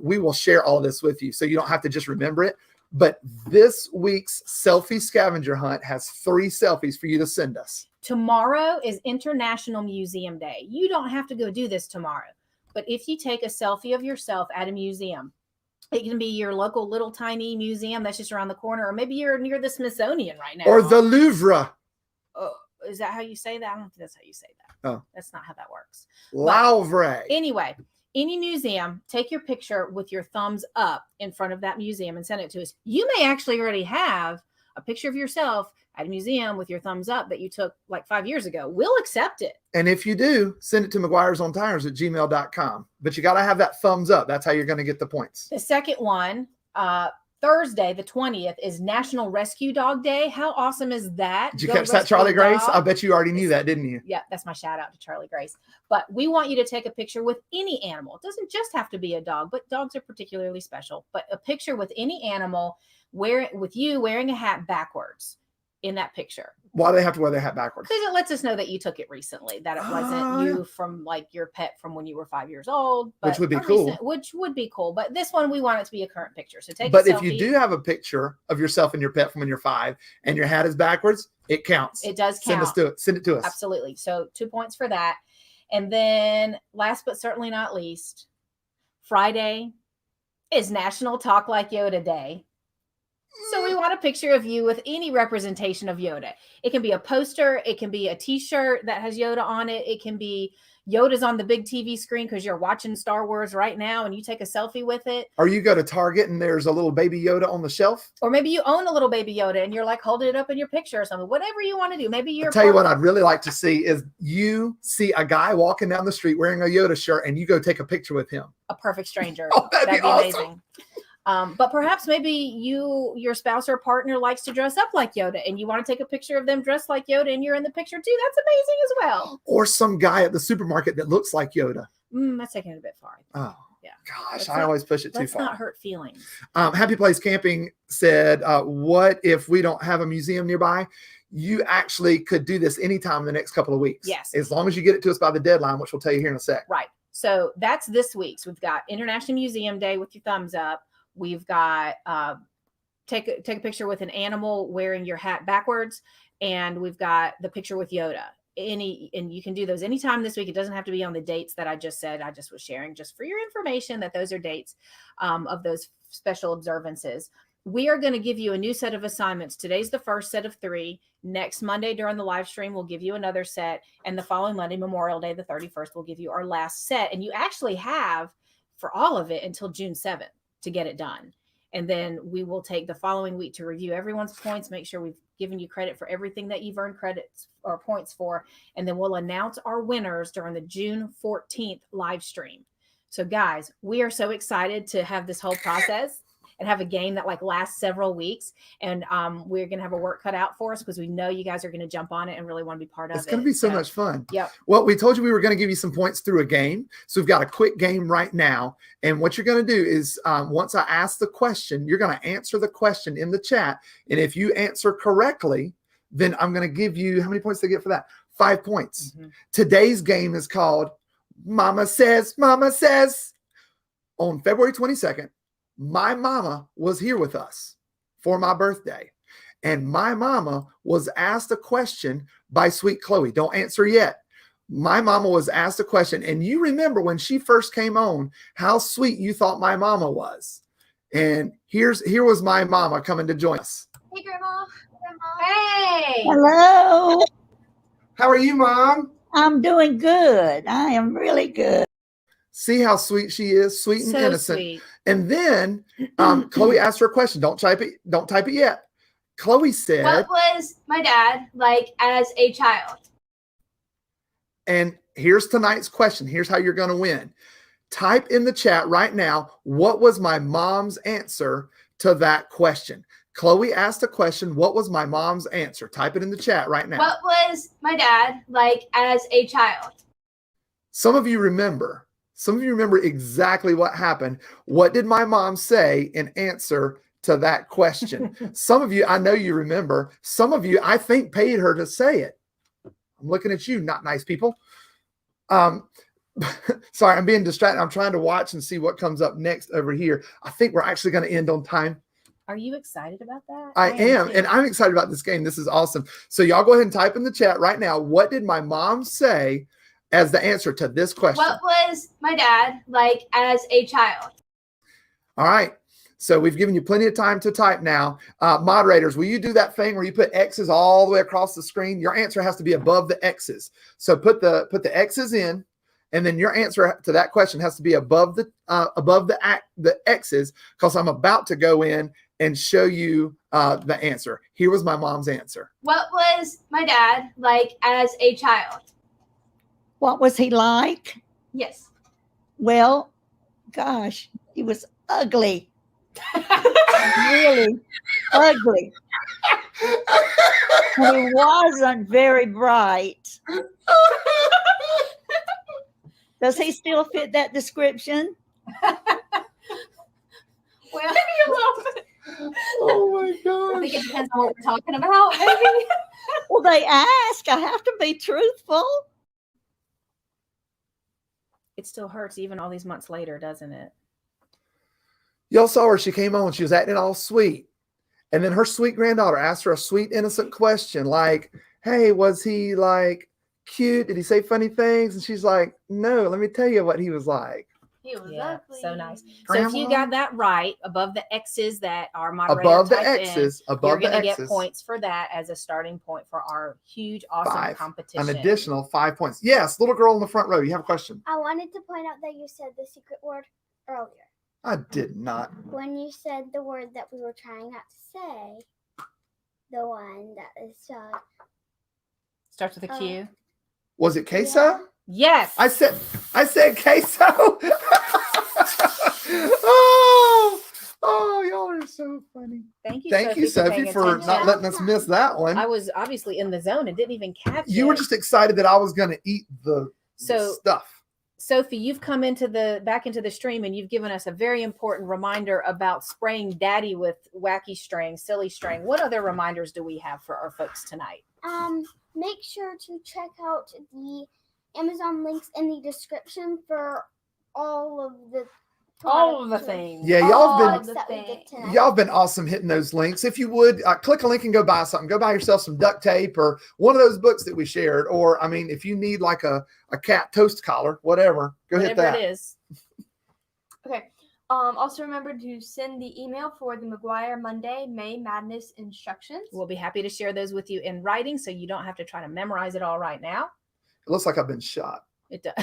we will share all of this with you, so you don't have to just remember it. But this week's selfie scavenger hunt has 3 selfies for you to send us. Tomorrow is International Museum Day. You don't have to go do this tomorrow. But if you take a selfie of yourself at a museum, it can be your local little tiny museum that's just around the corner, or maybe you're near the Smithsonian right now. Or the Louvre. Oh, is that how you say that? I don't think that's how you say that. Oh. That's not how that works. Louvre. Anyway, any museum, take your picture with your thumbs up in front of that museum and send it to us. You may actually already have a picture of yourself at a museum with your thumbs up that you took like 5 years ago. We'll accept it. And if you do, send it to McGuiresOnTires@gmail.com. But you got to have that thumbs up. That's how you're going to get the points. The second one, Thursday, the 20th, is National Rescue Dog Day. How awesome is that? Did you catch that, Charlie Grace? I bet you already knew that, didn't you? Yeah, that's my shout out to Charlie Grace. But we want you to take a picture with any animal. It doesn't just have to be a dog, but dogs are particularly special. But a picture with any animal, with you wearing a hat backwards in that picture. Why do they have to wear their hat backwards? Because it lets us know that you took it recently, that it wasn't you from like your pet from when you were 5 years old. But which would be cool. Which would be cool. But this one, we want it to be a current picture. So take But a if selfie. you do have a picture of yourself and your pet from when you're 5 and your hat is backwards, it counts. It does count. Send it to us. Absolutely. So 2 points for that. And then last but certainly not least, Friday is National Talk Like Yoda Day. So we want a picture of you with any representation of Yoda. It can be a poster. It can be a t-shirt that has Yoda on it. It can be Yoda's on the big TV screen because you're watching Star Wars right now and you take a selfie with it. Or you go to Target and there's a little baby Yoda on the shelf. Or maybe you own a little baby Yoda and you're like holding it up in your picture or something. Whatever you want to do. Maybe you're. I'll tell you what I'd really like to see is you see a guy walking down the street wearing a Yoda shirt and you go take a picture with him. A perfect stranger. Oh, that'd be awesome. Amazing. But perhaps maybe your spouse or partner likes to dress up like Yoda and you want to take a picture of them dressed like Yoda and you're in the picture too. That's amazing as well. Or some guy at the supermarket that looks like Yoda. That's taking it a bit far. Oh, yeah. Gosh, I always push it too far. Let's not hurt feelings. Happy Place Camping said, what if we don't have a museum nearby? You actually could do this anytime in the next couple of weeks. Yes. As long as you get it to us by the deadline, which we'll tell you here in a sec. Right. So that's this week's. We've got International Museum Day with your thumbs up. We've got take a picture with an animal wearing your hat backwards, and we've got the picture with Yoda. And you can do those anytime this week. It doesn't have to be on the dates that I just said. I just was sharing just for your information that those are dates of those special observances. We are going to give you a new set of assignments. Today's the first set of 3. Next Monday during the live stream, we'll give you another set. And the following Monday, Memorial Day, the 31st, we'll give you our last set. And you actually have for all of it until June 7th to get it done. And then we will take the following week to review everyone's points, make sure we've given you credit for everything that you've earned credits or points for. And then we'll announce our winners during the June 14th live stream. So guys, we are so excited to have this whole process. and have a game that like lasts several weeks. And we're going to have a work cut out for us because we know you guys are going to jump on it and really want to be part of it. It's going to be so much fun. Yep. Well, we told you we were going to give you some points through a game. So we've got a quick game right now. And what you're going to do is once I ask the question, you're going to answer the question in the chat. And if you answer correctly, then I'm going to give you, how many points do they get for that? 5 points. Today's game is called Mama Says, Mama Says. On February 22nd, my mama was here with us for my birthday. And my mama was asked a question by Sweet Chloe. Don't answer yet. My mama was asked a question. And you remember when she first came on, how sweet you thought my mama was. And here was my mama coming to join us. Hey, Grandma. Hey. Hello. How are you, Mom? I'm doing good. I am really good. See how sweet she is, sweet and So innocent. sweet. And then Chloe asked her a question. Don't type it. Don't type it yet. Chloe said, What was my dad like as a child? and here's tonight's question. Here's how you're going to win. Type in the chat right now, what was my mom's answer to that question? Chloe asked a question. What was my mom's answer? Type it in the chat right now. What was my dad like as a child? Some of you remember. Some of you remember exactly what happened. What did my mom say in answer to that question? Some of you, I know you remember. Some of you, I think, paid her to say it. I'm looking at you, not nice people. Sorry, I'm being distracted. I'm trying to watch and see what comes up next over here. I think we're actually going to end on time. Are you excited about that? I am, too. and I'm excited about this game. This is awesome. So y'all go ahead and type in the chat right now. What did my mom say as the answer to this question? What was my dad like as a child? All right. So we've given you plenty of time to type now. Moderators, will you do that thing where you put X's all the way across the screen? Your answer has to be above the X's. So put the X's in, and then your answer to that question has to be above the X's, because I'm about to go in and show you the answer. Here was my mom's answer. What was my dad like as a child? What was he like? Yes. Well, gosh, he was ugly. Really ugly. And he wasn't very bright. Does he still fit that description? Well, maybe a little bit. Oh my I gosh. think it depends on what we're talking about. Maybe. Well, they ask. I have to be truthful. It still hurts even all these months later, doesn't it? Y'all saw her. She came on. She was acting all sweet. And then her sweet granddaughter asked her a sweet, innocent question like, hey, was he like cute? Did he say funny things? And she's like, no, let me tell you what he was like. He was ugly. So nice. Grandma? So if you got that right, above the X's that our moderator Above the typed X's, in, above you're going the to get X's. points for that as a starting point for our huge, awesome 5. competition. An additional 5 points. Yes, little girl in the front row. You have a question? I wanted to point out that you said the secret word earlier. I did not. When you said the word that we were trying not to say, the one that is Starts with a Q. Was it queso? Yes. I said queso. Oh, y'all are so funny. Thank you, Thank you, Sophie, paying for attention. not letting us miss that one. I was obviously in the zone and didn't even catch it. You were just excited that I was going to eat the stuff. Sophie, you've come back into the stream and you've given us a very important reminder about spraying daddy with wacky string, silly string. What other reminders do we have for our folks tonight? make sure to check out the Amazon links in the description for all of the things. Yeah, y'all y'all have been awesome hitting those links. If you would click a link and go buy something, go buy yourself some duct tape or one of those books that we shared. Or, I mean, if you need like a cat toast collar, whatever, go hit that. Whatever it is. Okay. Also remember to send the email for the McGuire Monday May Madness instructions. We'll be happy to share those with you in writing so you don't have to try to memorize it all right now. It looks like I've been shot. It does.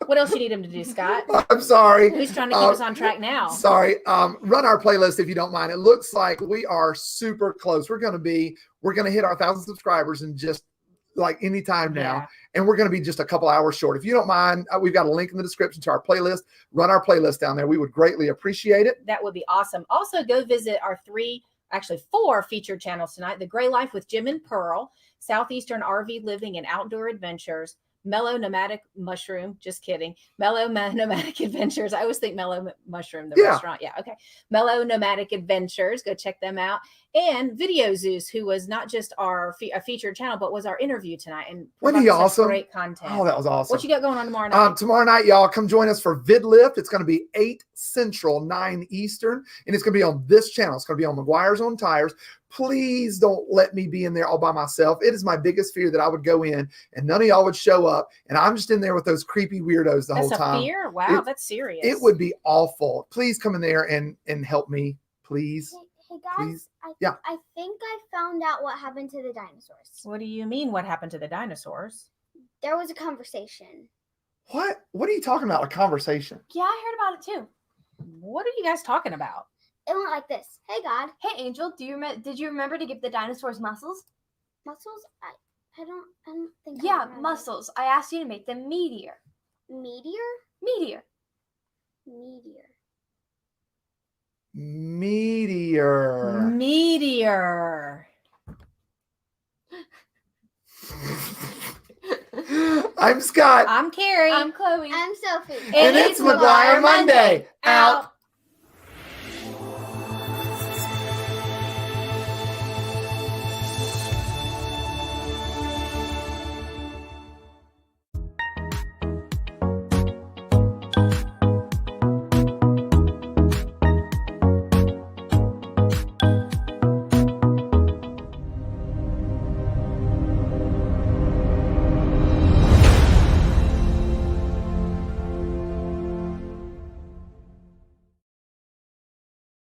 What else you need him to do, Scott? I'm sorry. Who's trying to keep us on track now? Sorry. Run our playlist if you don't mind. It looks like we are super close. We're going to hit our 1,000 subscribers in just like anytime now. Yeah. And we're going to be just a couple hours short. If you don't mind, we've got a link in the description to our playlist. Run our playlist down there. We would greatly appreciate it. That would be awesome. Also, go visit our 4 featured channels tonight: The Gray Life with Jim and Pearl, Southeastern RV Living and Outdoor Adventures, Mellow Nomadic Mushroom. Just kidding. Nomadic Adventures. I always think Mellow Mushroom, the restaurant. Yeah. Okay. Mellow Nomadic Adventures. Go check them out. And Video Zeus, who was not just our a featured channel, but was our interview tonight. And wasn't he awesome? Great content. Oh, that was awesome. What you got going on tomorrow night? Tomorrow night, y'all, come join us for VidLift. It's going to be 8 Central, 9 Eastern. And it's going to be on this channel. It's going to be on McGuire's on Tires. Please don't let me be in there all by myself. It is my biggest fear that I would go in and none of y'all would show up. And I'm just in there with those creepy weirdos the whole time. That's a fear? Wow, that's serious. It would be awful. Please come in there and help me, please. Hey guys, please. Yeah. I think I found out what happened to the dinosaurs. What do you mean what happened to the dinosaurs? There was a conversation. What? What are you talking about? A conversation? Yeah, I heard about it too. What are you guys talking about? It went like this. Hey God. Hey Angel, did you remember to give the dinosaurs muscles? Muscles? I don't think. Yeah, muscles. I asked you to make them meteor. Meteor? Meteor. Meteor. Meteor. Meteor. I'm Scott. I'm Carrie. I'm Chloe. I'm Sophie. And it's McGuire Monday. Out.